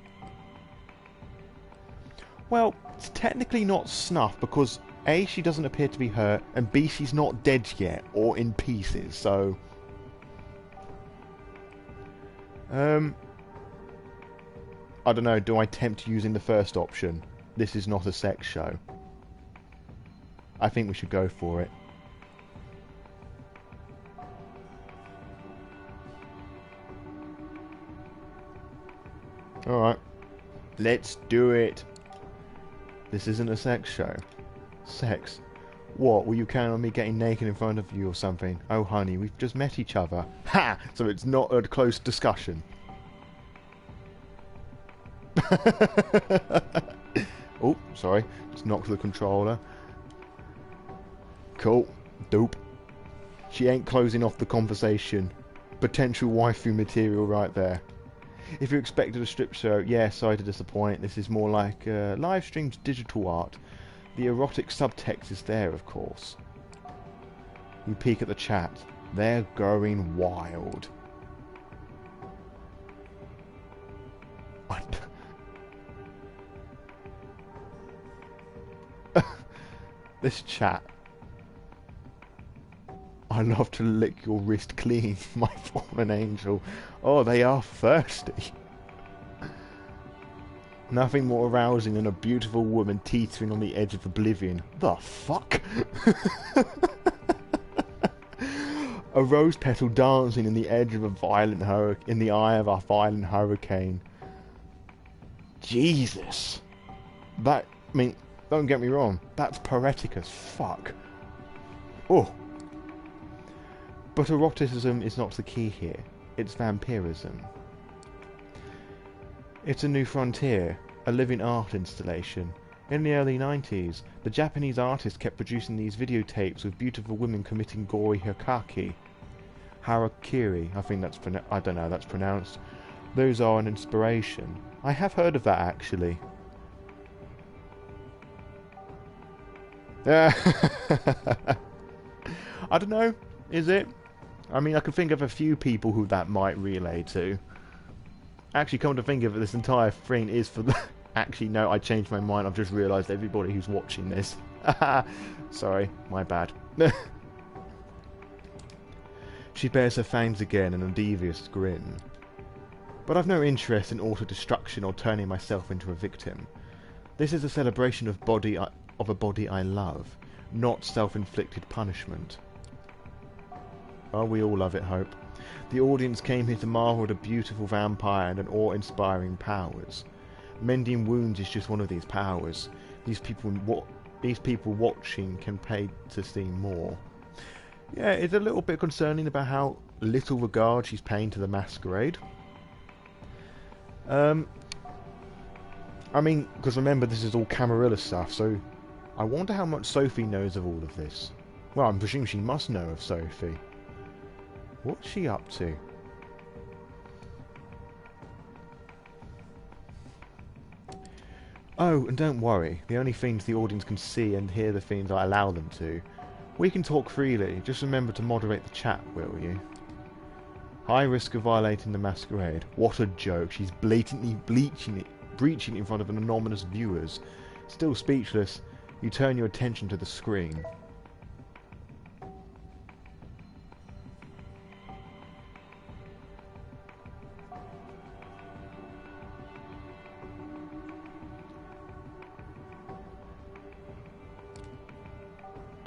Well, it's technically not snuff because A, she doesn't appear to be hurt, and B, she's not dead yet, or in pieces, so... I don't know, do I tempt using the first option? This is not a sex show. I think we should go for it. Alright. Let's do it. This isn't a sex show. Sex? What, will you count on me getting naked in front of you or something? Oh honey, we've just met each other. Ha! So it's not a close discussion. Oh, sorry. Just knocked the controller. Cool. Dope. She ain't closing off the conversation. Potential waifu material right there. If you expected a strip show, yeah, sorry to disappoint. This is more like live streams digital art. The erotic subtext is there, of course. You peek at the chat. They're going wild. This chat. I love to lick your wrist clean, my fallen angel. Oh, they are thirsty. Nothing more arousing than a beautiful woman teetering on the edge of oblivion. The fuck? A rose petal dancing in the edge of a violent in the eye of a violent hurricane. Jesus. That, I mean, Don't get me wrong, that's poetic as fuck. Oh. But eroticism is not the key here. It's vampirism. It's a new frontier, a living art installation. In the early 90s, the Japanese artists kept producing these videotapes with beautiful women committing gory harakiri. I think that's I don't know how that's pronounced. Those are an inspiration. I have heard of that actually. I don't know. Is it? I mean, I can think of a few people who that might relay to. Actually, come to think of it, this entire thing is for the... Actually, no, I changed my mind. I've just realised everybody who's watching this. Sorry, my bad. She bares her fangs again in a devious grin. But I've no interest in auto-destruction or turning myself into a victim. This is a celebration of a body I love, not self-inflicted punishment. Oh, we all love it, Hope. The audience came here to marvel at a beautiful vampire and an awe-inspiring powers. Mending wounds is just one of these powers. These people watching can pay to see more. Yeah, it's a little bit concerning about how little regard she's paying to the Masquerade. I mean, because remember, this is all Camarilla stuff, so I wonder how much Sophie knows of all of this. Well, I'm presuming she must know of Sophie. What's she up to? Oh, and don't worry, the only things the audience can see and hear the things I allow them to. We can talk freely, just remember to moderate the chat, will you? High risk of violating the Masquerade. What a joke, she's blatantly breaching in front of anonymous viewers. Still speechless, you turn your attention to the screen.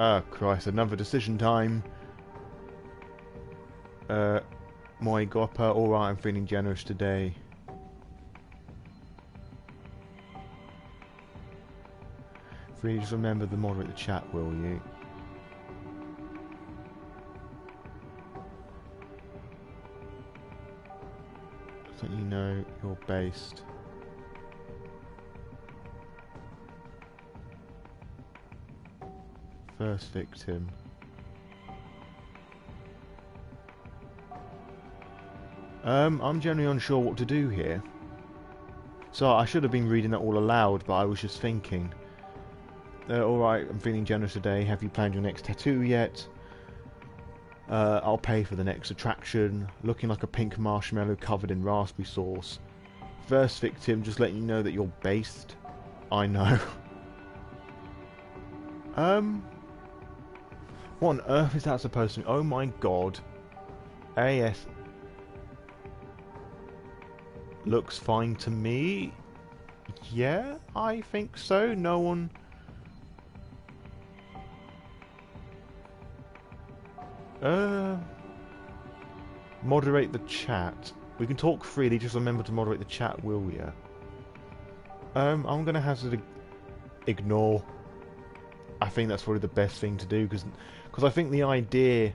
Ah, Christ, another decision time. My gopper, alright, I'm feeling generous today. Please remember to moderate the chat, will you? I think you know you're based. First victim. I'm generally unsure what to do here. So I should have been reading that all aloud, but I was just thinking. Alright, I'm feeling generous today. Have you planned your next tattoo yet? I'll pay for the next attraction. Looking like a pink marshmallow covered in raspberry sauce. First victim, just letting you know that you're based. I know. What on earth is that supposed to mean? Oh my god. AS looks fine to me. Yeah, I think so. No one... Moderate the chat. We can talk freely, just remember to moderate the chat, will ya? I'm gonna have to ignore. I think that's probably the best thing to do, because I think the idea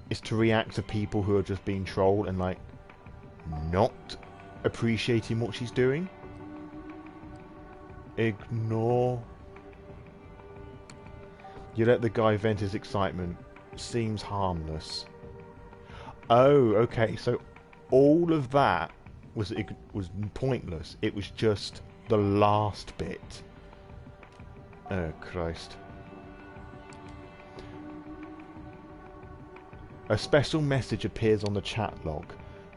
is to react to people who are just being trolled and, like, not appreciating what she's doing. Ignore. You let the guy vent his excitement. Seems harmless. Oh, okay, so all of that was pointless. It was just the last bit. Oh, Christ. A special message appears on the chat log,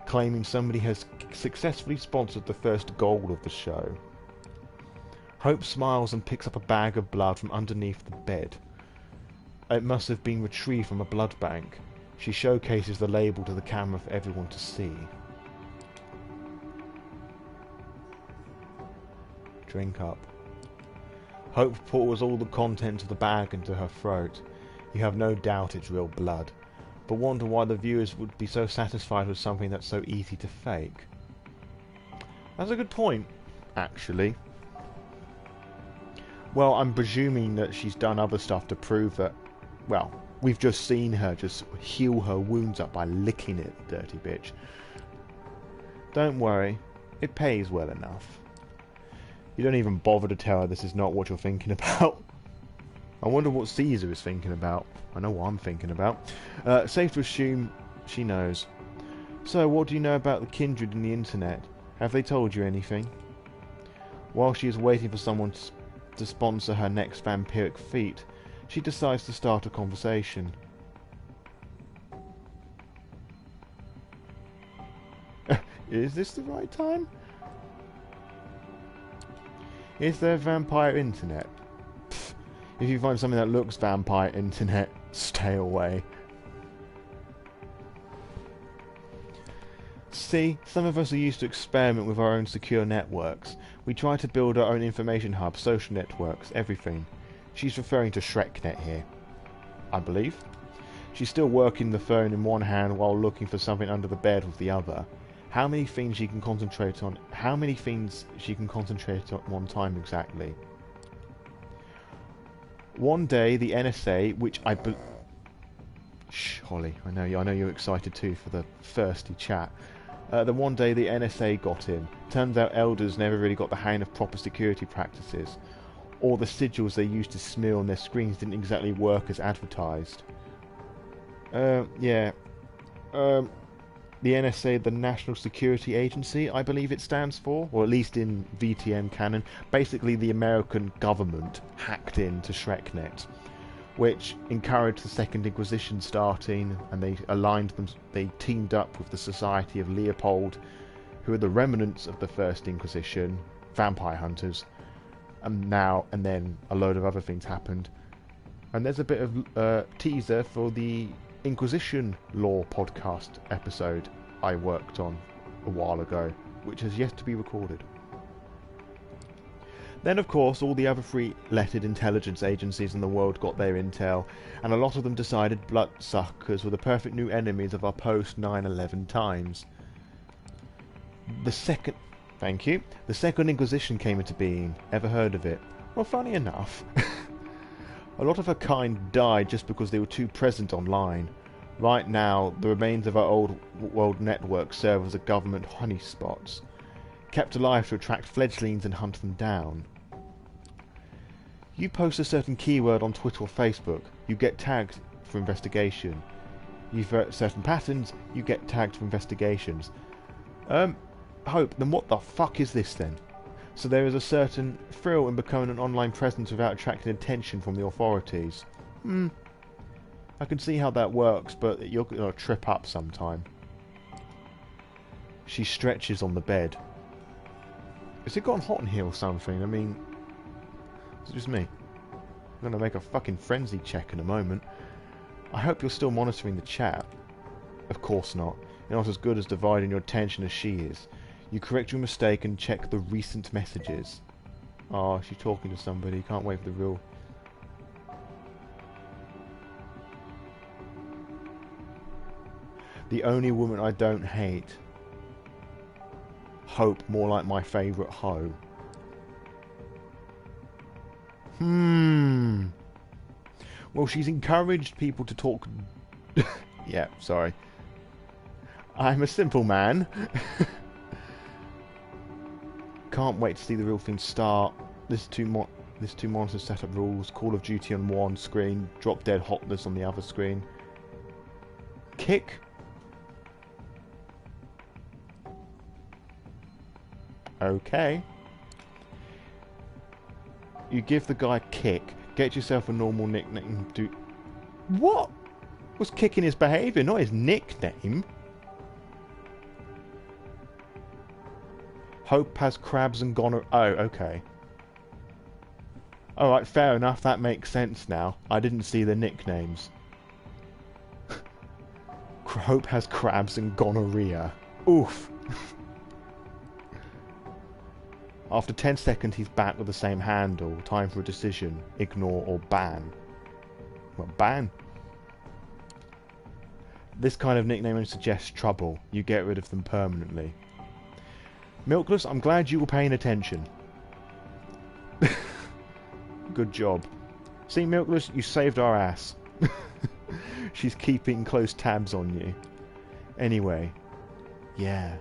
claiming somebody has successfully sponsored the first goal of the show. Hope smiles and picks up a bag of blood from underneath the bed. It must have been retrieved from a blood bank. She showcases the label to the camera for everyone to see. Drink up. Hope pours all the contents of the bag into her throat. You have no doubt it's real blood, but wonder why the viewers would be so satisfied with something that's so easy to fake. That's a good point, actually. Well, I'm presuming that she's done other stuff to prove that... Well, we've just seen her just heal her wounds up by licking it, dirty bitch. Don't worry, it pays well enough. You don't even bother to tell her this is not what you're thinking about. I wonder what Caesar is thinking about. I know what I'm thinking about. Safe to assume she knows. So, what do you know about the kindred and the internet? Have they told you anything? While she is waiting for someone to sponsor her next vampiric feat, she decides to start a conversation. Is this the right time? Is there vampire internet? Pfft. If you find something that looks vampire internet, stay away. See, some of us are used to experiment with our own secure networks. We try to build our own information hubs, social networks, everything. She's referring to ShrekNet here, I believe. She's still working the phone in one hand while looking for something under the bed with the other. How many things she can concentrate on? How many things she can concentrate on at one time exactly? One day, the NSA, which Shh, Holly, I know you're excited too for the thirsty chat. The one day the NSA got in. Turns out elders never really got the hang of proper security practices. Or the sigils they used to smear on their screens didn't exactly work as advertised. Yeah. The NSA, the National Security Agency, I believe it stands for, or at least in VTN canon. Basically, the American government hacked into ShrekNet, which encouraged the Second Inquisition starting, and they teamed up with the Society of Leopold, who are the remnants of the First Inquisition, vampire hunters, and then a load of other things happened. And there's a bit of teaser for the Inquisition Law podcast episode I worked on a while ago, which has yet to be recorded. Then, of course, all the other three-lettered intelligence agencies in the world got their intel, and a lot of them decided bloodsuckers were the perfect new enemies of our post-9/11 times. Thank you. The Second Inquisition came into being. Ever heard of it? Well, funny enough, a lot of her kind died just because they were too present online. Right now, the remains of our old world network serve as a government honeyspots, kept alive to attract fledglings and hunt them down. You post a certain keyword on Twitter or Facebook, you get tagged for investigation. You vert certain patterns, you get tagged for investigations. Hope, then what the fuck is this then? So there is a certain thrill in becoming an online presence without attracting attention from the authorities. I can see how that works, but you're gonna trip up sometime. She stretches on the bed. Has it gotten hot in here or something? I mean, is it just me? I'm gonna make a fucking frenzy check in a moment. I hope you're still monitoring the chat. Of course not. You're not as good as dividing your attention as she is. You correct your mistake and check the recent messages. Oh, she's talking to somebody. Can't wait for the real... The only woman I don't hate. Hope, more like my favourite hoe. Well, she's encouraged people to talk... Yeah, sorry. I'm a simple man. Can't wait to see the real thing start. This two monsters set up rules. Call of Duty on one screen. Drop Dead Hotness on the other screen. Kick. Okay. You give the guy Kick. Get yourself a normal nickname. What? Was kicking his behaviour, not his nickname? Hope has crabs and gonorrhea. Oh, okay. Alright, fair enough. That makes sense now. I didn't see the nicknames. Hope has crabs and gonorrhea. Oof. After 10 seconds, he's back with the same handle. Time for a decision. Ignore or ban. Well, ban. This kind of nickname suggests trouble. You get rid of them permanently. Milkless, I'm glad you were paying attention. Good job. See, Milkless, you saved our ass. She's keeping close tabs on you. Anyway, yeah.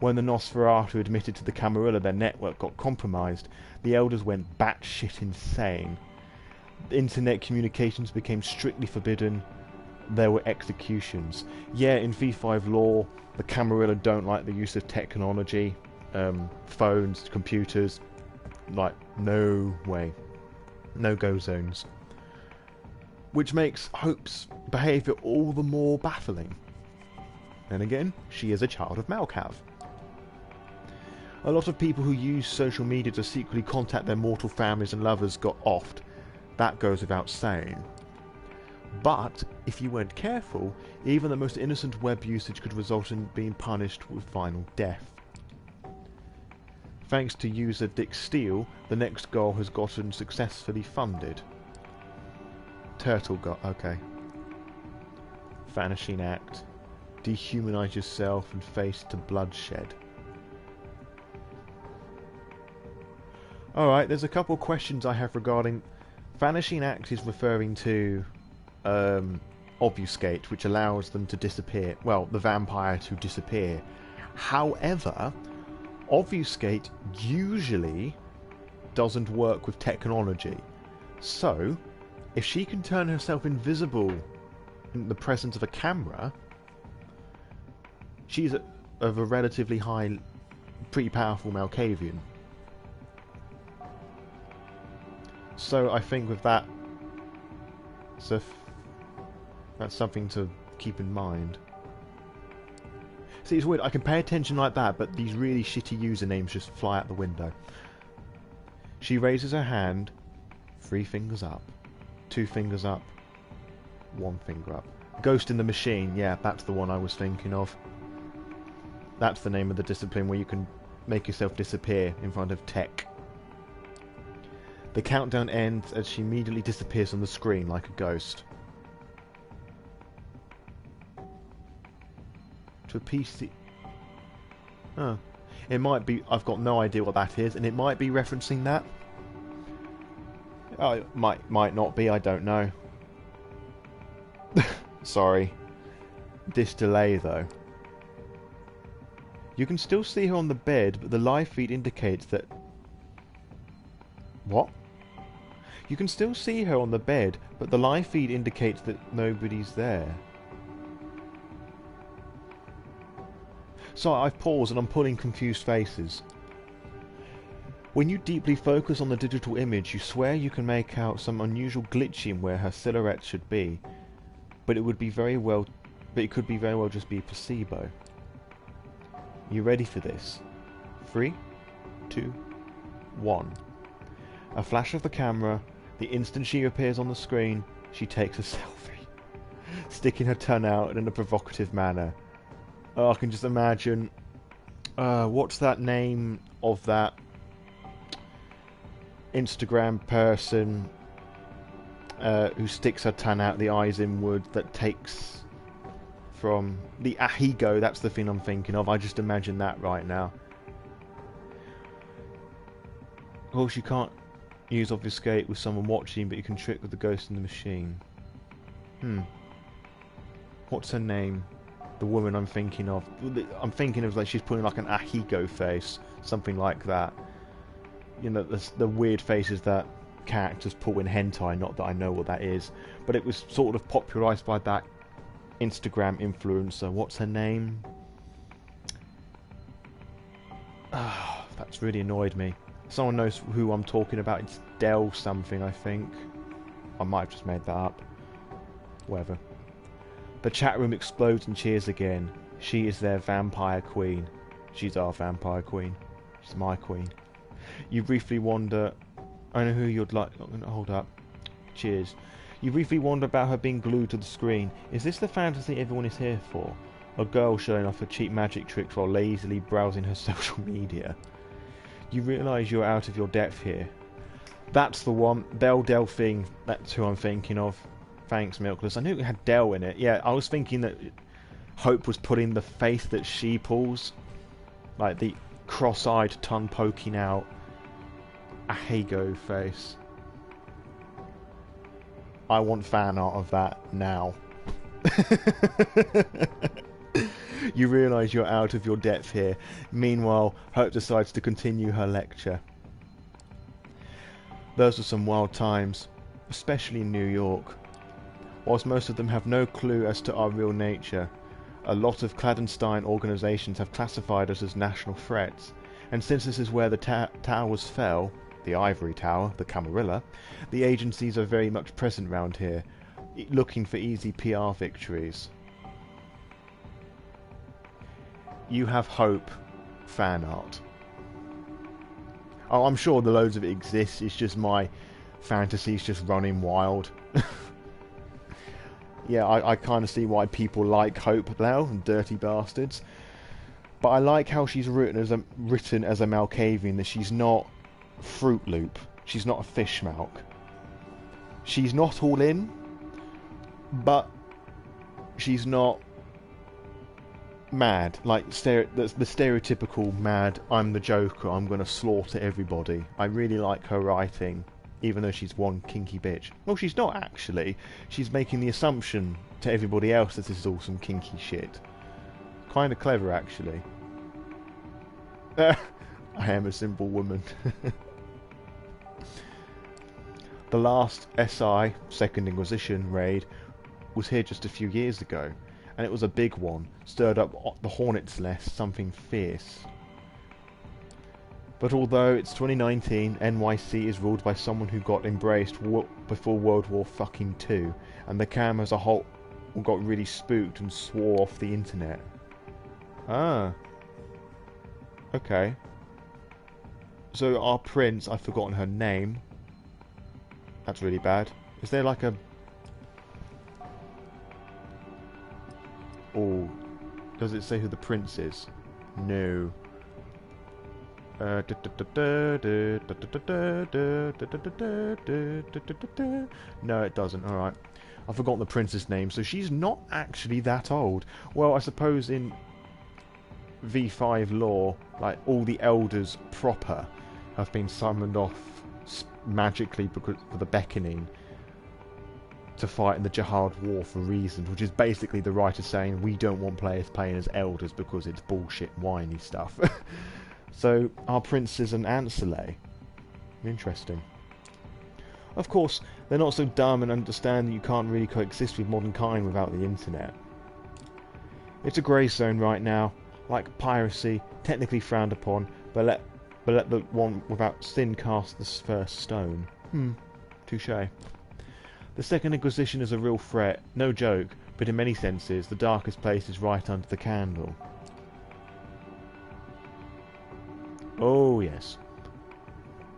When the Nosferatu admitted to the Camarilla their network got compromised, the Elders went batshit insane. Internet communications became strictly forbidden. There were executions. Yeah, in V5 law, the Camarilla don't like the use of technology, phones, computers. Like, no way. No-go zones. Which makes Hope's behaviour all the more baffling. And again, she is a child of Malkav. A lot of people who use social media to secretly contact their mortal families and lovers got offed. That goes without saying. But, if you weren't careful, even the most innocent web usage could result in being punished with final death. Thanks to user Dick Steele, the next goal has gotten successfully funded. Turtle got okay. Vanishing act. Dehumanize yourself and face to bloodshed. Alright, there's a couple questions I have regarding... Vanishing act is referring to obfuscate, which allows them to disappear. Well, the vampire to disappear. However, obfuscate usually doesn't work with technology. So, if she can turn herself invisible in the presence of a camera, she's of a relatively high, pretty powerful Malkavian. So I think with that, that's something to keep in mind. See, it's weird, I can pay attention like that, but these really shitty usernames just fly out the window. She raises her hand, 3 fingers up, 2 fingers up, 1 finger up. Ghost in the Machine, yeah, that's the one I was thinking of. That's the name of the discipline where you can make yourself disappear in front of tech. The countdown ends as she immediately disappears on the screen like a ghost. To a PC... Oh. It might be... I've got no idea what that is, and it might be referencing that. Oh, it might not be, I don't know. Sorry. This delay, though. You can still see her on the bed, but the live feed indicates that... What? You can still see her on the bed, but the live feed indicates that nobody's there. So I've paused and I'm pulling confused faces. When you deeply focus on the digital image, you swear you can make out some unusual glitching where her silhouette should be, but it could be very well just be placebo. You ready for this? 3, 2, 1. A flash of the camera. The instant she appears on the screen, she takes a selfie, sticking her tongue out in a provocative manner. Oh, I can just imagine... what's that name of that Instagram person who sticks her tongue out, the eyes inward, that takes from... The Ahigo, that's the thing I'm thinking of. I just imagine that right now. Of course, you can't use obfuscate with someone watching, but you can trick with the ghost in the machine. What's her name? The woman I'm thinking of. I'm thinking of like she's putting like an Ahigo face, something like that. You know, the weird faces that characters pull in hentai. Not that I know what that is, but it was sort of popularised by that Instagram influencer. What's her name? Ah, that's really annoyed me. Someone knows who I'm talking about. It's Del something, I think. I might have just made that up. Whatever. The chat room explodes and cheers again. She is their vampire queen. She's our vampire queen. She's my queen. You briefly wonder... I know who you'd like... Hold up. Cheers. You briefly wonder about her being glued to the screen. Is this the fantasy everyone is here for? A girl showing off her cheap magic tricks while lazily browsing her social media. You realise you're out of your depth here. That's the one. Del thing. That's who I'm thinking of. Thanks, Milkless. I knew it had Del in it. Yeah, I was thinking that Hope was putting the face that she pulls. Like the cross-eyed tongue poking out. Ahigo face. I want fan art of that now. You realise you're out of your depth here. Meanwhile, Hope decides to continue her lecture. Those were some wild times, especially in New York. Whilst most of them have no clue as to our real nature, a lot of clandestine organisations have classified us as national threats, and since this is where the towers fell, the Ivory Tower, the Camarilla, the agencies are very much present round here, looking for easy PR victories. You have Hope fan art. Oh, I'm sure the loads of it exists, it's just my fantasies just running wild. Yeah, I kind of see why people like Hope now, dirty bastards. But I like how she's written as a Malkavian, that she's not Fruit Loop, she's not a Fishmouth. She's not all in, but she's not mad, like that's the stereotypical mad, I'm the Joker, I'm gonna slaughter everybody. I really like her writing, even though she's one kinky bitch. Well, she's not actually. She's making the assumption to everybody else that this is all some kinky shit. Kind of clever, actually. I am a simple woman. The last SI, Second Inquisition, raid was here just a few years ago, and it was a big one, stirred up the hornet's nest, something fierce. But although it's 2019, NYC is ruled by someone who got embraced before World War fucking II, and the cam as a whole got really spooked and swore off the internet. Ah. Okay. So our prince, I've forgotten her name. That's really bad. Is there like a... Oh. Does it say who the prince is? No. No, it doesn't. Alright. I've forgotten the prince's name, so she's not actually that old. Well, I suppose in V5 lore, like, all the elders proper have been summoned off magically because for the beckoning to fight in the Jihad War for reasons, which is basically the writer saying we don't want players playing as elders because it's bullshit whiny stuff. So our prince is an Ancile. Interesting. Of course, they're not so dumb and understand that you can't really coexist with modern kind without the internet. It's a grey zone right now, like piracy, technically frowned upon, but let the one without sin cast the first stone. Touché. The Second Inquisition is a real threat, no joke, but in many senses, the darkest place is right under the candle. Oh yes.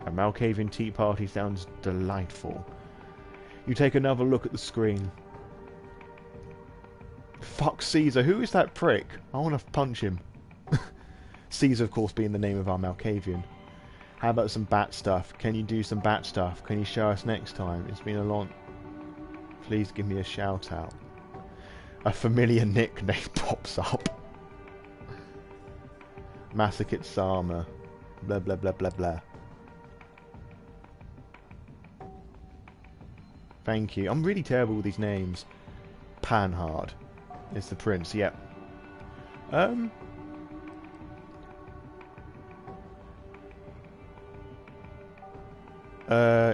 A Malkavian tea party sounds delightful. You take another look at the screen. Fuck Caesar, who is that prick? I want to punch him. Caesar, of course, being the name of our Malkavian. How about some bat stuff? Can you do some bat stuff? Can you show us next time? It's been a long... Please give me a shout out. A familiar nickname pops up. Massacre Sama. Blah blah blah blah blah. Thank you. I'm really terrible with these names. Panhard is the prince, yep.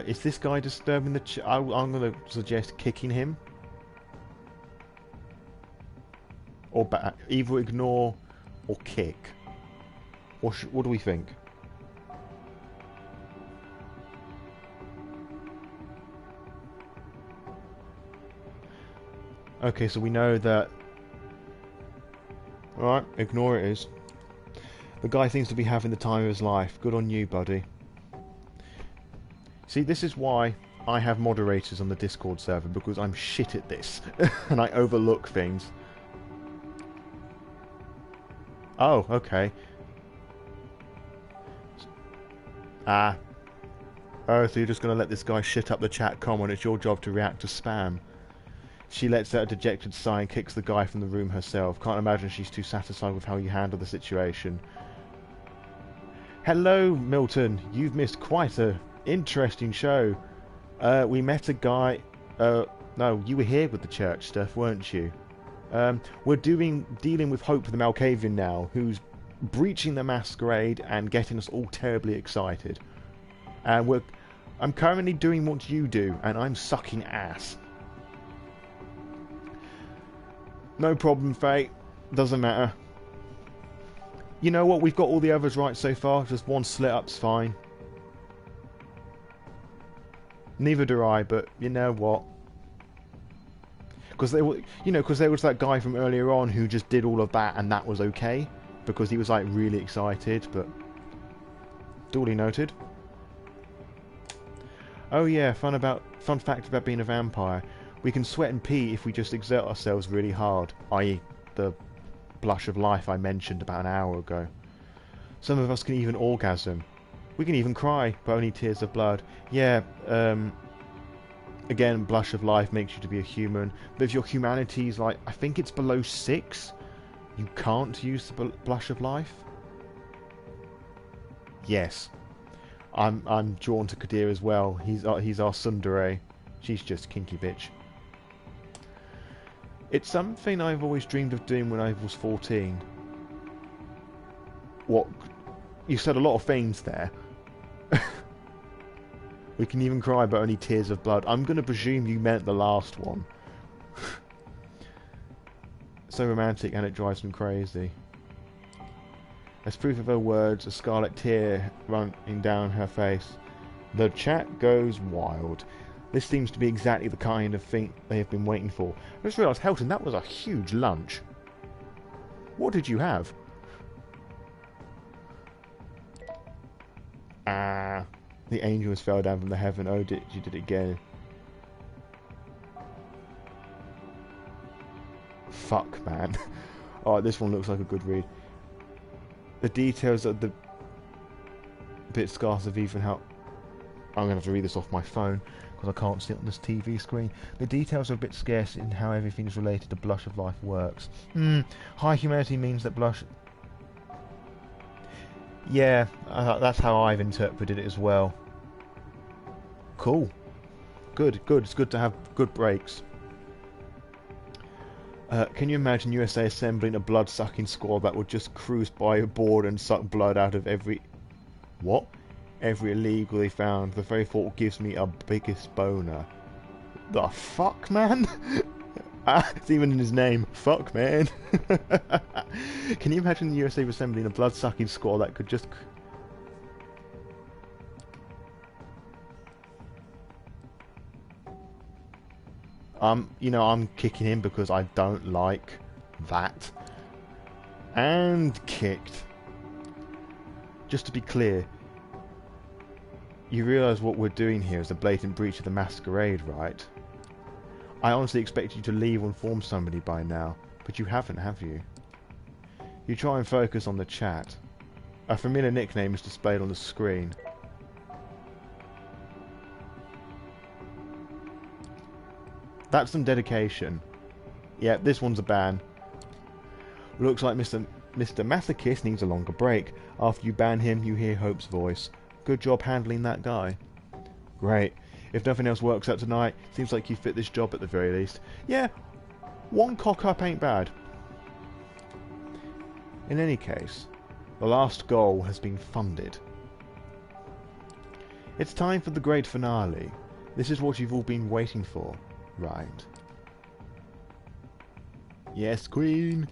Is this guy disturbing the I'm gonna suggest kicking him. Or either ignore or kick. Or what do we think? Okay, so we know that... Alright, ignore it is. The guy seems to be having the time of his life. Good on you, buddy. See, this is why I have moderators on the Discord server, because I'm shit at this. And I overlook things. Oh, okay. Ah. Oh, so you're just going to let this guy shit up the chat comment. It's your job to react to spam. She lets out a dejected sigh and kicks the guy from the room herself. Can't imagine she's too satisfied with how you handle the situation. Hello, Milton. You've missed quite a interesting show. We met a guy No, you were here with the church stuff, weren't you? We're dealing with Hope the Malkavian now, who's breaching the Masquerade and getting us all terribly excited. And I'm currently doing what you do, and I'm sucking ass. No problem, Faye. Doesn't matter. You know what? We've got all the others right so far. Just one slit-up's fine. Neither do I, but you know what? Because there was that guy from earlier on who just did all of that, and that was okay because he was like really excited. But duly noted. Oh yeah, fun fact about being a vampire. We can sweat and pee if we just exert ourselves really hard, i.e. the blush of life I mentioned about an hour ago. Some of us can even orgasm. We can even cry, but only tears of blood. Yeah, again, blush of life makes you to be a human, but if your humanity's like, I think it's below 6, you can't use the blush of life. Yes. I'm drawn to Kadir as well. He's our tsundere. She's just kinky bitch. It's something I've always dreamed of doing when I was 14. What? You said a lot of things there. We can even cry, but only tears of blood. I'm going to presume you meant the last one. So romantic, and it drives me crazy. As proof of her words, a scarlet tear running down her face. The chat goes wild. This seems to be exactly the kind of thing they have been waiting for. I just realised, Helton, that was a huge lunch. What did you have? Ah, the angels fell down from the heaven. Oh, you did it again. Fuck, man. Oh, this one looks like a good read. The details of the bit scarce of even how... I'm going to have to read this off my phone because I can't see it on this TV screen. The details are a bit scarce in how everything's related to Blush of Life works. High humanity means that Blush... Yeah, that's how I've interpreted it as well. Cool. Good. It's good to have good breaks. Can you imagine USA assembling a blood-sucking squad that would just cruise by a board and suck blood out of every... What? Every illegal they found. The very thought gives me a biggest boner. The fuck, man? It's even in his name. Fuck, man. Can you imagine the USA assembling a blood-sucking squad that could just... I'm kicking him because I don't like that. And kicked. Just to be clear, you realise what we're doing here is a blatant breach of the Masquerade, right? I honestly expected you to leave or inform somebody by now, but you haven't, have you? You try and focus on the chat. A familiar nickname is displayed on the screen. That's some dedication. Yeah, this one's a ban. Looks like Mr. Masochist needs a longer break. After you ban him, you hear Hope's voice. Good job handling that guy. Great. If nothing else works out tonight, seems like you fit this job at the very least. Yeah, one cock-up ain't bad. In any case, the last goal has been funded. It's time for the great finale. This is what you've all been waiting for. Right. Yes, Queen.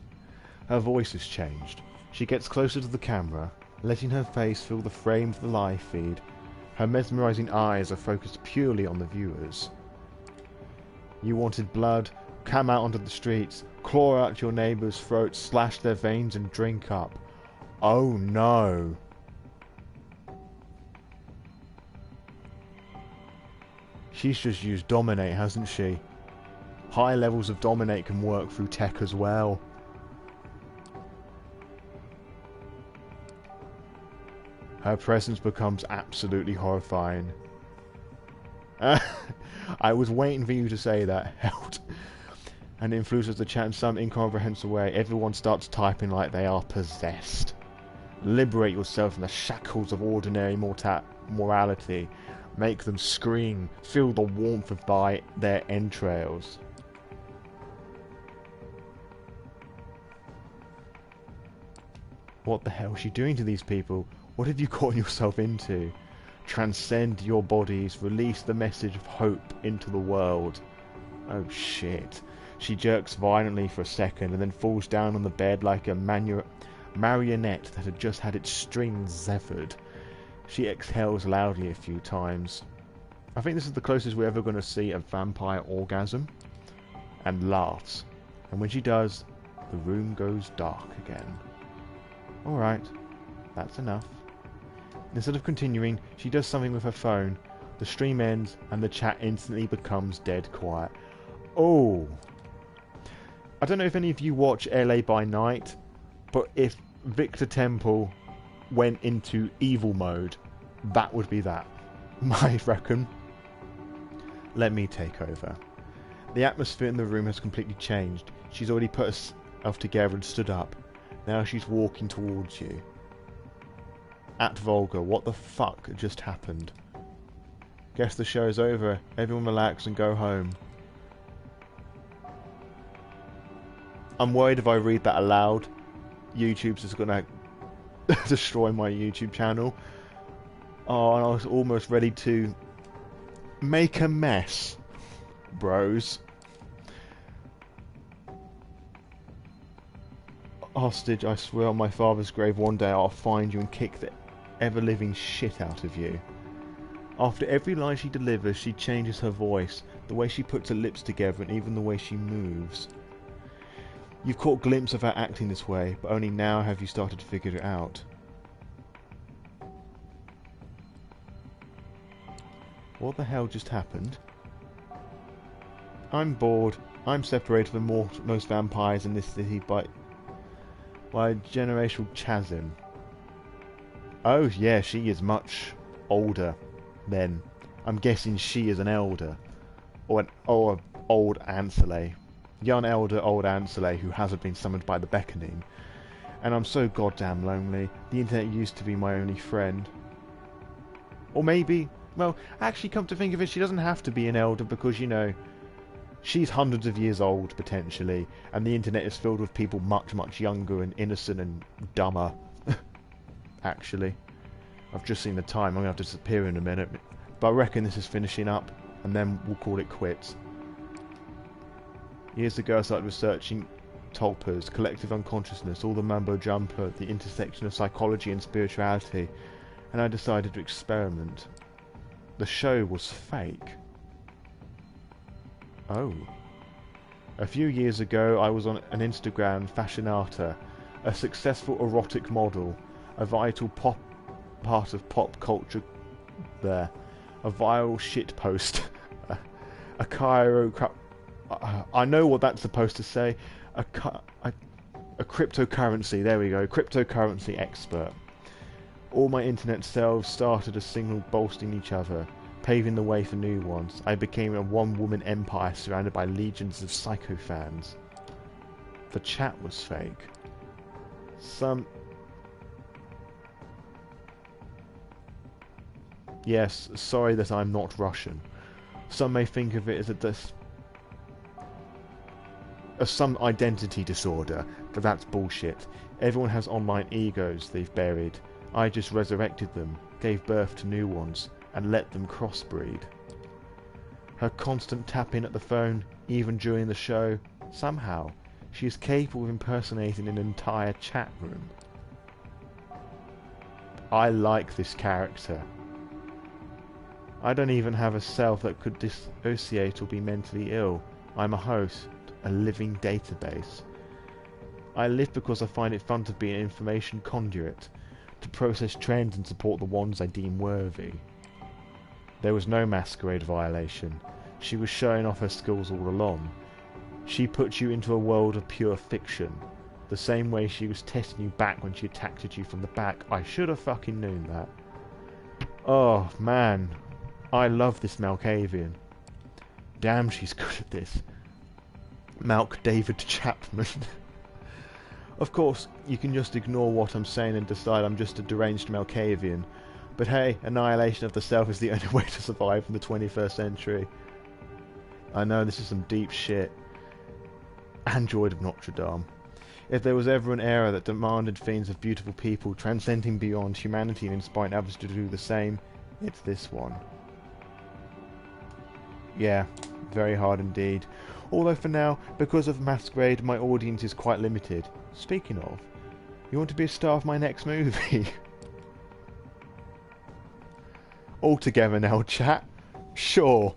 Her voice has changed. She gets closer to the camera, letting her face fill the frame of the live feed. Her mesmerizing eyes are focused purely on the viewers. You wanted blood? Come out onto the streets, claw out your neighbours' throats, slash their veins and drink up. Oh no. She's just used Dominate, hasn't she? High levels of Dominate can work through tech as well. Her presence becomes absolutely horrifying. I was waiting for you to say that, Held. And influences the chat in some incomprehensible way. Everyone starts typing like they are possessed. Liberate yourself from the shackles of ordinary morality. make them scream, feel the warmth of their entrails. What the hell is she doing to these people? What have you gotten yourself into? Transcend your bodies, release the message of hope into the world. Oh shit. She jerks violently for a second and then falls down on the bed like a marionette that had just had its strings severed. She exhales loudly a few times. I think this is the closest we're ever going to see a vampire orgasm. And laughs. And when she does, the room goes dark again. Alright, that's enough. Instead of continuing, she does something with her phone. The stream ends and the chat instantly becomes dead quiet. Oh! I don't know if any of you watch LA by Night, but if Victor Temple went into evil mode, that would be that. I reckon. Let me take over. The atmosphere in the room has completely changed. She's already put herself together and stood up. Now she's walking towards you. At Volga, what the fuck just happened? Guess the show's over. Everyone relax and go home. I'm worried if I read that aloud, YouTube's just gonna destroy my YouTube channel. Oh, and I was almost ready to make a mess, bros. Hostage, I swear on my father's grave one day I'll find you and kick the ever-living shit out of you. After every line she delivers, she changes her voice, the way she puts her lips together and even the way she moves. You've caught a glimpse of her acting this way, but only now have you started to figure it out. What the hell just happened? I'm bored. I'm separated from most vampires in this city by a generational chasm. Oh yeah, she is much older then. I'm guessing she is an elder. Or an old Ancillay. Young elder old Ancillay who hasn't been summoned by the beckoning. And I'm so goddamn lonely. The internet used to be my only friend. Or maybe, well, actually come to think of it, she doesn't have to be an elder because, you know, she's hundreds of years old, potentially, and the internet is filled with people much, much younger and innocent and dumber. Actually. I've just seen the time, I'm going to have to disappear in a minute. But I reckon this is finishing up, and then we'll call it quits. Years ago I started researching tulpas, collective unconsciousness, all the mumbo-jumbo, the intersection of psychology and spirituality, and I decided to experiment. The show was fake. Oh. A few years ago I was on an Instagram fashionata, a successful erotic model, a vital part of pop culture there, a viral shitpost, a I know what that's supposed to say, a cryptocurrency, there we go, cryptocurrency expert. All my internet selves started a signal bolstering each other, paving the way for new ones. I became a one-woman empire surrounded by legions of psycho fans. The chat was fake. Yes, sorry that I'm not Russian. Some may think of it as some identity disorder, but that's bullshit. Everyone has online egos they've buried. I just resurrected them, gave birth to new ones, and let them crossbreed. Her constant tapping at the phone, even during the show, somehow, she is capable of impersonating an entire chat room. I like this character. I don't even have a self that could dissociate or be mentally ill. I'm a host, a living database. I live because I find it fun to be an information conduit, to process trends and support the ones I deem worthy. There was no Masquerade violation. She was showing off her skills all along. She put you into a world of pure fiction, the same way she was testing you back when she attacked at you from the back. I should have fucking known that. Oh, man. I love this Malkavian. Damn, she's good at this. Malk David Chapman. Of course, you can just ignore what I'm saying and decide I'm just a deranged Malkavian, But hey, annihilation of the self is the only way to survive in the 21st century. I know, this is some deep shit. Android of Notre Dame. If there was ever an era that demanded things of beautiful people, transcending beyond humanity and inspiring others to do the same, it's this one. Yeah, very hard indeed. Although for now, because of Masquerade, my audience is quite limited. Speaking of, you want to be a star of my next movie? All together now, chat? Sure.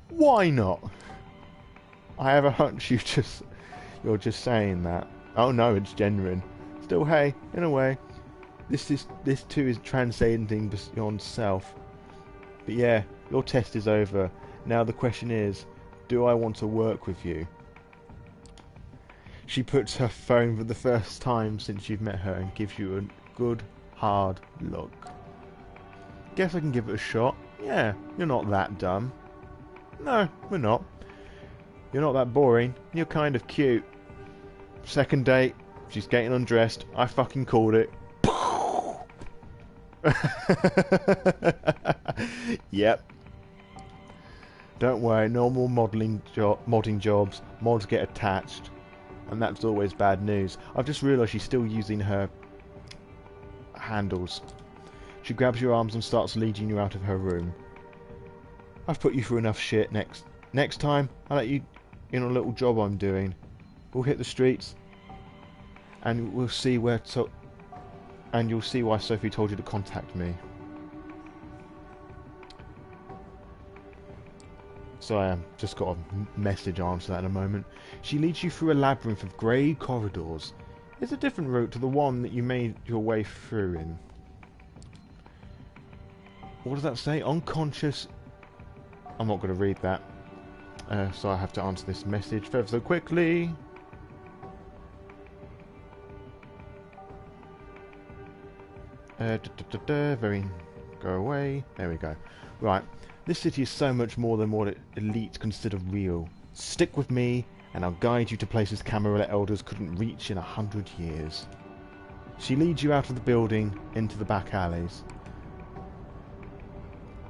Why not? I have a hunch you're just saying that. Oh no, it's genuine. Still, hey, in a way, this too is transcending beyond self. But yeah, your test is over. Now the question is, do I want to work with you? She puts her phone for the first time since you've met her and gives you a good, hard look. Guess I can give it a shot. Yeah, you're not that dumb. No, we're not. You're not that boring. You're kind of cute. Second date, she's getting undressed. I fucking called it. Yep. Don't worry, no more modding jobs. Mods get attached. And that's always bad news. I've just realised she's still using her handles. She grabs your arms and starts leading you out of her room. I've put you through enough shit. Next time, I'll let you in on a little job I'm doing. We'll hit the streets, and we'll see and you'll see why Sophie told you to contact me. So I just got a message answer that in a moment. She leads you through a labyrinth of grey corridors. It's a different route to the one that you made your way through in. What does that say? Unconscious. I'm not going to read that. So I have to answer this message ever so quickly. Very... Go away. There we go. Right. This city is so much more than what elites consider real. Stick with me, and I'll guide you to places Camarilla elders couldn't reach in 100 years. She leads you out of the building, into the back alleys.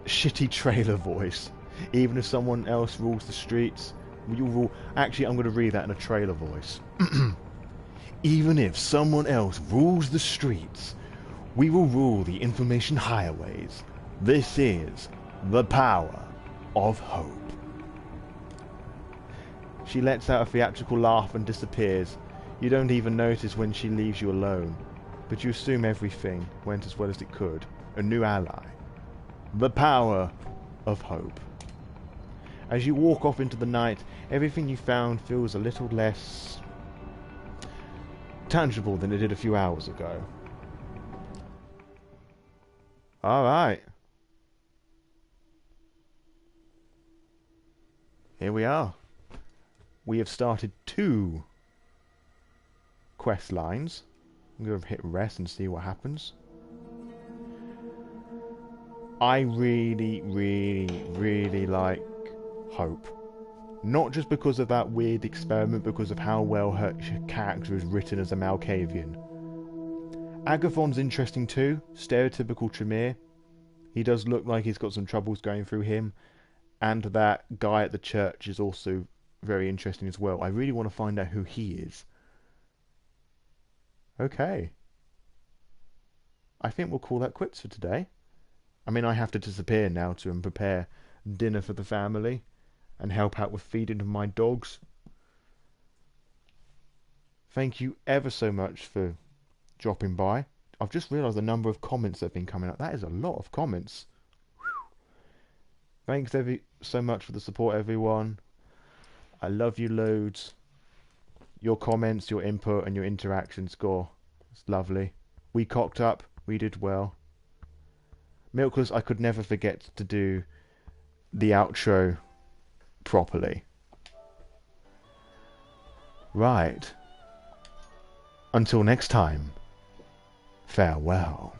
Shitty trailer voice. Even if someone else rules the streets, you rule... Actually, I'm going to read that in a trailer voice. Even if someone else rules the streets, we will rule the information highways. This is the power of hope. She lets out a theatrical laugh and disappears. You don't even notice when she leaves you alone, but you assume everything went as well as it could. A new ally. The power of hope. As you walk off into the night, everything you found feels a little less tangible than it did a few hours ago. Alright. Here we are. We have started 2 quest lines. I'm going to hit rest and see what happens. I really, really, really like Hope. Not just because of that weird experiment, because of how well her character is written as a Malkavian. Agathon's interesting too. Stereotypical Tremere. He does look like he's got some troubles going through him. And that guy at the church is also very interesting as well. I really want to find out who he is. Okay. I think we'll call that quits for today. I mean, I have to disappear now to prepare dinner for the family and help out with feeding of my dogs. Thank you ever so much for dropping by. I've just realised the number of comments that have been coming up. That is a lot of comments. Thanks so much for the support, everyone. I love you loads. Your comments, your input, and your interaction score. It's lovely. We cocked up. We did well. Milkless, I could never forget to do the outro properly. Right. Until next time. Farewell.